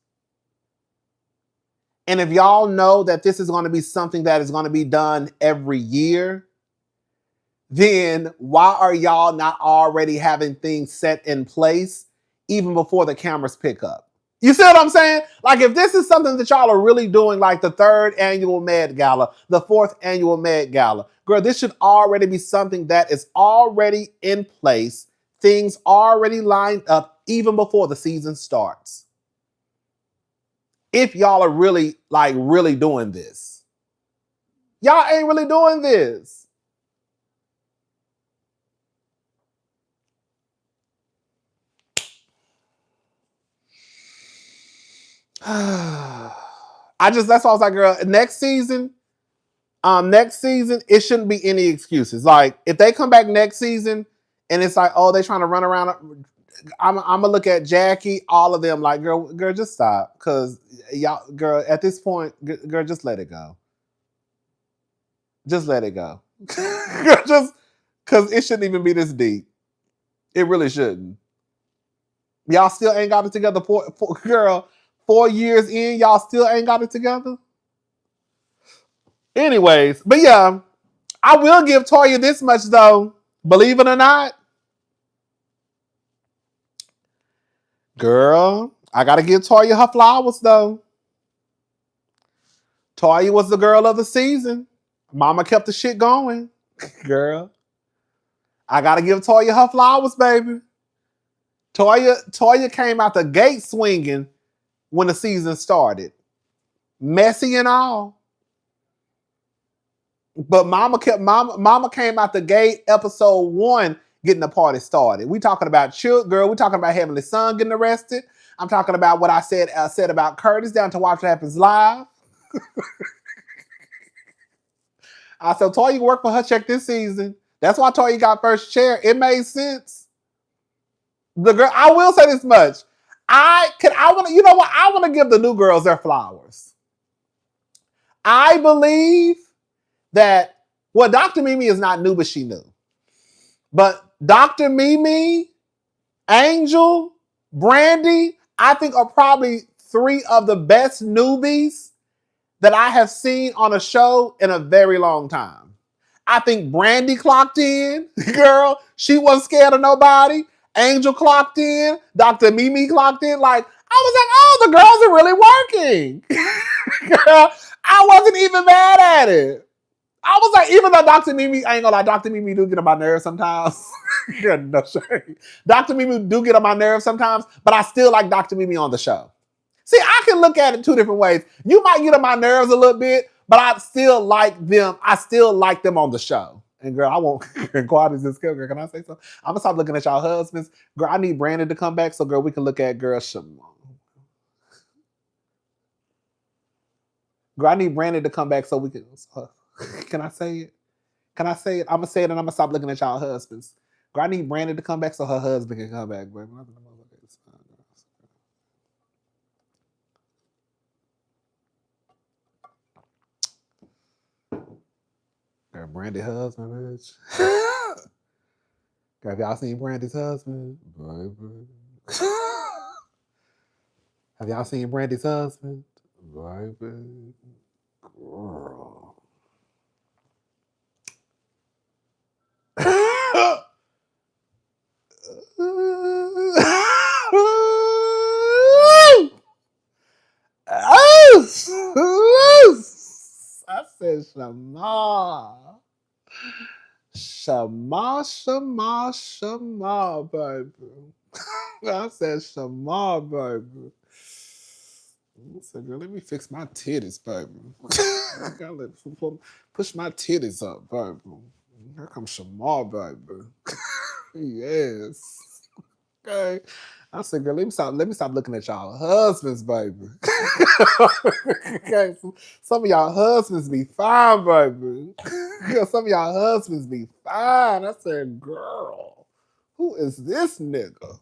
And if y'all know that this is going to be something that is going to be done every year, then why are y'all not already having things set in place even before the cameras pick up? You see what I'm saying? Like, if this is something that y'all are really doing, like the 3rd annual Met Gala, the 4th annual Met Gala, girl, this should already be something that is already in place. Things already lined up even before the season starts. If y'all are really doing this. Y'all ain't really doing this. That's why I was like, girl, next season, it shouldn't be any excuses. Like, if they come back next season and it's like, oh, they trying to run around, I'm gonna look at Jackie, all of them, like, girl, just stop. Cause y'all, girl, at this point, girl, just let it go. Just let it go. Just cause it shouldn't even be this deep. It really shouldn't. Y'all still ain't got it together. Girl, 4 years in, y'all still ain't got it together. Anyways, but yeah, I will give Toya this much though. Believe it or not, girl, I gotta give Toya her flowers though. Toya was the girl of the season. Mama kept the shit going. Girl, I gotta give Toya her flowers, baby. Toya came out the gate swinging when the season started. Messy and all. But Mama came out the gate episode 1 getting the party started. We talking about girl, we talking about Heavenly Son getting arrested. I'm talking about what I said about Curtis down to Watch What Happens Live. I said, Toya work for her check this season. That's why Toya got first chair. It made sense. The girl, I will say this much. I want to give the new girls their flowers. I believe that, well, Dr. Mimi is not new, but she knew. But Dr. Mimi, Angel, Brandy, I think are probably 3 of the best newbies that I have seen on a show in a very long time. I think Brandy clocked in. Girl, she wasn't scared of nobody. Angel clocked in. Dr. Mimi clocked in. Like, I was like, oh, the girls are really working. Girl, I wasn't even mad at it. I was like, even though Dr. Mimi, I ain't gonna lie, Dr. Mimi do get on my nerves sometimes. No shame. Dr. Mimi do get on my nerves sometimes, but I still like Dr. Mimi on the show. See, I can look at it 2 different ways. You might get on my nerves a little bit, but I still like them. I still like them on the show. And girl, I won't. Quiet as this girl. Can I say something? I'm gonna stop looking at y'all husbands. Girl, I need Brandon to come back so girl, we can look at girl Shimon. Girl, I need Brandon to come back so we can. Can I say it? Can I say it? I'm gonna say it and I'm gonna stop looking at y'all husbands. Girl, I need Brandon to come back so her husband can come back. Girl, Brandy husband, bitch. Girl, have y'all seen Brandy's husband? Baby. Have y'all seen Brandy's husband? Baby. Girl. I said Shama. Shama, Shama, Shama, baby. I said Shama, baby. I said, girl, let me fix my titties, baby. I gotta push my titties up, baby. Here comes Shama, baby. Yes. Okay. I said, girl, let me stop looking at y'all husbands, baby. Okay. Some of y'all husbands be fine, baby. Some of y'all husbands be fine. I said, girl, who is this nigga?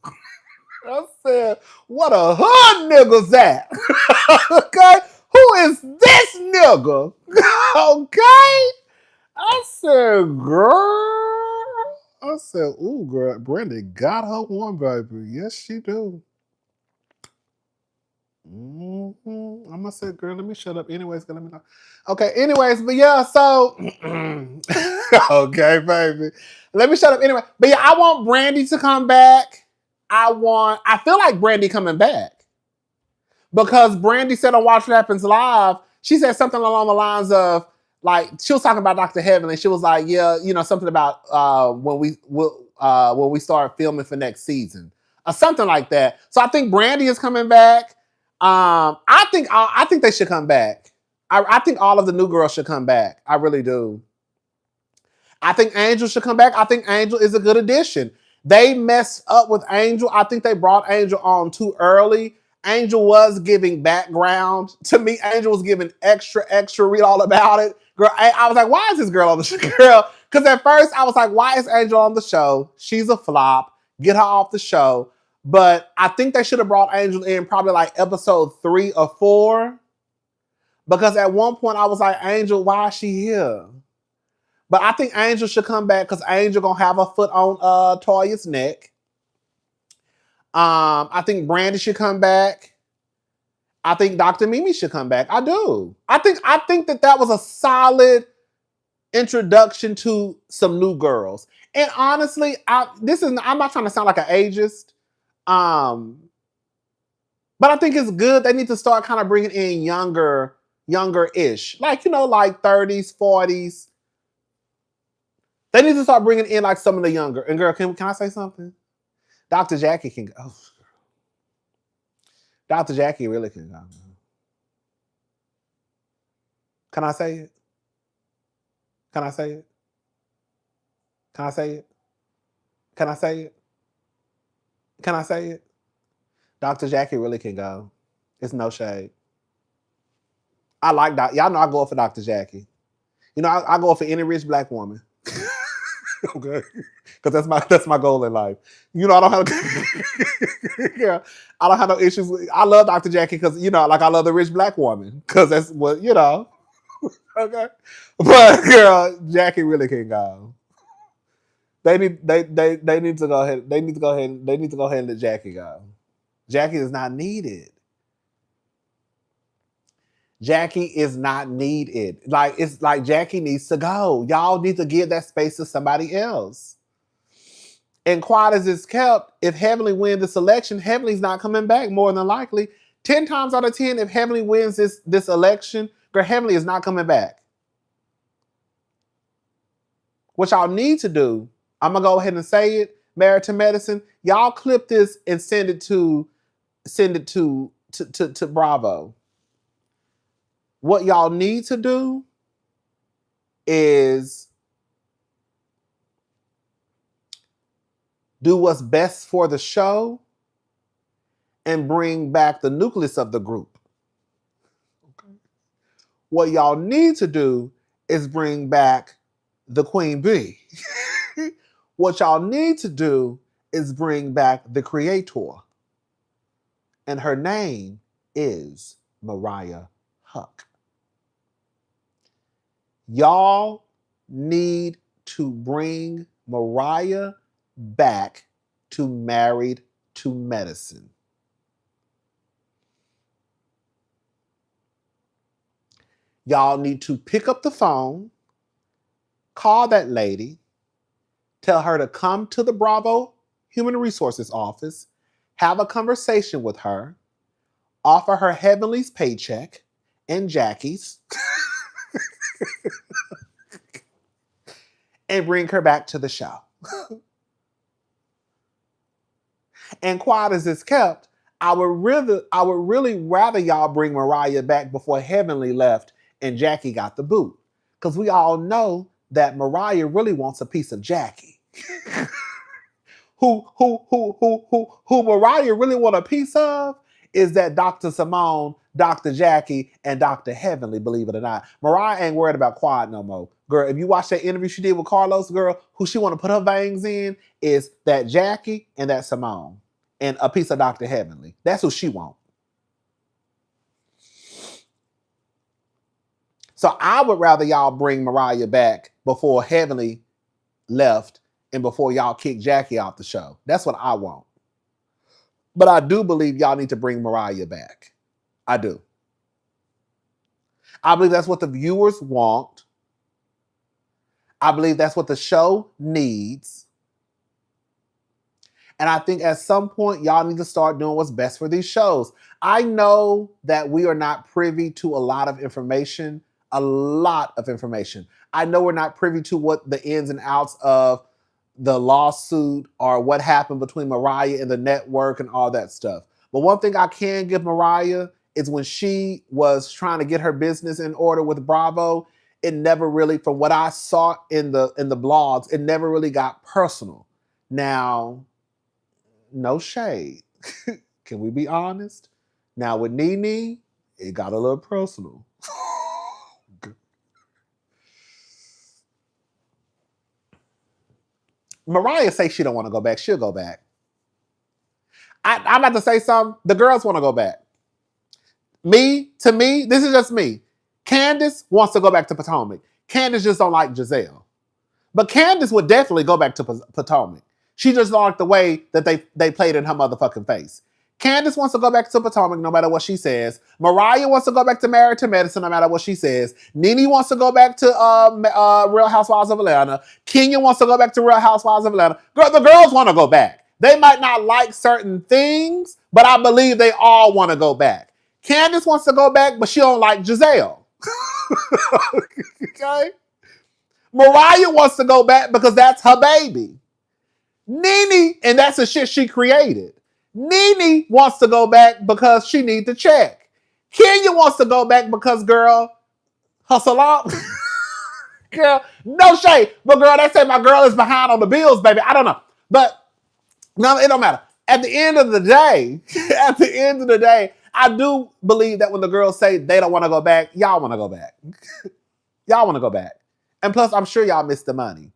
I said, what a hood nigga's at? Okay? Who is this nigga? Okay? I said, girl. I said, ooh, girl, Brenda got her one, baby. Yes, she do. I'm gonna say, girl, let me shut up. Anyways, girl, let me know. Okay, anyways, but yeah, so okay, baby. Let me shut up anyway. But yeah, I want Brandy to come back. I feel like Brandy coming back. Because Brandy said on Watch What Happens Live, she said something along the lines of, like, she was talking about Dr. Heavenly. She was like, yeah, you know, something about when we start filming for next season. Or something like that. So I think Brandy is coming back. I think they should come back. I think all of the new girls should come back. I really do. I think Angel should come back. I think Angel is a good addition. They messed up with Angel. I think they brought Angel on too early. Angel was giving background. To me, Angel was giving extra, read all about it. Girl, I was like, why is this girl on the show? Girl, because at first I was like, why is Angel on the show? She's a flop. Get her off the show. But I think they should have brought Angel in probably like episode 3 or 4. Because at one point I was like, Angel, why is she here? But I think Angel should come back because Angel gonna have a foot on Toya's neck. I think Brandy should come back. I think Dr. Mimi should come back. I do. I think that was a solid introduction to some new girls. And honestly, I'm not trying to sound like an ageist. But I think it's good. They need to start kind of bringing in younger-ish. Like, you know, like 30s, 40s. They need to start bringing in like some of the younger. And girl, can I say something? Dr. Jackie can go. Oh, Dr. Jackie really can go. Can I say it? Can I say it? Can I say it? Can I say it? Can I say it? Dr. Jackie really can go. It's no shade. I like that. Y'all know I go for Dr. Jackie. You know, I go for any rich black woman. Okay, because that's my goal in life. You know, I don't have no issues. I love Dr. Jackie because, you know, like I love the rich black woman because that's what, you know. Okay, but girl, Jackie really can go. They need to go ahead. They need to go ahead and let Jackie go. Jackie is not needed. Jackie is not needed. Like, it's like Jackie needs to go. Y'all need to give that space to somebody else. And quiet as it's kept, if Heavenly wins this election, Heavenly's not coming back more than likely. 10 times out of 10, if Heavenly wins this election, girl, Heavenly is not coming back. What y'all need to do, I'm gonna go ahead and say it, Married to Medicine, y'all clip this and send it to Bravo. What y'all need to do is do what's best for the show and bring back the nucleus of the group. Okay. What y'all need to do is bring back the Queen Bee. What y'all need to do is bring back the creator. And her name is Mariah Huck. Y'all need to bring Mariah back to Married to Medicine. Y'all need to pick up the phone, call that lady, tell her to come to the Bravo Human Resources office, have a conversation with her, offer her Heavenly's paycheck and Jackie's, and bring her back to the show. And quiet as it's kept, I would really rather y'all bring Mariah back before Heavenly left and Jackie got the boot. Because we all know that Mariah really wants a piece of Jackie. Who Mariah really want a piece of is that Dr. Simone, Dr. Jackie, and Dr. Heavenly, believe it or not. Mariah ain't worried about quiet no more. Girl, if you watch that interview she did with Carlos, girl, who she want to put her veins in is that Jackie and that Simone. And a piece of Dr. Heavenly. That's who she want. So I would rather y'all bring Mariah back before Heavenly left and before y'all kick Jackie off the show. That's what I want. But I do believe y'all need to bring Mariah back. I do. I believe that's what the viewers want. I believe that's what the show needs. And I think at some point, y'all need to start doing what's best for these shows. I know that we are not privy to a lot of information. I know we're not privy to what the ins and outs of the lawsuit or what happened between Mariah and the network and all that stuff. But one thing I can give Mariah is when she was trying to get her business in order with Bravo, it never really, from what I saw in the blogs, it never really got personal. Now, no shade. Can we be honest? Now with Nene, it got a little personal. Mariah say she don't want to go back. She'll go back. I'm about to say something. The girls want to go back. To me, this is just me. Candace wants to go back to Potomac. Candace just don't like Giselle. But Candace would definitely go back to Potomac. She just don't like the way that they played in her motherfucking face. Candace wants to go back to Potomac no matter what she says. Mariah wants to go back to Married to Medicine no matter what she says. Nene wants to go back to Real Housewives of Atlanta. Kenya wants to go back to Real Housewives of Atlanta. Girl, the girls want to go back. They might not like certain things, but I believe they all want to go back. Candace wants to go back, but she don't like Giselle. Okay? Mariah wants to go back because that's her baby. Nene, and that's the shit she created. Nene wants to go back because she needs the check. Kenya wants to go back because, girl, her salon. Girl, no shade. But, girl, they say my girl is behind on the bills, baby. I don't know. But, no, it don't matter. At the end of the day, I do believe that when the girls say they don't want to go back, y'all want to go back. Y'all want to go back. And plus, I'm sure y'all missed the money.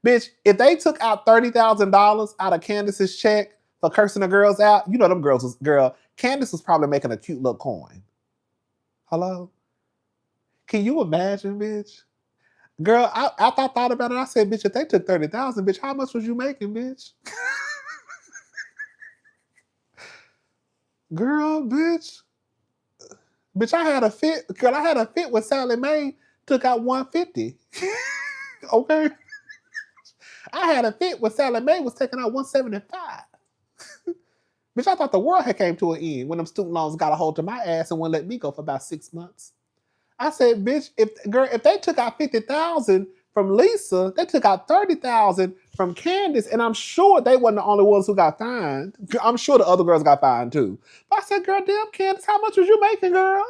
Bitch, if they took out $30,000 out of Candace's check for cursing the girls out, you know them girls was, girl, Candace was probably making a cute little coin. Hello? Can you imagine, bitch? Girl, after I thought about it, I said, bitch, if they took $30,000, bitch, how much was you making, bitch? Girl, bitch. Bitch, I had a fit. Girl, I had a fit with Sally Mae, took out $150. Okay? I had a fit with Sally Mae was taking out $175. Bitch, I thought the world had came to an end when them student loans got a hold of my ass and wouldn't let me go for about 6 months. I said, bitch, if they took out $50,000 from Lisa, they took out $30,000 from Candace, and I'm sure they wasn't the only ones who got fined. I'm sure the other girls got fined too. But I said, girl, damn, Candace, how much was you making, girl?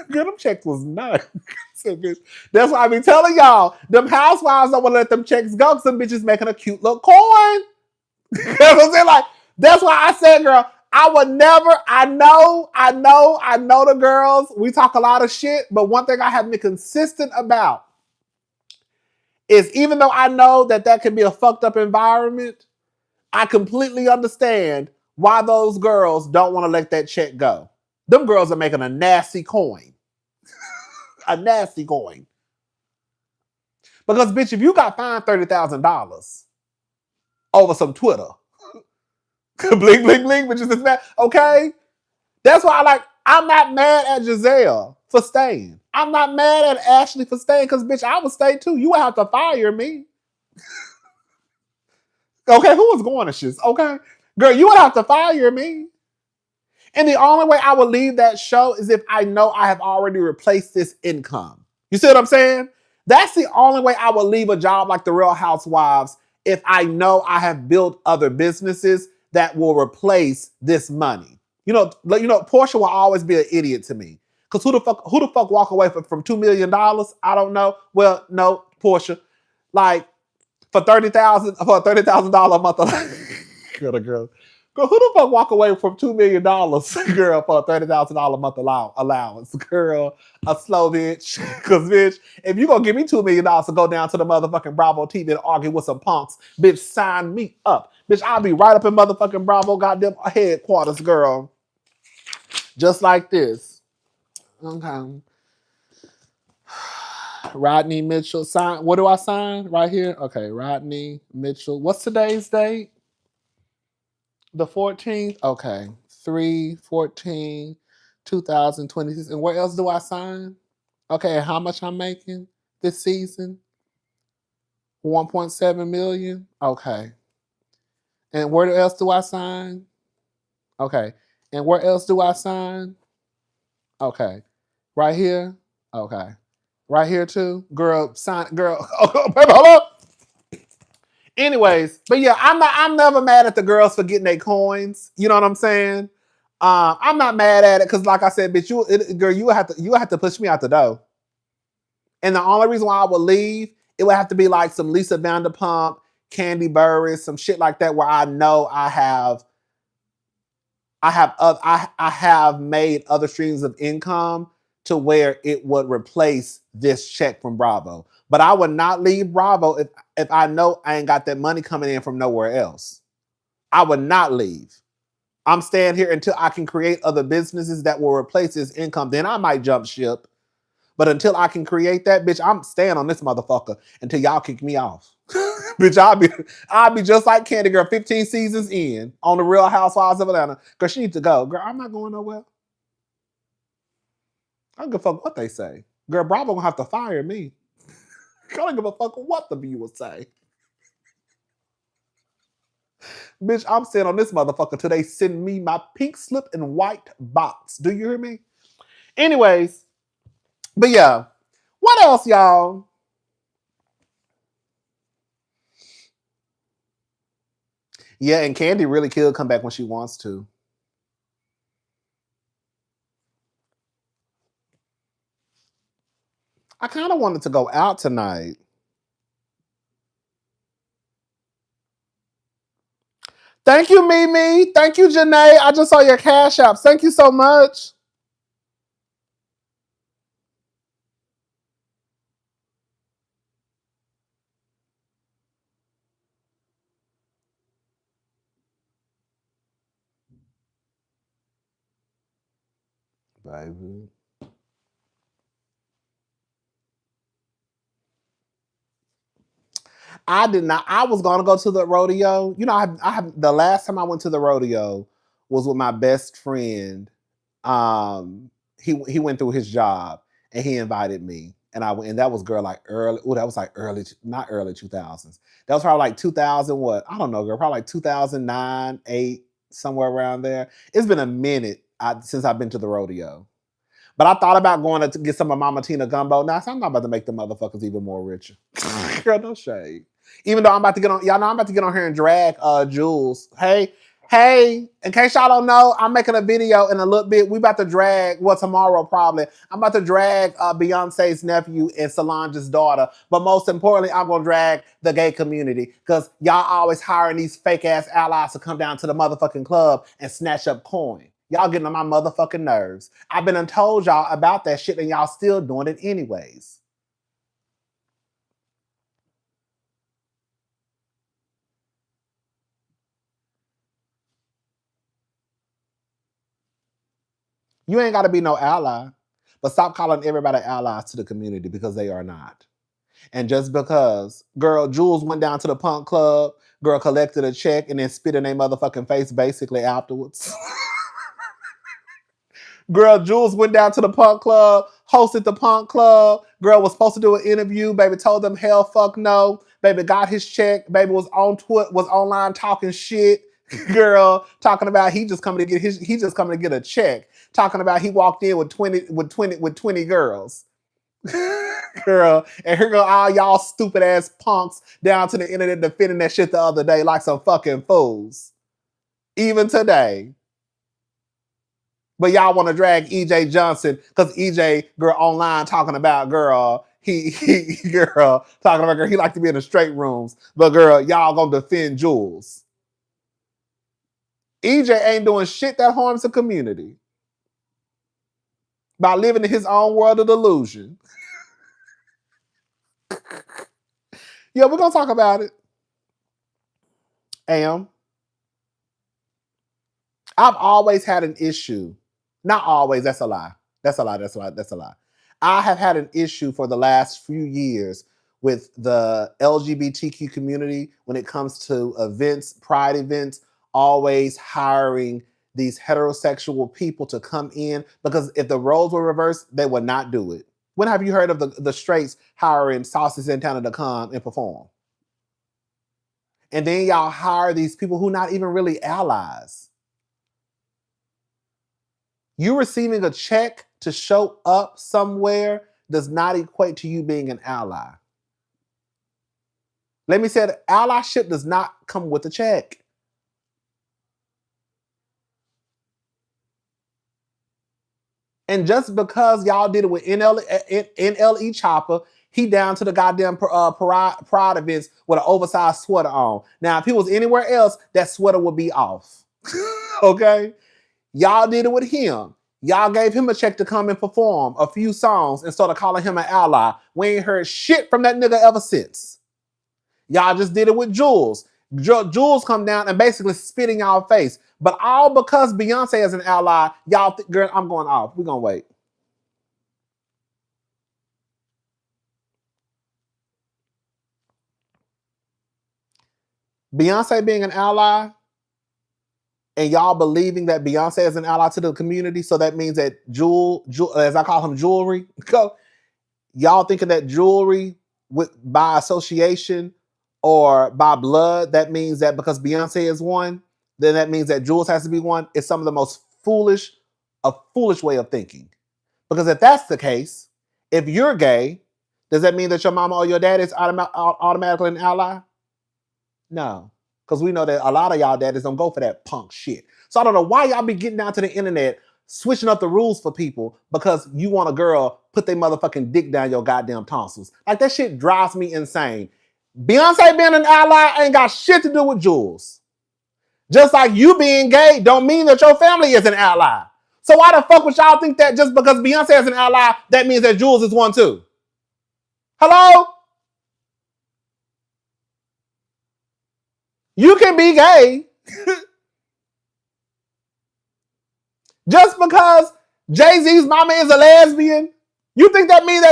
Girl, them checks was nuts. I said, bitch, that's why I be telling y'all, them housewives don't want to let them checks go because them bitches making a cute little coin. You know what I'm saying? Like, that's why I said, girl, I would never, I know the girls, we talk a lot of shit, but one thing I have been consistent about is even though I know that can be a fucked up environment, I completely understand why those girls don't want to let that check go. Them girls are making a nasty coin. A nasty coin. Because, bitch, if you got fined $30,000 over some Twitter, bling, bling, bling, bitches is mad. Okay? That's why I'm not mad at Giselle for staying. I'm not mad at Ashley for staying because, bitch, I would stay too. You would have to fire me. Okay, who was going to shit? Okay? Girl, you would have to fire me. And the only way I would leave that show is if I know I have already replaced this income. You see what I'm saying? That's the only way I would leave a job like the Real Housewives, if I know I have built other businesses that will replace this money. Portia will always be an idiot to me. Because who the fuck walk away from $2 million? I don't know. Well, no, Portia. Like, for $30,000 a month. Girl. Girl, who the fuck walk away from $2 million, girl, for a $30,000 a month allowance? Girl, a slow bitch. Because, bitch, if you gonna give me $2 million to go down to the motherfucking Bravo TV and argue with some punks, bitch, sign me up. Bitch, I'll be right up in motherfucking Bravo goddamn headquarters, girl. Just like this. Okay. Rodney Mitchell. Sign. What do I sign? Right here? Okay, Rodney Mitchell. What's today's date? The 14th? Okay. 3/14/2026. And where else do I sign? Okay, how much I'm making this season? 1.7 million? Okay. And where else do I sign? Okay. And where else do I sign? Okay. Right here? Okay. Right here too? Girl, sign girl. Oh, baby, hold up. Anyways, but yeah, I'm never mad at the girls for getting their coins. You know what I'm saying? I'm not mad at it because, like I said, bitch, you would have to push me out the door. And the only reason why I would leave, it would have to be like some Lisa Vanderpump, Candy Burris, some shit like that, where I know I have made other streams of income to where it would replace this check from Bravo. But I would not leave Bravo if I know I ain't got that money coming in from nowhere else. I would not leave. I'm staying here until I can create other businesses that will replace this income. Then I might jump ship. But until I can create that, bitch, I'm staying on this motherfucker until y'all kick me off. Bitch, I'll be just like Candy Girl 15 seasons in on the Real Housewives of Atlanta. Because she needs to go. Girl, I'm not going nowhere. I don't give a fuck what they say. Girl, Bravo gonna have to fire me. I don't give a fuck what the viewers say. Bitch, I'm staying on this motherfucker till they send me my pink slip and white box. Do you hear me? Anyways, but yeah. What else, y'all? Yeah, and Candy really could come back when she wants to. I kind of wanted to go out tonight. Thank you, Mimi. Thank you, Janae. I just saw your cash apps. Thank you so much. Baby. I did not. I was gonna go to the rodeo. You know, I have the last time I went to the rodeo was with my best friend. He went through his job and he invited me, and I went. And that was girl like early. Oh, that was like early, not early 2000s. That was probably like 2000. What? I don't know, girl. Probably like 2009, 8, somewhere around there. It's been a minute since I've been to the rodeo. But I thought about going to get some of Mama Tina gumbo. Now, so I'm not about to make the motherfuckers even more richer. Girl, no shade. Even though I'm about to get on, y'all know I'm about to get on here and drag Jules. Hey, in case y'all don't know, I'm making a video in a little bit. We about to drag, well, tomorrow probably. I'm about to drag Beyonce's nephew and Solange's daughter. But most importantly, I'm going to drag the gay community. Because y'all always hiring these fake ass allies to come down to the motherfucking club and snatch up coin. Y'all getting on my motherfucking nerves. I've been told y'all about that shit and y'all still doing it anyways. You ain't got to be no ally, but stop calling everybody allies to the community because they are not. And just because, girl, Jules went down to the punk club, girl collected a check and then spit in their motherfucking face basically afterwards. Girl, Jules went down to the punk club, hosted the punk club. Girl was supposed to do an interview. Baby told them hell fuck no. Baby got his check. Baby was on Twitter, was online talking shit. Girl talking about he just coming to get a check. Talking about he walked in with 20 girls. Girl, and here go all y'all stupid ass punks down to the internet defending that shit the other day like some fucking fools. Even today. But y'all want to drag EJ Johnson because EJ, girl, online talking about, girl, girl, talking about, girl, he like to be in the straight rooms. But, girl, y'all gonna defend Jules. EJ ain't doing shit that harms the community by living in his own world of delusion. Yeah, we're gonna talk about it. I've always had an issue. Not always, that's a lie. I have had an issue for the last few years with the LGBTQ community when it comes to events, pride events, always hiring these heterosexual people to come in, because if the roles were reversed, they would not do it. When have you heard of the straights hiring Saucy Santana to come and perform? And then y'all hire these people who not even really allies. You receiving a check to show up somewhere does not equate to you being an ally. Let me say that allyship does not come with a check. And just because y'all did it with NLE Chopper, he down to the goddamn pride events with an oversized sweater on. Now, if he was anywhere else, that sweater would be off. Okay? Y'all did it with him. Y'all gave him a check to come and perform a few songs and started calling him an ally. We ain't heard shit from that nigga ever since. Y'all just did it with Jules. Jules come down and basically spit in y'all face. But all because Beyonce is an ally, y'all girl, I'm going off. We're going to wait. Beyonce being an ally and y'all believing that Beyonce is an ally to the community, so that means that Jewel, as I call him, jewelry, y'all thinking that jewelry by association or by blood, that means that because Beyonce is one, then that means that Jules has to be one. It's some of the most foolish way of thinking. Because if that's the case, if you're gay, does that mean that your mama or your dad is automatically an ally? No. Because we know that a lot of y'all daddies don't go for that punk shit. So I don't know why y'all be getting down to the internet, switching up the rules for people because you want a girl put their motherfucking dick down your goddamn tonsils. Like, that shit drives me insane. Beyonce being an ally ain't got shit to do with Jules. Just like you being gay don't mean that your family is an ally. So why the fuck would y'all think that just because Beyonce is an ally, that means that Jules is one too? Hello? You can be gay. Just because Jay-Z's mama is a lesbian, you think that means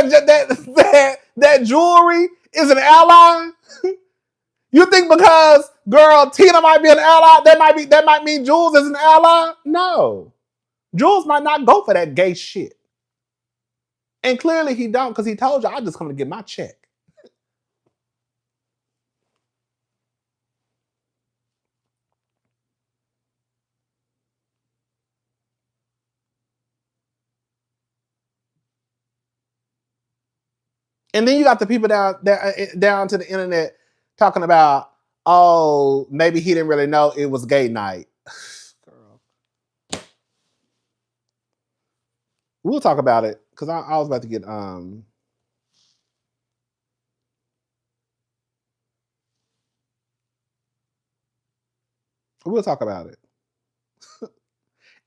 that jewelry is an ally? You think because, girl, Tina might be an ally, that might mean Jules is an ally? No. Jules might not go for that gay shit. And clearly he don't, because he told you, I just come to get my check. And then you got the people down to the internet talking about, oh, maybe he didn't really know it was gay night. Girl. We'll talk about it, because I was about to get we'll talk about it.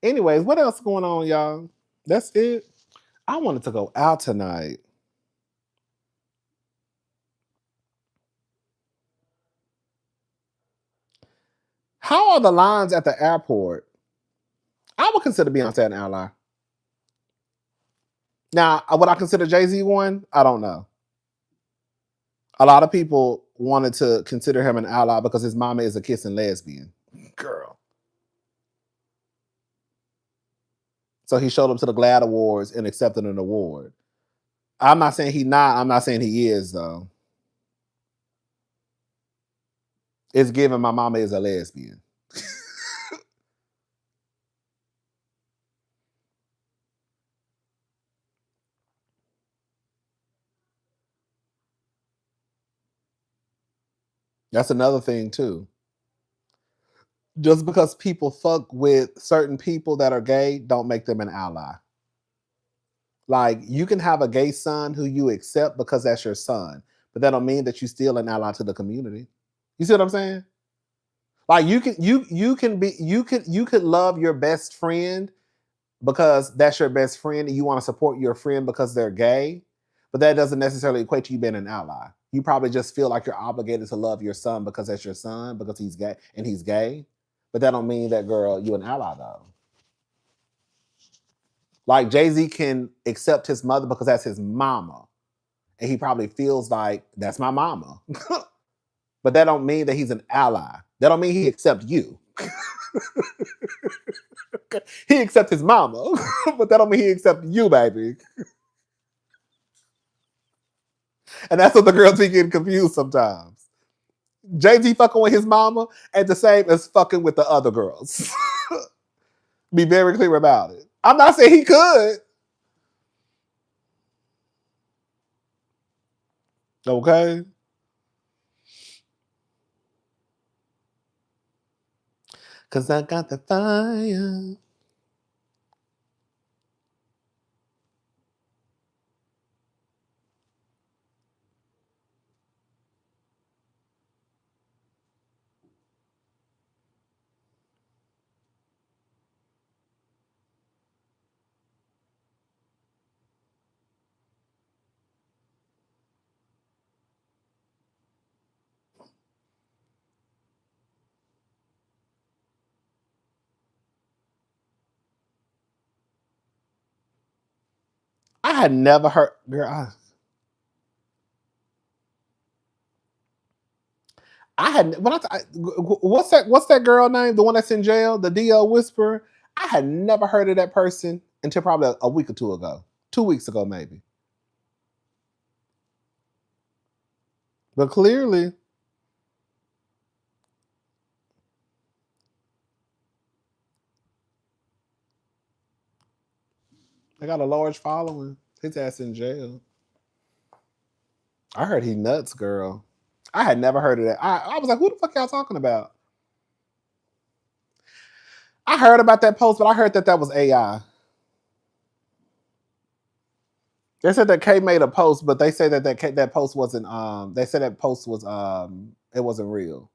Anyways, what else is going on, y'all? That's it. I wanted to go out tonight. How are the lines at the airport? I would consider Beyonce an ally. Now, would I consider Jay-Z one? I don't know. A lot of people wanted to consider him an ally because his mama is a kissing lesbian. Girl. So he showed up to the GLAAD Awards and accepted an award. I'm not saying he not. I'm not saying he is, though. It's given my mama is a lesbian. That's another thing, too. Just because people fuck with certain people that are gay, don't make them an ally. Like, you can have a gay son who you accept because that's your son, but that don't mean that you still an ally to the community. You see what I'm saying? Like, you could love your best friend because that's your best friend and you want to support your friend because they're gay, but that doesn't necessarily equate to you being an ally. You probably just feel like you're obligated to love your son because that's your son, because he's gay and he's gay. But that don't mean that, girl, you an ally though. Like, Jay-Z can accept his mother because that's his mama. And he probably feels like that's my mama. But that don't mean that he's an ally. That don't mean he accepts you. He accepts his mama, but that don't mean he accepts you, baby. And that's what the girls be getting confused sometimes. Jay-Z fucking with his mama ain't the same as fucking with the other girls. Be very clear about it. I'm not saying he could. Okay? Cause I got the fire. I had never heard, girl. I had what's that girl name? The one that's in jail, the DL Whisperer. I had never heard of that person until probably a week or two ago, 2 weeks ago maybe. But clearly, they got a large following. His ass in jail. I heard he nuts, girl. I had never heard of that. I was like, who the fuck y'all talking about? I heard about that post, but I heard that was AI. They said that K made a post, but they say that post wasn't. They said that post was. It wasn't real.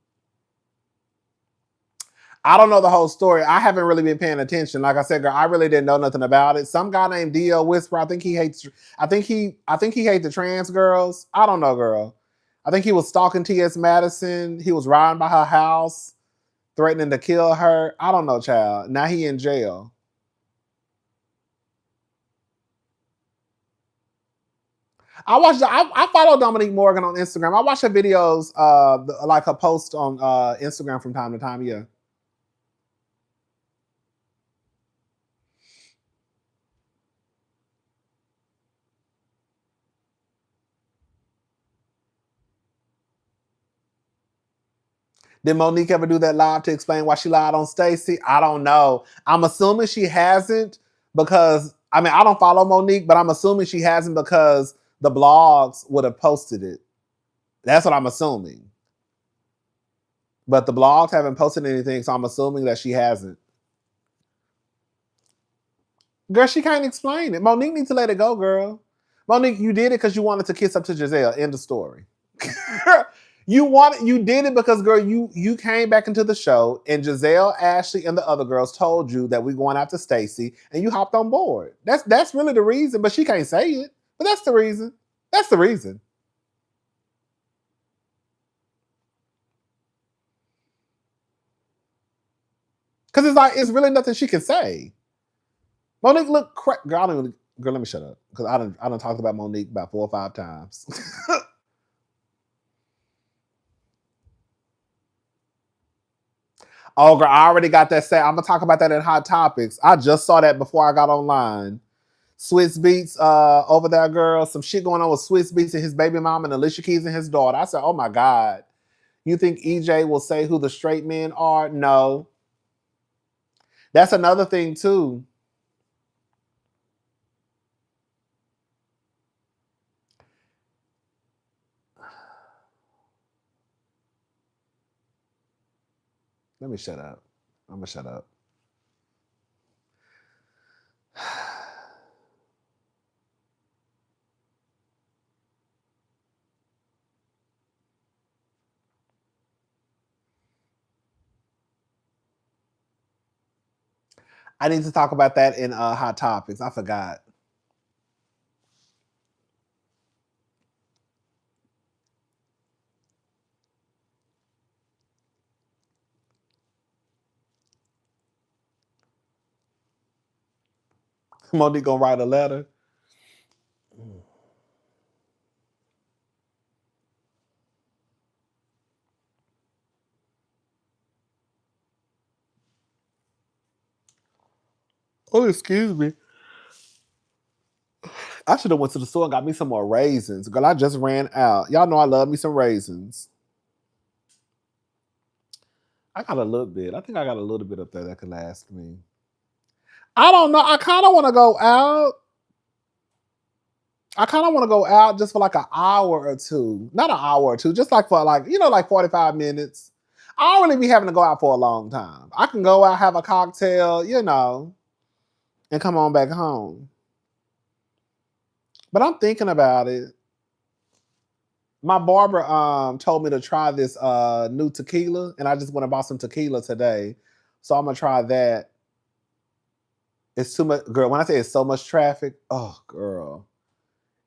I don't know the whole story. I haven't really been paying attention. Like I said, girl, I really didn't know nothing about it. Some guy named DL Whisper. I think he hates. I think he hates the trans girls. I don't know, girl. I think he was stalking T.S. Madison. He was riding by her house, threatening to kill her. I don't know, child. Now he in jail. I follow Dominique Morgan on Instagram. I watch her videos, like her post on Instagram from time to time. Yeah. Did Monique ever do that live to explain why she lied on Stacey? I don't know. I'm assuming she hasn't because, I mean, I don't follow Monique, but I'm assuming she hasn't because the blogs would have posted it. That's what I'm assuming. But the blogs haven't posted anything, so I'm assuming that she hasn't. Girl, she can't explain it. Monique needs to let it go, girl. Monique, you did it because you wanted to kiss up to Giselle. End of story. You did it because, girl, you came back into the show and Giselle, Ashley, and the other girls told you that we're going after Stacey, and you hopped on board. That's really the reason, but she can't say it. But that's the reason. That's the reason. Because it's really nothing she can say. Monique look girl, let me shut up. Because I done talked about Monique about 4 or 5 times. Oh, girl, I already got that set. I'm gonna talk about that in Hot Topics. I just saw that before I got online. Swiss Beats over there, girl. Some shit going on with Swiss Beats and his baby mom and Alicia Keys and his daughter. I said, oh my God. You think EJ will say who the straight men are? No. That's another thing too. Let me shut up. I'm gonna shut up. I need to talk about that in Hot Topics. I forgot. Monique gonna write a letter. Oh, excuse me. I should have went to the store and got me some more raisins. Girl, I just ran out. Y'all know I love me some raisins. I got a little bit. I think I got a little bit up there that could last me. I don't know. I kind of want to go out. I kind of want to go out just for like an hour or two. Not an hour or two, just like for like, like 45 minutes. I don't really be having to go out for a long time. I can go out, have a cocktail, and come on back home. But I'm thinking about it. My barber told me to try this new tequila, and I just went and bought some tequila today. So I'm gonna try that. It's too much, girl. When I say it's so much traffic, oh girl.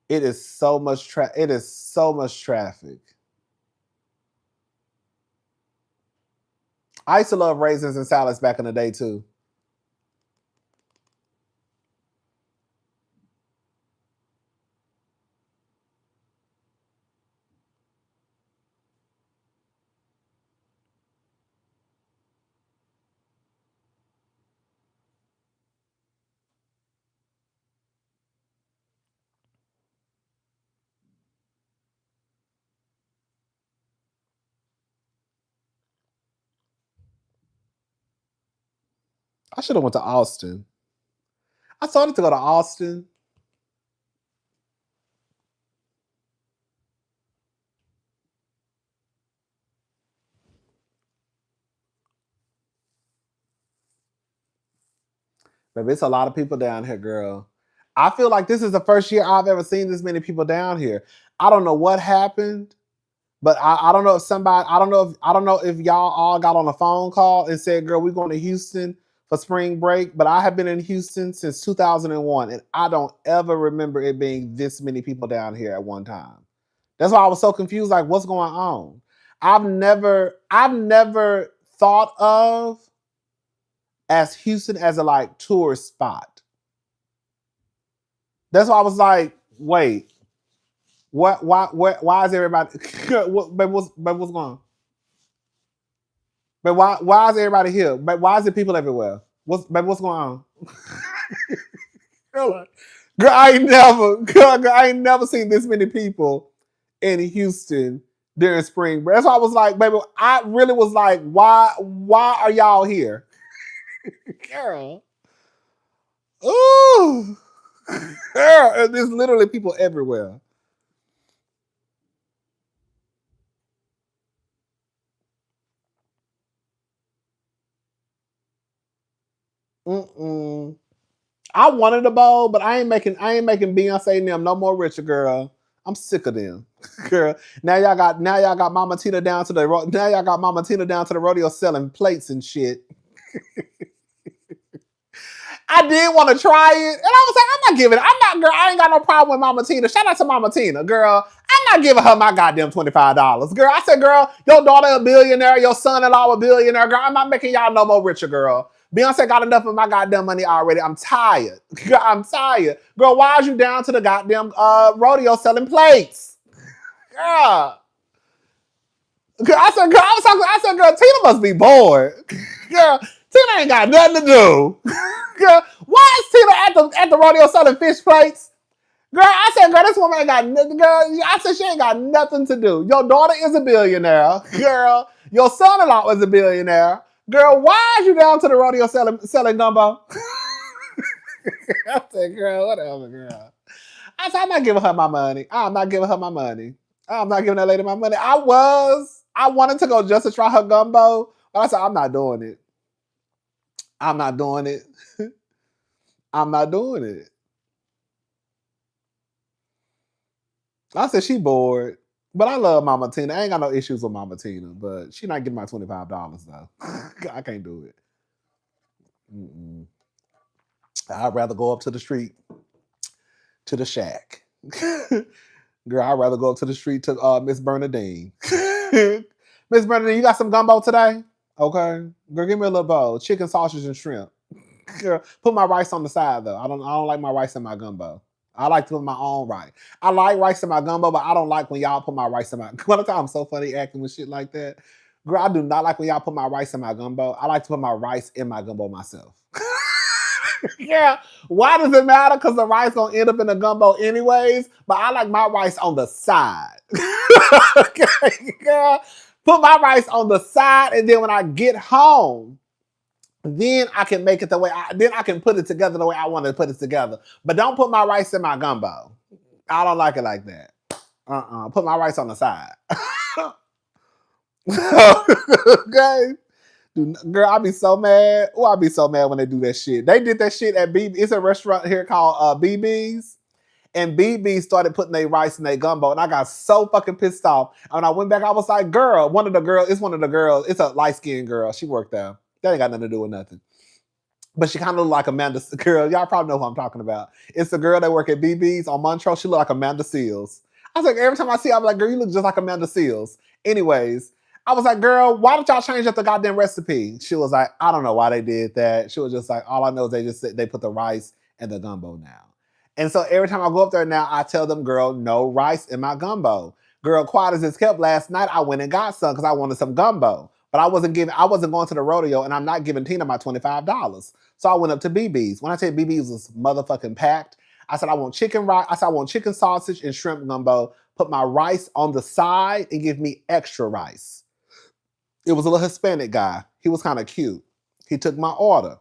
It is so much it is so much traffic. I used to love raisins and salads back in the day too. I should have went to Austin. I started to go to Austin. Baby, it's a lot of people down here, girl. I feel like this is the first year I've ever seen this many people down here. I don't know what happened, but I don't know if if y'all all got on a phone call and said, girl, we're going to Houston for spring break. But I have been in Houston since 2001, and I don't ever remember it being this many people down here at one time. That's why I was so confused, like, what's going on? I've never thought of as Houston as a like tourist spot. That's why I was like, wait, what? Why is everybody? what's going on? But why is everybody here? But why is there people everywhere? What's going on? girl, I ain't never seen this many people in Houston during spring break. That's why I was like, baby, I really was like, why are y'all here? Girl. Ooh. Girl, there's literally people everywhere. Mm-mm. I wanted a bowl, but I ain't making Beyonce and them no more richer, girl. I'm sick of them, girl. Now y'all got Mama Tina down to the rodeo selling plates and shit. I did want to try it, and I was like, I ain't got no problem with Mama Tina. Shout out to Mama Tina, girl. I'm not giving her my goddamn $25, girl. I said, girl, your daughter a billionaire, your son-in-law a billionaire, girl. I'm not making y'all no more richer, girl. Beyonce got enough of my goddamn money already. I'm tired. Girl, I'm tired. Girl, why is you down to the goddamn rodeo selling plates? Girl. I said, girl, Tina must be bored. Girl, Tina ain't got nothing to do. Girl, why is Tina at the rodeo selling fish plates? Girl, I said, girl, this woman ain't got nothing. Girl, I said she ain't got nothing to do. Your daughter is a billionaire. Girl, your son-in-law is a billionaire. Girl, why is you down to the rodeo selling gumbo? I said, girl, whatever, girl. I said, I'm not giving her my money. I'm not giving her my money. I'm not giving that lady my money. I wanted to go just to try her gumbo, but I said, I'm not doing it. I'm not doing it. I'm not doing it. I said, she bored. But I love Mama Tina. I ain't got no issues with Mama Tina, but she not getting my $25 though. I can't do it. Mm-mm. I'd rather go up to the street to the shack. Girl, I'd rather go up to the street to Miss Bernadine. Miss Bernadine, you got some gumbo today? Okay. Girl, give me a little bowl. Chicken, sausage, and shrimp. Girl, put my rice on the side though. I don't like my rice in my gumbo. I like to put my own rice. I like rice in my gumbo, but I don't like when y'all put my rice in my. One time I'm so funny acting with shit like that. Girl, I do not like when y'all put my rice in my gumbo. I like to put my rice in my gumbo myself. Yeah. Why does it matter? Because the rice gonna end up in the gumbo anyways. But I like my rice on the side. Okay, girl. Put my rice on the side, and then when I get home, then I can make it then I can put it together the way I want to put it together. But don't put my rice in my gumbo. I don't like it like that. Put my rice on the side. Okay. Girl, I'll be so mad. Oh, I'll be so mad when they do that shit. They did that shit at BB. It's a restaurant here called BB's. And BB started putting their rice in their gumbo. And I got so fucking pissed off. And when I went back, I was like, girl, one of the girls, it's a light-skinned girl. She worked there. That ain't got nothing to do with nothing. But she kind of look like Amanda, girl. Y'all probably know who I'm talking about. It's the girl that work at BB's on Montrose. She look like Amanda Seals. I was like, every time I see her, I'm like, girl, you look just like Amanda Seals. Anyways, I was like, girl, why did y'all change up the goddamn recipe? She was like, I don't know why they did that. She was just like, all I know is they put the rice in the gumbo now. And so every time I go up there now, I tell them, girl, no rice in my gumbo. Girl, quiet as it's kept, last night I went and got some because I wanted some gumbo. But I wasn't going to the rodeo, and I'm not giving Tina my $25. So I went up to BB's. When I tell you BB's was motherfucking packed, I said I want chicken rice. I said I want chicken sausage and shrimp gumbo. Put my rice on the side and give me extra rice. It was a little Hispanic guy. He was kind of cute. He took my order,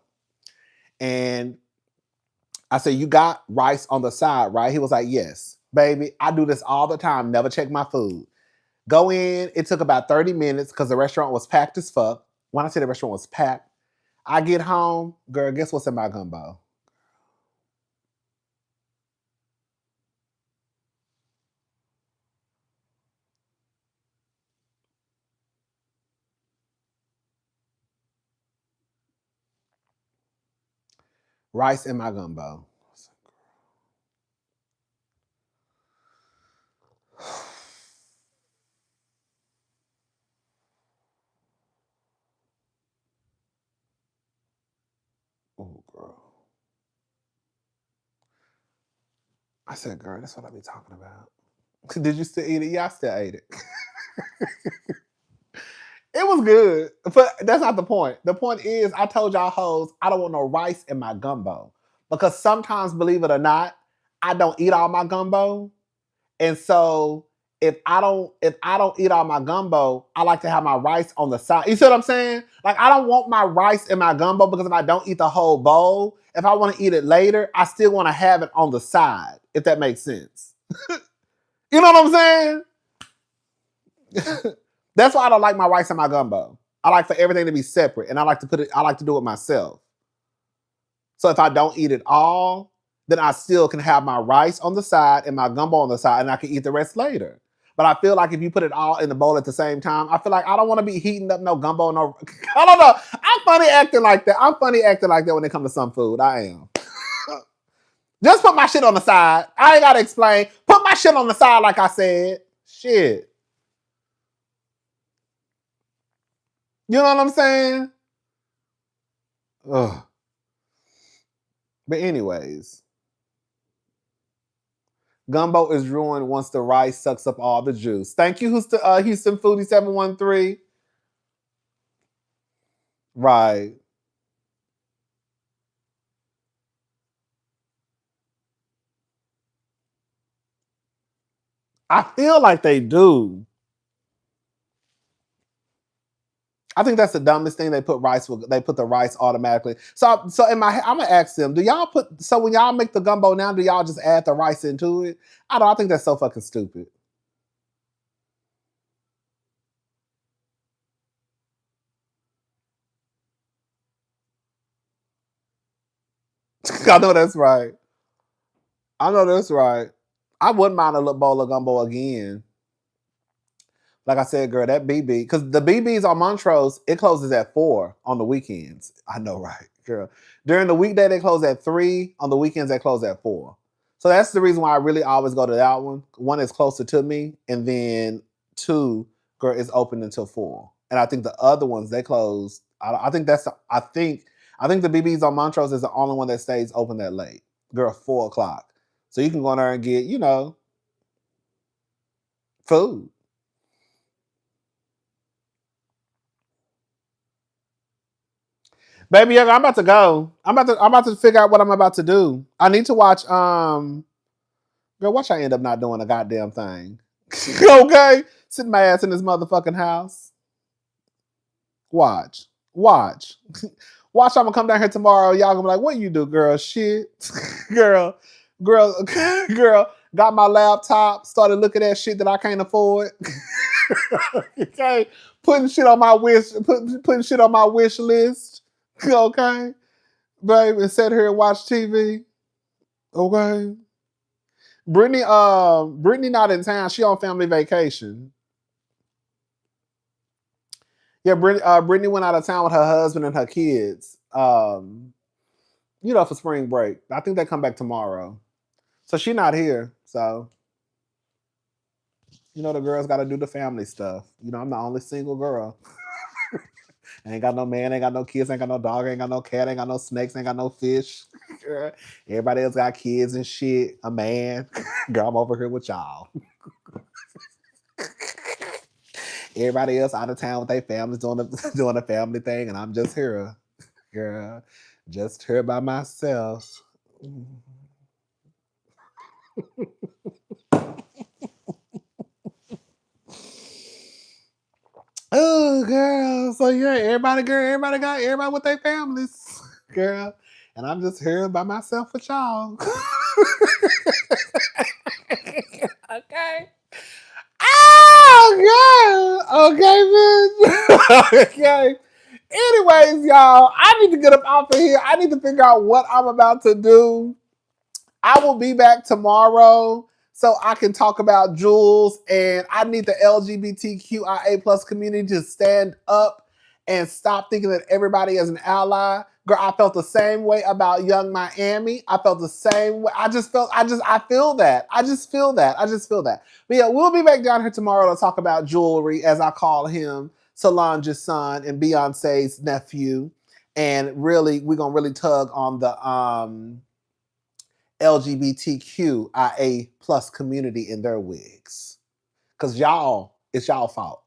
and I said, "You got rice on the side, right?" He was like, "Yes, baby. I do this all the time. Never check my food." Go in. It took about 30 minutes because the restaurant was packed as fuck. When I say the restaurant was packed, I get home, girl, guess what's in my gumbo? Rice in my gumbo. Oh, girl. I said, girl, that's what I be talking about. Did you still eat it? Yeah, I still ate it. It was good, but that's not the point. The point is, I told y'all hoes, I don't want no rice in my gumbo. Because sometimes, believe it or not, I don't eat all my gumbo. And so if I don't eat all my gumbo, I like to have my rice on the side. You see what I'm saying? Like I don't want my rice in my gumbo because if I don't eat the whole bowl, if I want to eat it later, I still want to have it on the side, if that makes sense. You know what I'm saying? That's why I don't like my rice in my gumbo. I like for everything to be separate, and I like to do it myself. So if I don't eat it all, then I still can have my rice on the side and my gumbo on the side, and I can eat the rest later. But I feel like if you put it all in the bowl at the same time, I feel like I don't want to be heating up no gumbo, no. I don't know. I'm funny acting like that. I'm funny acting like that when it comes to some food. I am. Just put my shit on the side. I ain't gotta explain. Put my shit on the side, like I said. Shit. You know what I'm saying? Ugh. But anyways, Gumbo is ruined once the rice sucks up all the juice. Thank you, Houston Foodie 713. Right. I feel like they do. I think that's the dumbest thing. They put the rice automatically. So in my head, I'm gonna ask them, do y'all when y'all make the gumbo now, do y'all just add the rice into it? I think that's so fucking stupid. I know that's right. I know that's right. I wouldn't mind a little bowl of gumbo again. Like I said, girl, that BB, because the BB's on Montrose, it closes at 4 on the weekends. I know, right, girl. During the weekday, they close at 3. On the weekends, they close at 4. So that's the reason why I really always go to that one. One is closer to me, and then 2, girl, is open until 4. And I think the other ones, they close. I think the BB's on Montrose is the only one that stays open that late. Girl, 4 o'clock. So you can go in there and get, food. Baby Yoga, I'm about to go. I'm about to figure out what I'm about to do. I need to watch girl, watch I end up not doing a goddamn thing. Okay? Sitting my ass in this motherfucking house. Watch. Watch. Watch, I'm gonna come down here tomorrow. Y'all gonna be like, what you do, girl? Shit. girl. Girl. Got my laptop, started looking at shit that I can't afford. Okay? Putting shit on my putting shit on my wish list. Okay? Babe, and sit here and watch TV. Okay. Brittany not in town. She on family vacation. Yeah, Brittany went out of town with her husband and her kids. For spring break. I think they come back tomorrow. So she not here. So, the girls gotta do the family stuff. I'm the only single girl. Ain't got no man, ain't got no kids, ain't got no dog, ain't got no cat, ain't got no snakes, ain't got no fish. Everybody else got kids and shit. A man. Girl, I'm over here with y'all. Everybody else out of town with their families doing a family thing, and I'm just here. Girl, just here by myself. Oh, girl. So yeah, everybody with their families, girl. And I'm just here by myself with y'all. Okay. Oh, girl. Okay, bitch. Okay. Anyways, y'all, I need to get up off of here. I need to figure out what I'm about to do. I will be back tomorrow so I can talk about Jules, and I need the LGBTQIA plus community to stand up and stop thinking that everybody is an ally. Girl, I felt the same way about Young Miami. I felt the same way. I feel that. I just feel that. But yeah, we'll be back down here tomorrow to talk about jewelry, as I call him, Solange's son and Beyonce's nephew. And really, we're going to really tug on the LGBTQIA plus community in their wigs. Because it's y'all fault.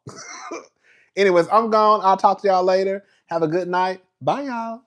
Anyways, I'm gone. I'll talk to y'all later. Have a good night. Bye, y'all.